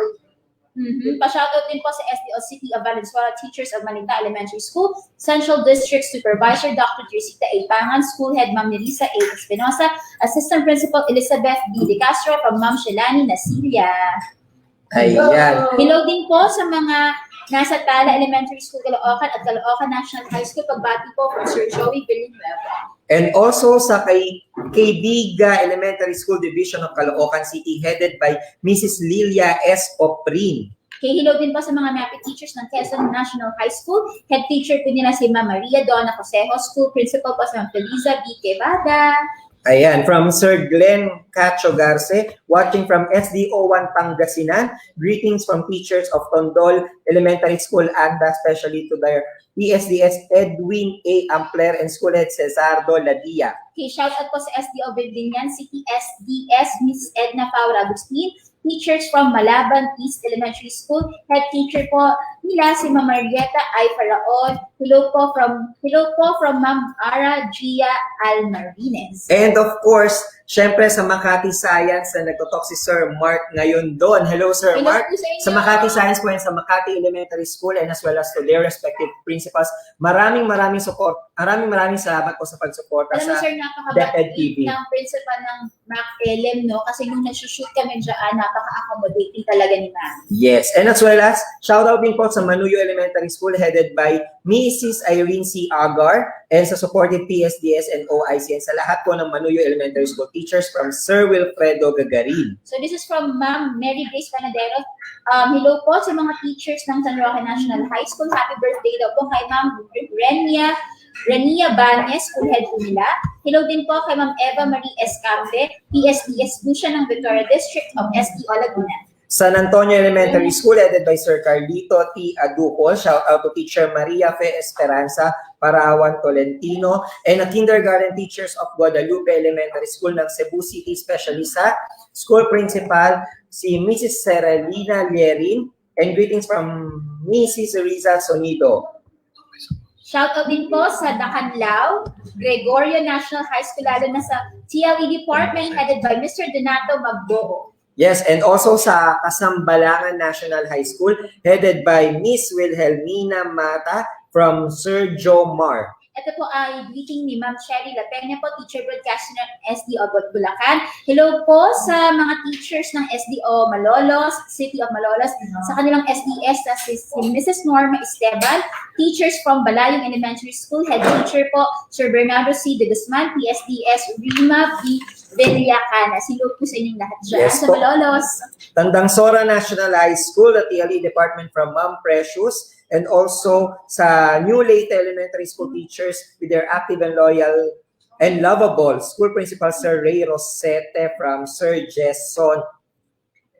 B: Pa-shoutout din po sa SDO City of Valenzuela, teachers of Manita Elementary School, Central District Supervisor Dr. Jersita A. Pangan, School Head Ma'am Nelisa A. Espinosa, Assistant Principal Elizabeth B. De Castro from Ma'am Shelani Nasilia.
A: Ayan.
B: Hello din po sa mga nasa Tala Elementary School, Caloocan at Caloocan National High School. Pagbati po from Sir Joey Villanueva.
A: And also sa Biga Elementary School Division of Caloocan City headed by Mrs. Lilia S. Oprin.
B: Okay, hello din po sa mga NAPI teachers ng Quezon National High School. Head teacher po nila si Ma'am Maria Donna Josejo, School Principal po sa Ma'am Feliza B. Quevada.
A: Ayan, from Sir Glenn Cacho Garce, watching from SDO1 Pangasinan. Greetings from teachers of Tondol Elementary School and especially to their PSDS Edwin A. Ampler and School Head Cesardo Ladia.
B: Okay, shout out po sa SDO Bilbingan City SDS, Mrs. Edna Paula Agustin. Teachers from Malaban East Elementary School. Head teacher po nila si Ma'am Marieta I. Faraon, Hello po from Ma'am Ara Gia Almarines.
A: And of course, syempre sa Makati Science na nagtotalk si Sir Mark ngayon doon. Hello Sir
B: Hello
A: Mark.
B: po sa inyo.
A: Sa Makati Science po and sa Makati Elementary School and as well as to their respective principals. Maraming salamat po sa pagsuporta
B: Alam mo
A: sa
B: sir,
A: DepEd TV.
B: napakabait ng principal ng Mac LM, no? Kasi nung nagsushoot kami dyan, napaka-accommodating talaga ni Ma'am.
A: Yes, and as well as shoutout din po sa Manuyo Elementary School headed by Mrs. Irene C. Agar and sa supported PSDS and OIC and sa lahat po ng Manuyo Elementary School teachers from Sir Wilfredo Gagarin.
B: So this is from Ma'am Mary Grace Panadero. Hello po sa mga teachers ng San Roque National High School. Happy birthday daw po kay Ma'am Renia Banes, school head po nila. Hello din po kay Ma'am Eva Marie Escambe, PSDS po siya ng Victoria District of SDO Laguna.
A: San Antonio Elementary School headed by Sir Carlito T. Aducol. Shout out to Teacher Maria Fe Esperanza Parawan Tolentino and the kindergarten teachers of Guadalupe Elementary School ng Cebu City, especially sa school principal si Mrs. Serelina Lierin and greetings from Mrs. Riza Sonido.
B: Shout out din po sa Dacanlao, Gregorio National High School, lalo na sa TLE Department headed by Mr. Donato Magboho.
A: Yes, and also sa Kasambalangan National High School headed by Miss Wilhelmina Mata from Sir Joe Mar.
B: Ito po ay greeting ni Ma'am Sherry La Peña po, Teacher Broadcaster ng SDO Bulacan. Hello po sa mga teachers ng SDO Malolos, City of Malolos, sa kanilang SDS na si Mrs. Norma Esteban, teachers from Balayong Elementary School, head teacher po, Sir Bernardo C. de Guzman, PSDS, Rima B. Villacana. Hello po sa inyong lahat dyan
A: Yes
B: sa
A: po.
B: Malolos.
A: Tandang Sora National High School, the TLE Department from Ma'am Precious, and also sa New Leyte Elementary School teachers with their active and loyal and lovable school principal Sir Ray Rosete from Sir Jason.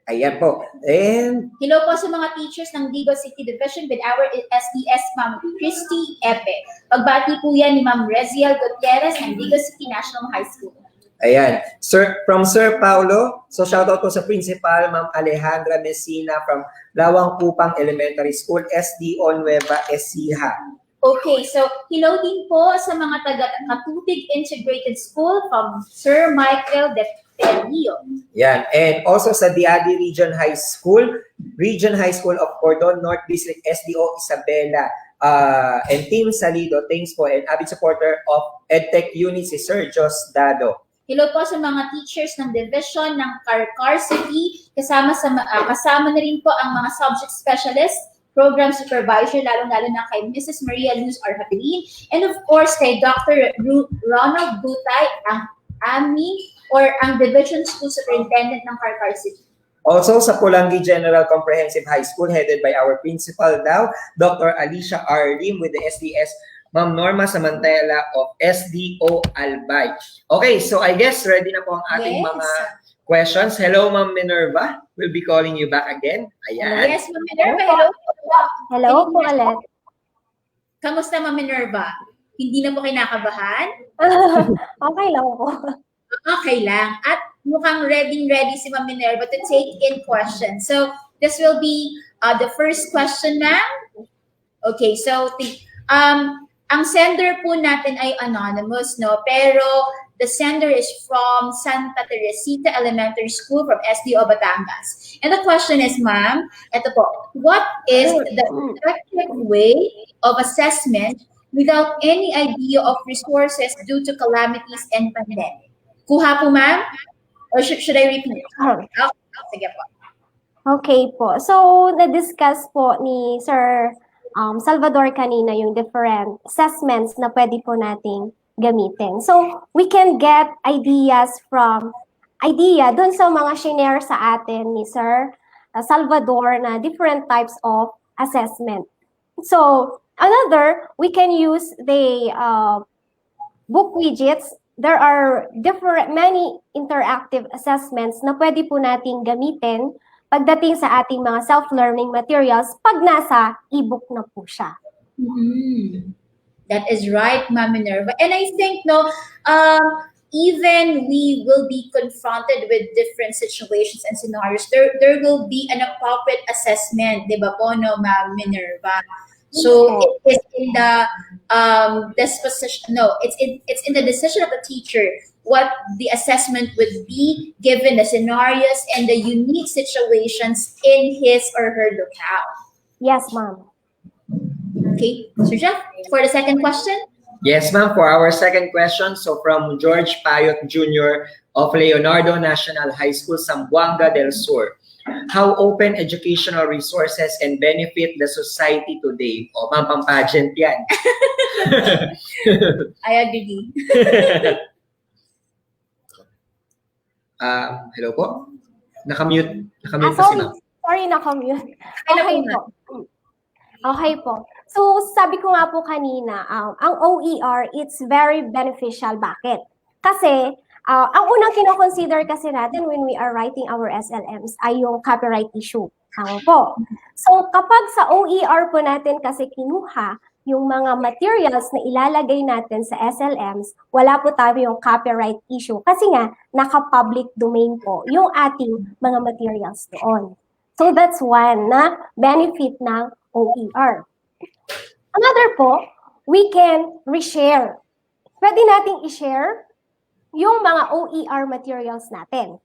A: Ayan po. And
B: Hello po sa mga teachers ng Digo City Division with our SDS Ma'am Christy Epe. Pagbati po yan ni Ma'am Reziel Gutierrez ng Digo City National High School.
A: ayan, from Sir Paulo, so shoutout po sa principal Ma'am Alejandra Messina from Lawang Kupang Elementary School, SDO Nueva Ecija.
B: Okay, so hello din po sa mga taga-Katutig Integrated School from Sir Michael De Perio.
A: Yan. And also sa Diadi Region High School of Cordon North District, SDO Isabela, and Team Salido. Thanks po. And avid supporter of EdTech Unit si Sir Jos Dado.
B: Hello po sa mga teachers ng division ng Carcar City, kasama na rin po ang mga subject specialist, program supervisor, lalong-lalo na kay Mrs. Maria Luz Arhabilin, and of course kay Dr. Ronald Butay, ang ang Division School Superintendent ng Carcar City.
A: Also sa Pulangi General Comprehensive High School headed by our principal now, Dr. Alicia R. Lim with the SDS Ma'am Norma Samantela of SDO Albay. Okay, so I guess ready na po ang ating
B: Yes.
A: mga questions. Hello, Ma'am Minerva. We'll be calling you back again. Ayan.
B: Yes, Ma'am Minerva, hello po.
D: Hello po ulit.
B: Kamusta, Ma'am Minerva? Hindi na po kinakabahan?
D: Okay lang po.
B: Okay lang. At mukhang ready si Ma'am Minerva to take in questions. So, this will be the first question na. Okay, so ang sender po natin ay anonymous, no? Pero the sender is from Santa Teresita Elementary School from SDO Batangas. And the question is, ma'am, eto po, what is the effective way of assessment without any idea of resources due to calamities and pandemic? Kuha po, ma'am? Or should I repeat? Okay, sige po.
D: Okay po. So, na-discuss po ni Sir Salvador kanina yung different assessments na pwede po nating gamitin. So, we can get ideas dun sa mga shinare sa atin ni Sir Salvador na different types of assessment. So, we can use the book widgets. There are many interactive assessments na pwede po nating gamitin pagdating sa ating mga self-learning materials pag nasa ebook na po siya.
B: Mm-hmm. That is right, Ma'am Minerva. And I think, even we will be confronted with different situations and scenarios, there will be an appropriate assessment, di ba po, no, Ma'am Minerva? So it is in the disposition. No, it's in the decision of the teacher what the assessment would be given the scenarios and the unique situations in his or her locale.
D: Yes, ma'am.
B: Okay, Sir Jeff, for the second question.
A: Yes, ma'am. For our second question, so from George Payot Jr. of Leonardo National High School, Zamboanga del Sur. How open educational resources can benefit the society today? O, ma'am, pang-pageant yan.
B: I agree.
A: Hello po? Nakamute. Nakamute pa si
D: Sorry.
A: ma'am.
D: Sorry, nakamute.
B: Hello
D: Okay
B: po,
D: po. Okay po. So, sabi ko nga po kanina, ang OER, it's very beneficial. Bakit? Kasi, ang unang kinoconsider kasi natin when we are writing our SLMs ay yung copyright issue. Tama po. So, kapag sa OER po natin kasi kinuha yung mga materials na ilalagay natin sa SLMs, wala po tayo yung copyright issue. Kasi nga, naka-public domain po yung ating mga materials doon. So, that's one na benefit ng OER. Another po, we can reshare. Pwede nating i-share yung mga OER materials natin.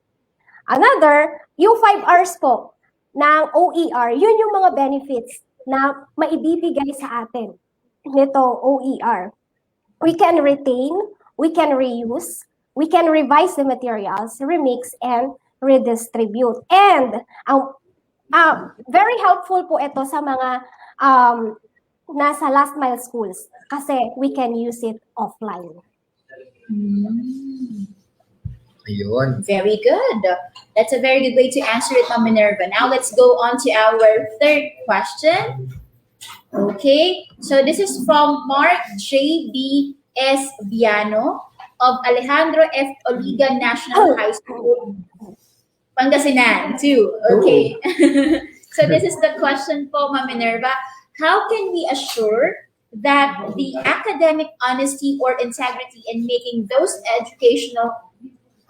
D: Another, yung 5 hours po ng OER, yun yung mga benefits na maibibigay sa atin nito OER. We can retain, we can reuse, we can revise the materials, remix, and redistribute. And very helpful po ito sa mga nasa last mile schools kasi we can use it offline.
A: Ayun.
B: Very good. That's a very good way to answer it, Ma'am Minerva. Now let's go on to our third question. Okay, so this is from Mark J.B. S. Viano of Alejandro F. Oliga National High School, Pangasinan, too. Okay. So this is the question po, Ma'am Minerva. How can we assure that the academic honesty or integrity in making those educational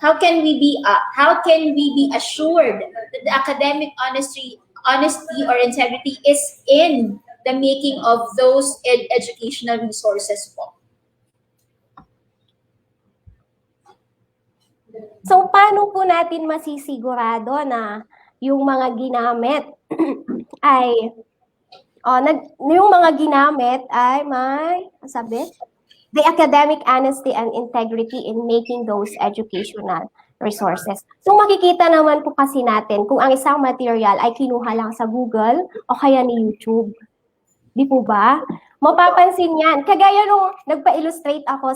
B: how can we be assured that the academic honesty or integrity is in the making of those educational resources po?
D: So, paano po natin masisigurado na yung mga ginamit ay the academic honesty and integrity in making those educational resources. So, makikita naman po kasi natin kung ang isang material ay kinuha lang sa Google o kaya ni YouTube. Di po ba? Mapapansin yan. Kagaya nung nagpa-illustrate ako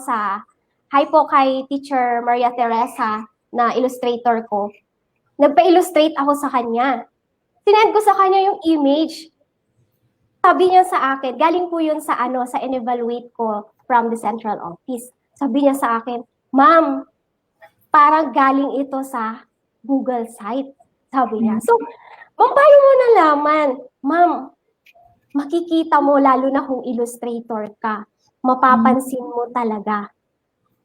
D: kay Teacher Maria Teresa na illustrator ko. Nagpa-illustrate ako sa kanya. Sinend ko sa kanya yung image. Sabi niya sa akin, galing po yun sa in-evaluate ko from the central office. Sabi niya sa akin, "Ma'am, parang galing ito sa Google site." Sabi niya. So, paano mo nalaman? Ma'am, makikita mo lalo na kung illustrator ka. Mapapansin mo talaga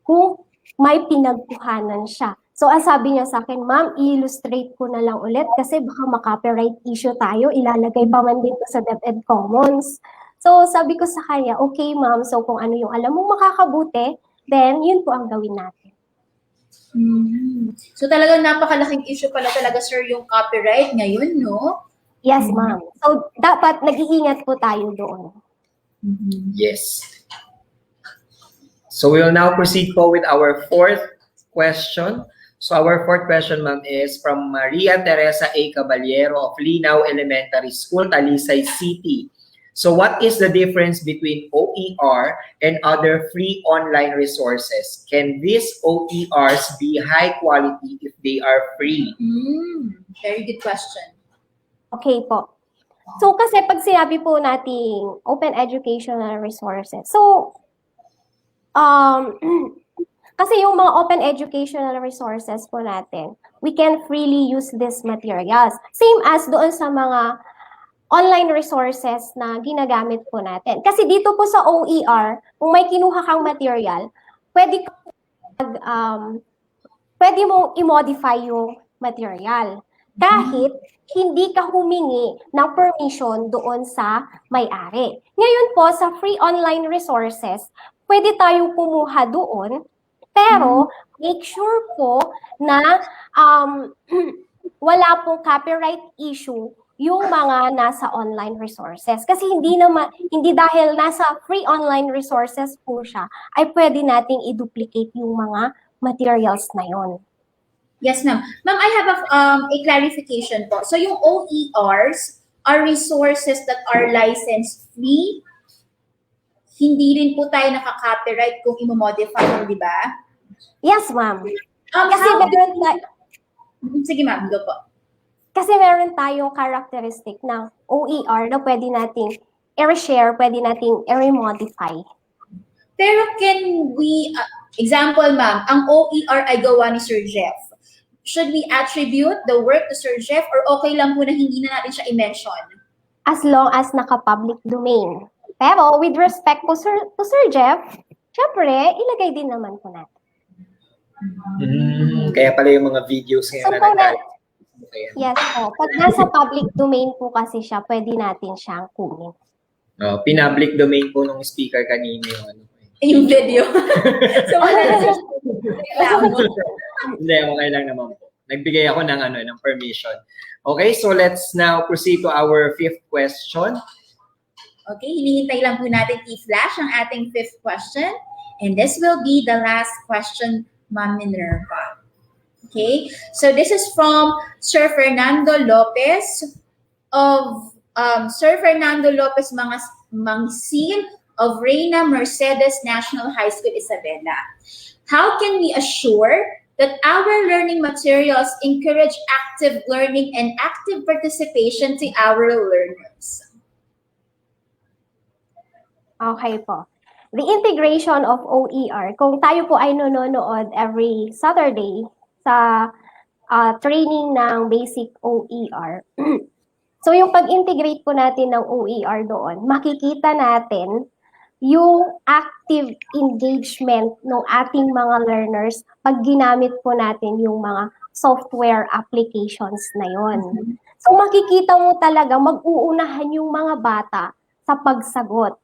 D: kung may pinagkuhanan siya. So, ang sabi niya sa akin, "Ma'am, i-illustrate ko na lang ulit kasi baka maka-copyright issue tayo. Ilalagay pa man dito sa DepEd Commons." So, sabi ko sa kanya, "Okay, ma'am. So, kung ano yung alam mong makakabuti, then yun po ang gawin natin."
B: So, talagang napakalaking issue pala talaga, sir, yung copyright ngayon, no?
D: Yes, ma'am. So, dapat nag-iingat po tayo doon.
A: Yes. So we will now proceed po with our fourth question. So our fourth question, ma'am, is from Maria Teresa A. Caballero of Linao Elementary School, Talisay City. So what is the difference between OER and other free online resources? Can these OERs be high quality if they are free?
B: Very good question.
D: Okay po. So, kasi pag sinabi po nating open educational resources, so, kasi yung mga open educational resources po natin, we can freely use these materials. Same as doon sa mga online resources na ginagamit po natin. Kasi dito po sa OER, kung may kinuha kang material, pwede mong i-modify yung material. kahit hindi ka humingi ng permission doon sa may-ari. Ngayon po, sa free online resources, pwede tayong kumuha doon, pero make sure po na wala pong copyright issue yung mga nasa online resources. Kasi hindi dahil nasa free online resources po siya, ay pwede nating i-duplicate yung mga materials na yon.
B: Yes, ma'am. Ma'am, I have a clarification po. So yung OERs are resources that are license free. Hindi rin po tayo nakaka-copyright kung i-modify mo, di ba?
D: Yes, ma'am. Kasi
B: how
D: meron
B: Sige, ma'am. Go po.
D: Kasi meron tayong characteristic ng OER na pwede nating i-share, pwede nating i-modify.
B: Pero can we, example ma'am, ang OER ay gawa ni Sir Jeff. Should we attribute the work to Sir Jeff or okay lang po na hindi na natin siya i-mention?
D: As long as naka-public domain. Pero with respect to Sir Jeff, syempre, ilagay din naman po natin.
A: Kaya pala yung mga videos ngayon na nag-alala.
D: Yes po. Pag nasa public domain po kasi siya, pwede natin siyang kunin.
A: Pinablic domain po nung speaker kanina yung ano.
B: Yung video. So wala na siya.
A: Hindi, okay lang naman po. Nagbigay ako ng permission. Okay, so let's now proceed to our fifth question.
B: Okay, hinihintay lang po natin i-flash ang ating fifth question. And this will be the last question, Ma'am Minerva. Okay, so this is from Sir Fernando Lopez of Sir Fernando Lopez Mangsil of Reina Mercedes National High School, Isabela. How can we assure that our learning materials encourage active learning and active participation to our learners?
D: Okay po. The integration of OER, kung tayo po ay nanonood every Saturday sa training ng basic OER, so yung pag-integrate po natin ng OER doon, makikita natin yung active engagement ng ating mga learners pag ginamit po natin yung mga software applications na yon. So makikita mo talaga mag-uunahan yung mga bata sa pagsagot.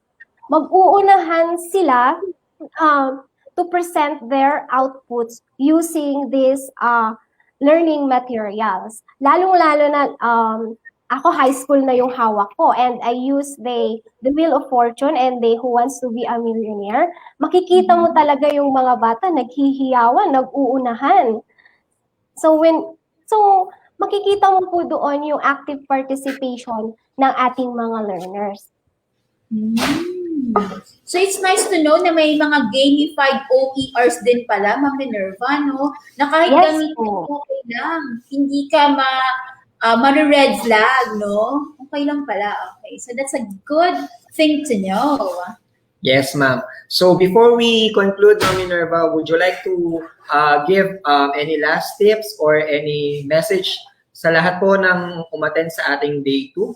D: Mag-uunahan sila to present their outputs using these learning materials. Lalong-lalo na ako high school na yung hawak ko and I use the Wheel of Fortune and the Who Wants to Be a Millionaire. Makikita mo talaga yung mga bata naghihiyawan, nag-uunahan. So makikita mo po doon yung active participation ng ating mga learners.
B: So it's nice to know na may mga gamified OERs din pala, Ma'am Minerva, no? Na kahit gamitin mo okay lang, hindi ka red flag, no? Okay lang pala. Okay. So that's a good thing to know.
A: Yes, ma'am. So before we conclude, Ma'am Minerva, would you like to give any last tips or any message sa lahat po ng umattend sa ating day 2?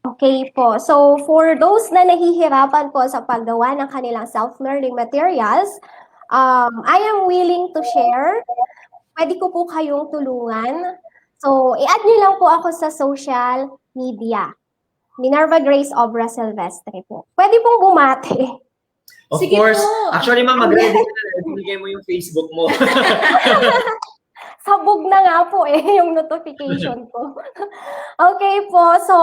D: Okay po. So for those na nahihirapan po sa paggawa ng kanilang self-learning materials, I am willing to share. Pwede ko po kayong tulungan. So, i-add nyo lang po ako sa social media. Minerva Grace Obra Silvestre po. Pwede pong bumati.
A: Of
B: Sige
A: course.
B: po.
A: Actually, ma'am, mag-ready ka na. Ibigay mo yung Facebook mo.
D: Sabog na nga po yung notification ko. Okay po. So,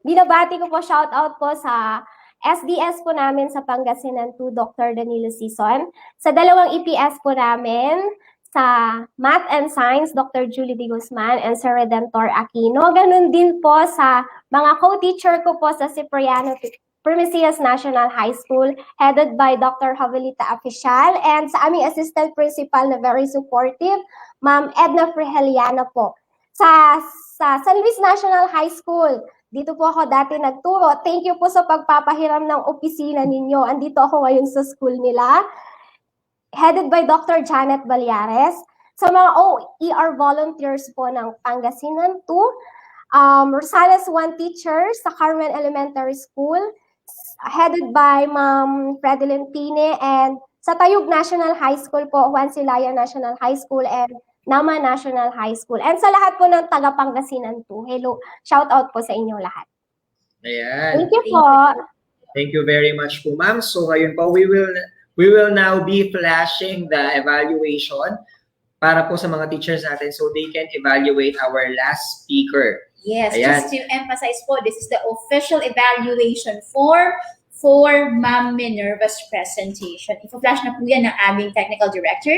D: binabati ko po, shout out po sa SDS po namin sa Pangasinan 2, Dr. Danilo Sison. Sa dalawang EPS po namin, sa Math and Science, Dr. Julie D. Guzman and Sir Redentor Aquino. Ganun din po sa mga co-teacher ko po sa Cipriano Primicias National High School, headed by Dr. Jovelita Aficial, and sa aming assistant principal na very supportive, Ma'am Edna Friheliano po. Sa San Luis National High School, dito po ako dati nagturo. Thank you po sa pagpapahiram ng opisina ninyo. Andito ako ngayon sa school nila, headed by Dr. Janet Balyares. Sa mga OER volunteers po ng Pangasinan 2, Rosales 1 teacher sa Carmen Elementary School, headed by Ma'am Fredeline Pine, and sa Tayug National High School po, Juan Silaya National High School, and Nama National High School. And sa lahat po ng taga Pangasinan po, hello, shout out po sa inyong lahat.
A: Ayan.
D: Thank you po.
A: Thank you very much po, ma'am. So ngayon po, we will now be flashing the evaluation para po sa mga teachers natin so they can evaluate our last speaker.
B: Yes,
A: Ayan.
B: just to emphasize po, this is the official evaluation form for Ma'am Minerva's presentation. Ifo-flash na po yan ng aming technical director.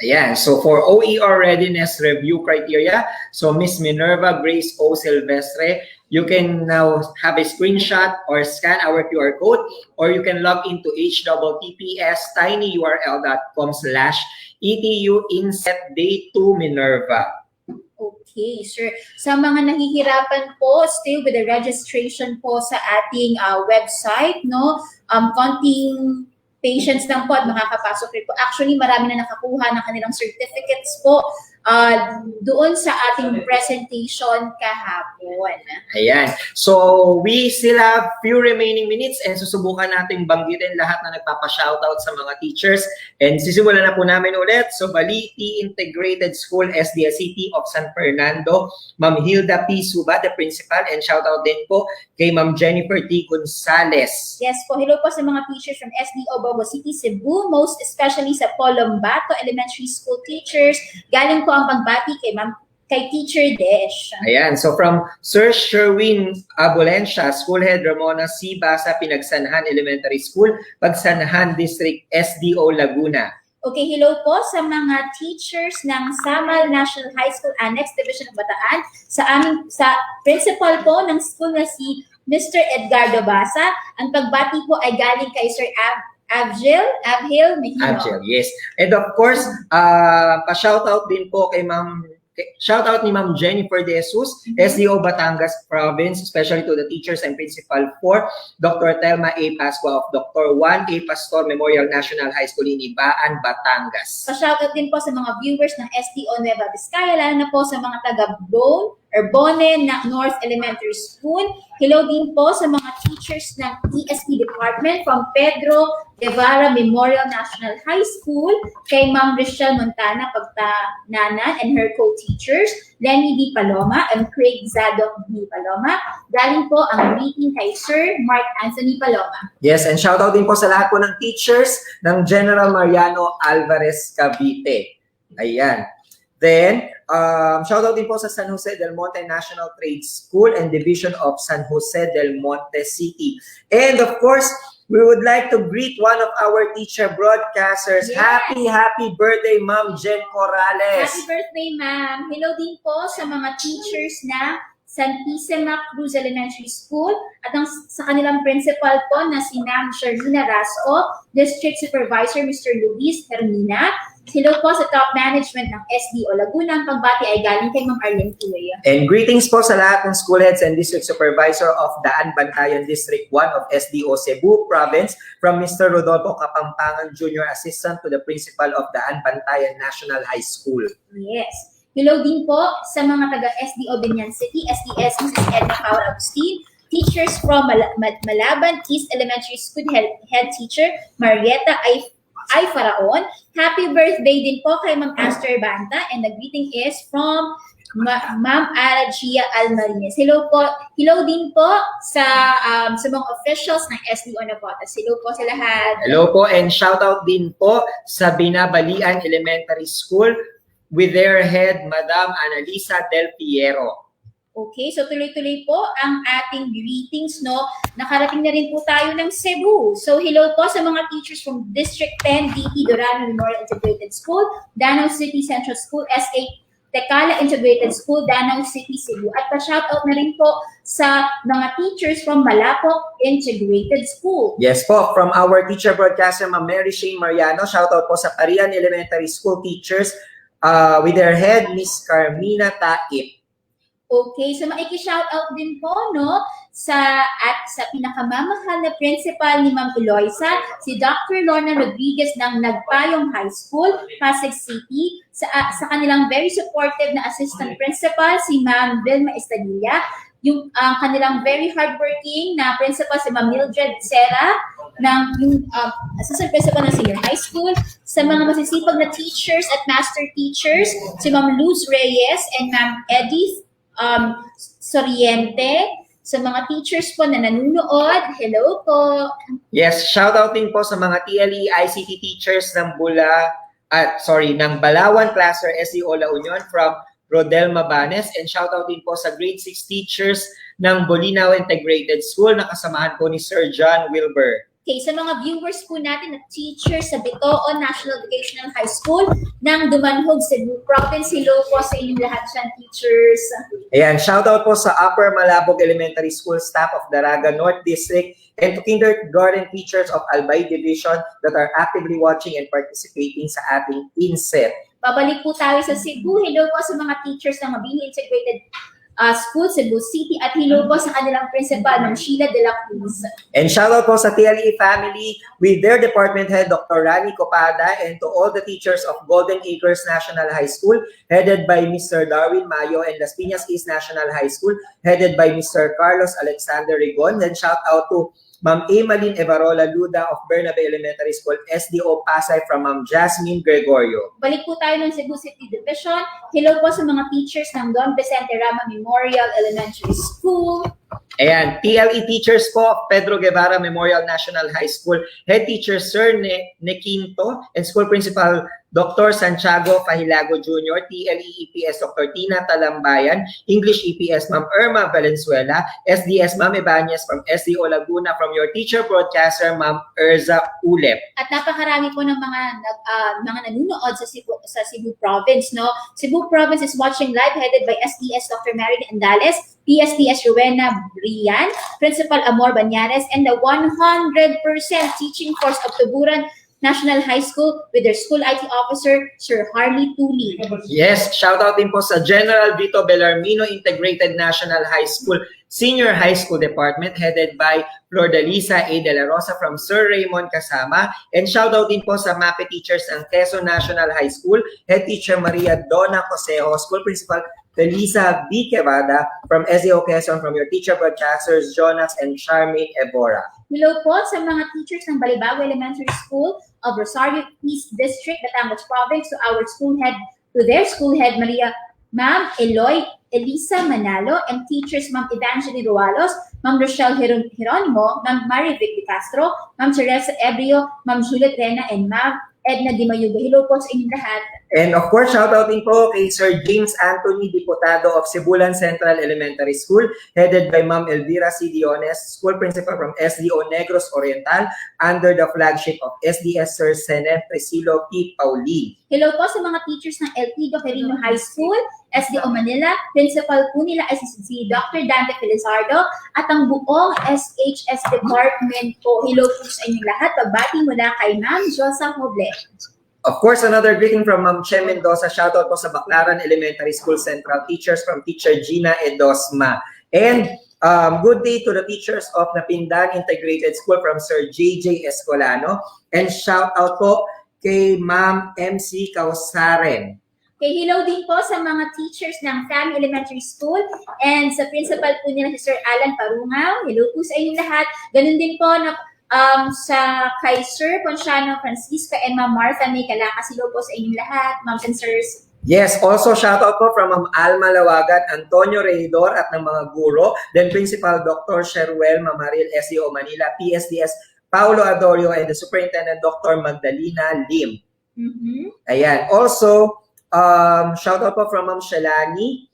A: Ayan. So for OER readiness review criteria, so Miss Minerva Grace O. Silvestre, you can now have a screenshot or scan our QR code, or you can log into https tinyurl.com/etu inset day 2 Minerva.
B: Okay, sir. Sa mga nahihirapan po, still with the registration po sa ating website, no? Konting patience lang po at makakapasok rin po. Actually, marami na nakakuha ng kanilang certificates po doon sa ating presentation kahapon.
A: Ayan. So, we still have few remaining minutes and susubukan nating banggitin lahat na nagpapa-shoutout sa mga teachers. And sisimulan na po namin ulit. So, Baliti Integrated School, SDS City of San Fernando, Ma'am Hilda P. Suba, the principal, and shoutout din po kay Ma'am Jennifer T. Gonzales.
B: Yes po, hello po sa mga teachers from SDO Bogo City, Cebu, most especially sa Polombato Elementary School teachers. Galing po ang pagbati kay Teacher Desh.
A: Ayan. So from Sir Sherwin Abolencia, School Head Ramona C. Basa, Pinagsanhan Elementary School, Pagsanhan District, SDO Laguna.
B: Okay, hello po sa mga teachers ng Samal National High School Annex Division of Bataan, sa principal po ng school na si Mr. Edgardo Basa. Ang pagbati po ay galing kay Sir Abhil Mejino.
A: Abhil, yes. And of course, pa-shoutout din po kay shoutout ni Ma'am Jennifer De Jesus, SDO Batangas Province, especially to the teachers and principal for Dr. Telma A. Pascua of Dr. Juan A. Pastor Memorial National High School in Ibaan, Batangas.
B: Pa-shoutout din po sa mga viewers ng SDO Nueva Vizcaya, lalo na po sa mga Bone na North Elementary School. Hello din po sa mga teachers ng ESP Department from Pedro Guevara Memorial National High School, kay Ma'am Richelle Montana Pagtananan and her co-teachers, Lenny D. Paloma and Craig Zadok D. Paloma. Galing po ang greeting kay Sir Mark Anthony Paloma.
A: Yes, and shoutout din po sa lahat po ng teachers ng General Mariano Alvarez Cavite. Ayan. Then, shoutout din po sa San Jose del Monte National Trade School and Division of San Jose del Monte City. And of course, we would like to greet one of our teacher broadcasters.
B: Yes.
A: Happy birthday, Ma'am Jen Corrales.
B: Happy birthday, ma'am. Hello din po sa mga teachers na Santissima Cruz Elementary School at sa kanilang principal po na si Ma'am Sharmina Rasco, District Supervisor Mr. Luis Hermina. Hello po sa top management ng SDO Laguna. Ang pagbati ay galing kay Ma'am Arlene Tuya.
A: And greetings po sa lahat ng school heads and district supervisor of Daan Bantayan District 1 of SDO Cebu Province, from Mr. Rodolfo Kapampangan Jr. Assistant to the Principal of Daan Bantayan National High School.
B: Yes. Hello din po sa mga taga SDO Binyan City, SDS Mrs. Edna Paul Agustin, teachers from Malaban East Elementary School head teacher Marietta ay Faraon. Happy birthday din po kay Ma'am Aster Banta, and the greeting is from Ma'am Aragia Almarines. Hello po. Hello din po sa mga officials ng SDO Navotas. Hello po sa lahat.
A: Hello po, and shoutout din po sa Binabalian Elementary School with their head, Madam Analisa Del Piero.
B: Okay, so tuloy-tuloy po ang ating greetings, no? Nakarating na rin po tayo ng Cebu. So hello po sa mga teachers from District 10, DT Dorano Memorial Integrated School, Danao City Central School, SA Tecala Integrated School, Danao City, Cebu. At pa-shoutout na rin po sa mga teachers from Malapok Integrated School.
A: Yes po, from our teacher broadcaster, Ma'am Mary Shane Mariano, shoutout po sa Carian Elementary School teachers with their head, Miss Carmina Taip.
B: Okay, so maiki-shoutout din po, no, sa pinakamamahal na principal ni Ma'am Eloisa, si Dr. Lorna Rodriguez ng Nagpayong High School, Pasig City, sa kanilang very supportive na assistant principal, si Ma'am Vilma Estadilla, yung kanilang very hardworking na principal si Ma'am Mildred Serra, yung assistant principal ng senior high school, sa mga masisipag na teachers at master teachers, si Ma'am Luz Reyes and Ma'am Edith Soriente, sa mga teachers po na nanonood, hello po.
A: Yes, shoutout din po sa mga TLE ICT teachers ng ng Balawan Cluster SEO La Union from Rodel Mabanes, and shoutout din po sa grade 6 teachers ng Bolinao Integrated School na kasamahan po ni Sir John Wilbur.
B: Okay, sa mga viewers po natin na teachers sa Bitoon National Vocational High School ng Dumanhog, Cebu Province, hello po sa inyong lahat dyan, teachers.
A: Ayan, shoutout po sa Upper Malabog Elementary School staff of Daraga North District and to kindergarten teachers of Albay Division that are actively watching and participating sa ating INSET.
B: Babalik po tayo sa Cebu. Hello po sa mga teachers ng Mabini Integrated School, Cebu City, at hello po sa kanilang principal, Ma'am Sheila de la Cruz.
A: And shoutout po sa TLE family with their department head, Dr. Rani Copada, and to all the teachers of Golden Acres National High School, headed by Mr. Darwin Mayo, and Las Piñas East National High School, headed by Mr. Carlos Alexander Rigon. And shoutout to Ma'am Emalyn Evarola Luda of Bernabe Elementary School, SDO Pasay, from Ma'am Jasmine Gregorio.
B: Balik po tayo ng Cebu City Division. Hello po sa mga teachers ng Don Vicente Rama Memorial Elementary School.
A: Ayan, TLE teachers po, Pedro Guevara Memorial National High School, head teacher Sir Nequinto, and school principal Dr. Santiago Fahilago Jr., TLE EPS Dr. Tina Talambayan, English EPS Ma'am Irma Valenzuela, SDS Ma'am Ibanez from SDO Laguna, from your teacher broadcaster Ma'am Erza Ulep.
B: At napakarami po ng mga nanonood sa Cebu Province, no? Cebu Province is watching live, headed by SDS Dr. Marilyn Andales, PSTS Rowena Brian, Principal Amor Banyares, and the 100% teaching force of Tuburan National High School with their school IT officer, Sir Harley Tuli.
A: Yes, shoutout din po sa General Vito Bellarmino Integrated National High School Senior High School Department, headed by Flordalisa A. De La Rosa from Sir Raymond Kasama. And shoutout din po sa MAPE teachers ng Quezon National High School, Head Teacher Maria Donna Cosejo, School Principal Felisa B. Quevada from SEO Quezon, from your teacher broadcasters Jonas and Charmaine Evora.
B: Hello po sa mga teachers ng Balibago Elementary School of Rosario East District, Batangas Province, to their school head Maria, Ma'am Elisa Manalo, and teachers Ma'am Evangeline Rualos, Ma'am Rochelle Geronimo, Ma'am Marivic De Castro, Ma'am Teresa Ebrio, Ma'am Juliet Rena, and Ma'am Edna Di Mayuga. Hello po sa inyong lahat.
A: And of course, shoutout din po kay Sir James Anthony, Diputado of Cebulan Central Elementary School, headed by Ma'am Elvira C. Diones, School Principal from SDO Negros Oriental, under the flagship of SDS Sir Senet Presilo P. Pauli.
B: Hello po sa mga teachers ng El Tido Quirino High School, SDO Manila, Principal po nila ay si Dr. Dante Felizardo, at ang buong SHS Department po. Hello po sa inyong lahat. Pagbati mula kay Ma'am Josa Hoble.
A: Of course, another greeting from Ma'am Che Mendoza. Shoutout po sa Baclaran Elementary School Central teachers from Teacher Gina Edosma. And good day to the teachers of Napindan Integrated School from Sir JJ Escolano. And shoutout po kay Ma'am MC Kausaren.
B: Okay, hello din po sa mga teachers ng Fami Elementary School and sa principal po nila si Sir Alan Parungaw. Hello po sa inyong lahat. Ganun din po na sa kay Sir Ponciano Francisca and Ma'am Martha May Calakas. Hello po sa inyong lahat, Ma'ams and Sirs.
A: Yes, also shoutout po from Ma'am Alma Lawagan, Antonio Reidor at ng mga guro, then Principal Dr. Sheruel Mamaril, SEO Manila, PSDS Paulo Adorio, and the Superintendent Dr. Magdalena Lim. Ayan. Also, shoutout po from Ma'am Shalani,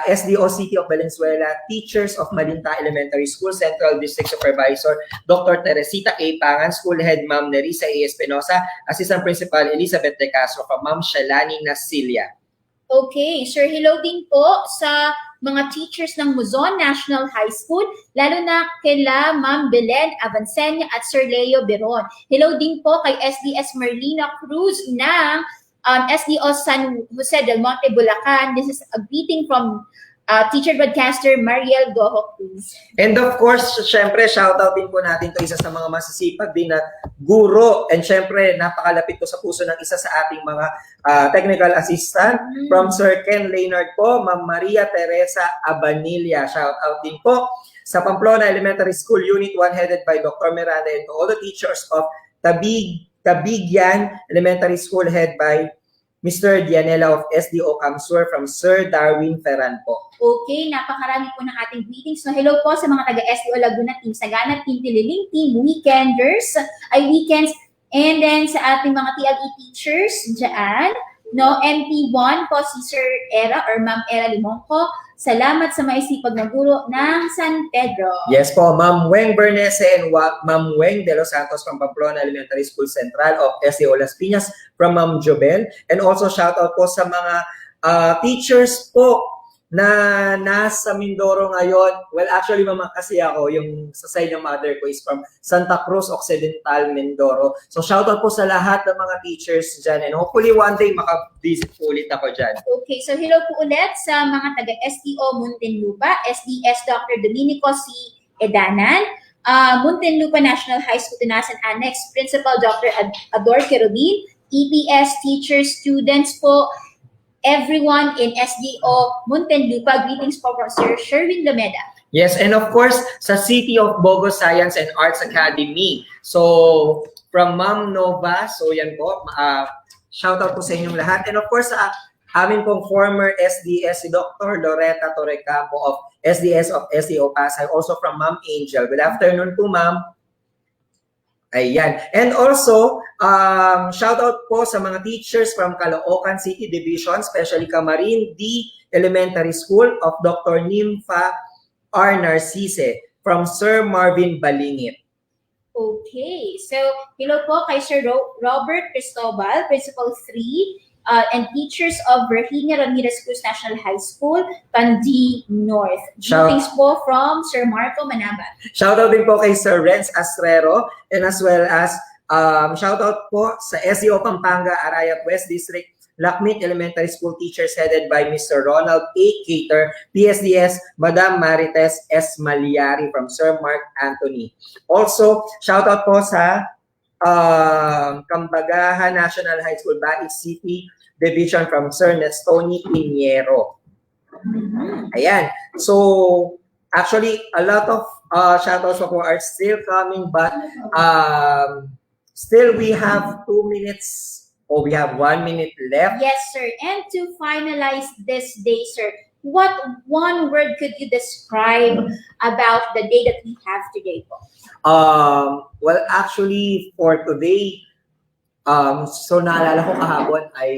A: SDO City of Valenzuela, teachers of Malinta Elementary School, Central District Supervisor, Dr. Teresita A. Pangan, School Head Ma'am Nerissa A. Espinosa, Assistant Principal Elizabeth De Castro, from Ma'am Shalani Nasilia.
B: Okay, Sir, hello din po sa mga teachers ng Luzon National High School, lalo na kila Ma'am Belen Avancenia at Sir Leo Beron. Hello din po kay SDS Marlina Cruz ng SDO San Jose del Monte, Bulacan. This is a greeting from teacher broadcaster Mariel Goho Cruz.
A: And of course, syempre, shoutout din po natin to isa sa mga masisipag din na guro. And syempre, napakalapit ko sa puso ng isa sa ating mga technical assistant from Sir Ken Leonard po, Ma'am Maria Teresa Abanilla. Shoutout din po sa Pamplona Elementary School Unit 1 headed by Dr. Miranda and to all the teachers of Tabigyan Elementary School headed by Mr. Dianela of SDO Camsur from Sir Darwin Ferran po.
B: Okay, napakarami po ng ating greetings. So hello po sa mga taga-SDO Laguna, Team Sagana, Team Tililing, Team Weekends, and then sa ating mga TLE teachers dyan, no, MP1 po si Sir Era or Ma'am Era Limonco. Salamat sa maisipag na guro ng San Pedro.
A: Yes po, Ma'am Weng Bernese and Ma'am Weng de los Santos from Pamplona Elementary School Central of SDO Las Piñas from Ma'am Jobel. And also shoutout po sa mga teachers po na nasa Mindoro ngayon. Well, actually, mama kasi ako, yung sa side ng mother ko is from Santa Cruz Occidental, Mindoro. So, shoutout po sa lahat ng mga teachers dyan. And hopefully, one day, maka-visit po ulit ako dyan.
B: Okay, so hello po ulit sa mga taga-STO Muntinlupa, SDS Dr. Dominico C. Edanan, Muntinlupa National High School Tunasan Annex, Principal Dr. Ador Kerubin, EPS teachers, students po, everyone in SDO Muntinlupa, greetings po from Sir Sherwin Lomeda.
A: Yes, and of course, sa City of Bogo Science and Arts Academy. So, from Ma'am Nova, so yan po, shoutout po sa inyong lahat. And of course, sa amin pong former SDS, si Dr. Loretta Torrecampo of SDS of SDO Pasay, also from Ma'am Angel. Good afternoon po, Ma'am. Ayan. And also, shout out po sa mga teachers from Caloocan City Division, especially Camarin D Elementary School of Dr. Nympha R. Narcisse from Sir Marvin Balingit.
B: Okay. So, hello po kay Sir Robert Cristobal, Principal 3, and teachers of Virginia Ramirez Cruz National High School, Pandi North. Greetings po from Sir Marco Manabat.
A: Shoutout din po kay Sir Renz Astrero and as well as shoutout po sa SDO Pampanga, Arayat West District, Lakmit Elementary School teachers headed by Mr. Ronald A. Cater, PSDS, Madam Marites S. Maliari from Sir Mark Anthony. Also, shoutout po sa Kambagahan National High School, Baig City Division from Sir Nestoni Piniero. Ayan. So, actually, a lot of shoutouts po are still coming, but still we have 2 minutes, or we have 1 minute left.
B: Yes, sir. And to finalize this day, sir, what one word could you describe about the day that we have today po?
A: Well, actually, for today, so naalala ko kahapon, I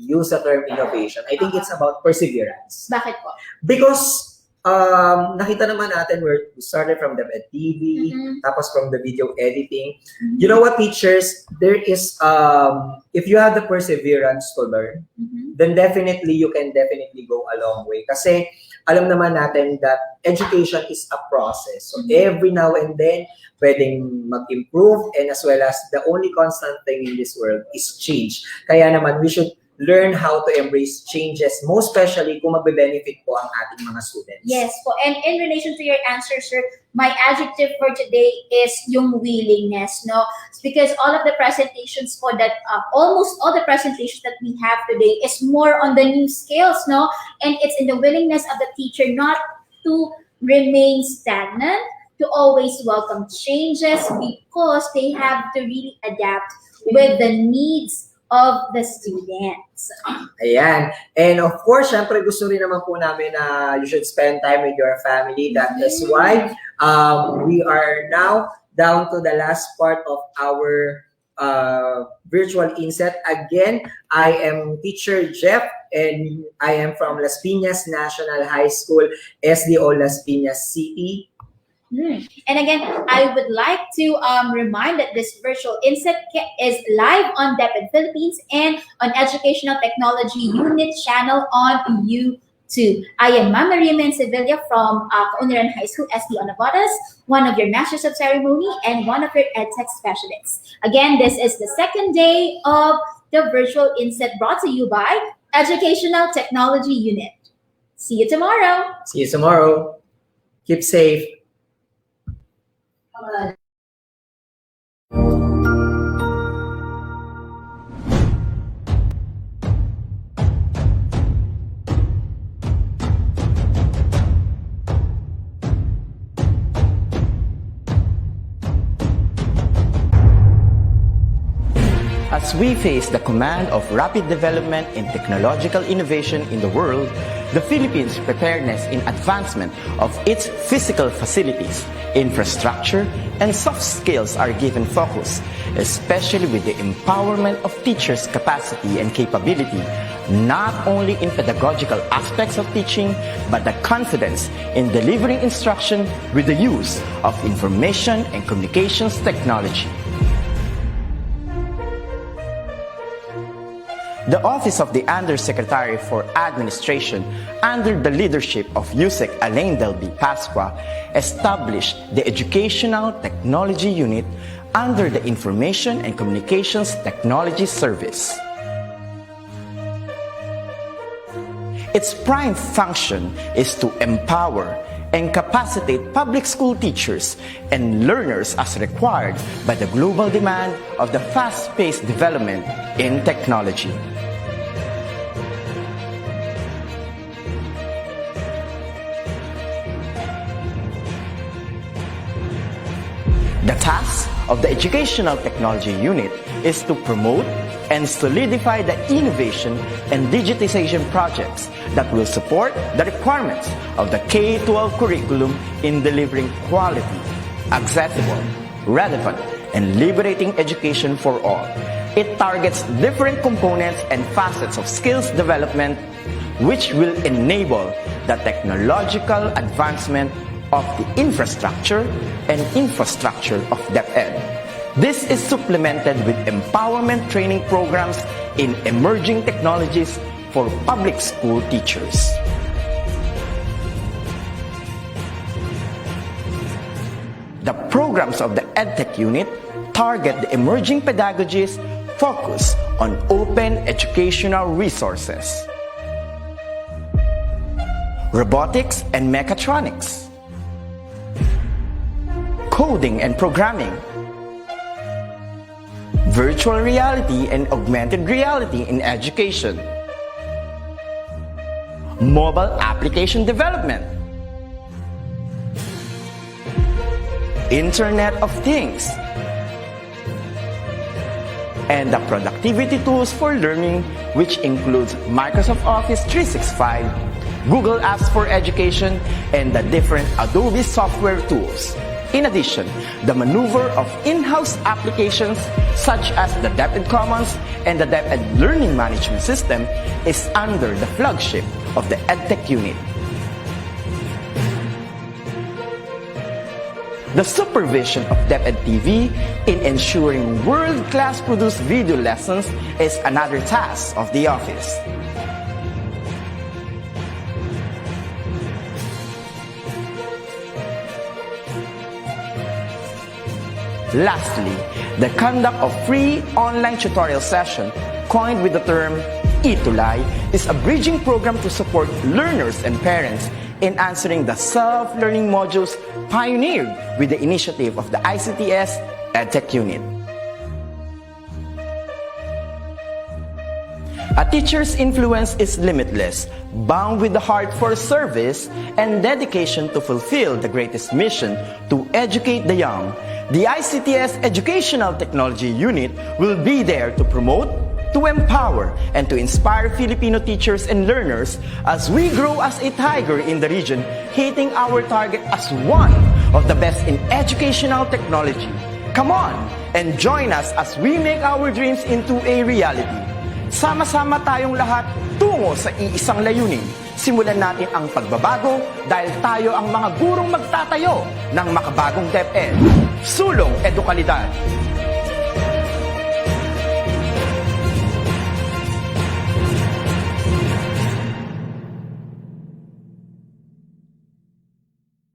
A: use the term innovation. I think it's about perseverance.
B: Bakit po?
A: Because nakita naman natin we started from the TV, tapos from the video editing. You know what, teachers, there is, if you have the perseverance to learn, then definitely you can definitely go a long way. Kasi alam naman natin that education is a process. So every now and then, pwedeng mag-improve, and as well as the only constant thing in this world is change. Kaya naman, we should learn how to embrace changes, most especially kung magbe-benefit po ang ating mga students.
B: Yes po. And in relation to your answer, sir, my adjective for today is yung willingness, no? It's because all of the presentations po that, almost all the presentations that we have today is more on the new skills, no? And it's in the willingness of the teacher not to remain stagnant, to always welcome changes because they have to really adapt with the needs of the students.
A: Ayan. And of course, syempre gusto rin naman po namin na you should spend time with your family. That is why we are now down to the last part of our virtual INSET. Again, I am Teacher Jeff and I am from Las Piñas National High School, SDO Las Piñas City.
B: And again, I would like to remind that this virtual INSET is live on DepEd Philippines and on Educational Technology Unit channel on YouTube. I am Ma'am Maria Sevilla from Kauniran High School, SDO Navotas, one of your Masters of Ceremony and one of your EdTech specialists. Again, this is the second day of the virtual INSET brought to you by Educational Technology Unit. See you tomorrow.
A: See you tomorrow. Keep safe.
E: As we face the command of rapid development and technological innovation in the world, the Philippines' preparedness in advancement of its physical facilities, infrastructure, and soft skills are given focus, especially with the empowerment of teachers' capacity and capability, not only in pedagogical aspects of teaching, but the confidence in delivering instruction with the use of information and communications technology. The Office of the Undersecretary for Administration, under the leadership of USEC Alain Delby Pasqua, established the Educational Technology Unit under the Information and Communications Technology Service. Its prime function is to empower and capacitate public school teachers and learners as required by the global demand of the fast-paced development in technology. The task of the Educational Technology Unit is to promote and solidify the innovation and digitization projects that will support the requirements of the K-12 curriculum in delivering quality, accessible, relevant, and liberating education for all. It targets different components and facets of skills development which will enable the technological advancement of the infrastructure of DepEd. This is supplemented with empowerment training programs in emerging technologies for public school teachers. The programs of the EdTech unit target the emerging pedagogies focused on open educational resources, robotics and mechatronics, coding and programming, virtual reality and augmented reality in education, mobile application development, Internet of Things, and the productivity tools for learning, which includes Microsoft Office 365, Google Apps for Education, and the different Adobe software tools. In addition, the maneuver of in-house applications such as the DepEd Commons and the DepEd Learning Management System is under the flagship of the EdTech unit. The supervision of DepEd TV in ensuring world-class produced video lessons is another task of the office. Lastly, the conduct of free online tutorial session, coined with the term Itulay, is a bridging program to support learners and parents in answering the self-learning modules pioneered with the initiative of the ICTS EdTech unit. A teacher's influence is limitless, bound with the heart for service and dedication to fulfill the greatest mission to educate the young. The ICTS Educational Technology Unit will be there to promote, to empower, and to inspire Filipino teachers and learners as we grow as a tiger in the region, hitting our target as one of the best in educational technology. Come on and join us as we make our dreams into a reality. Sama-sama tayong lahat tungo sa iisang layunin. Simulan natin ang pagbabago dahil tayo ang mga gurong magtatayo ng makabagong DepEd. Sulong Edukalidad.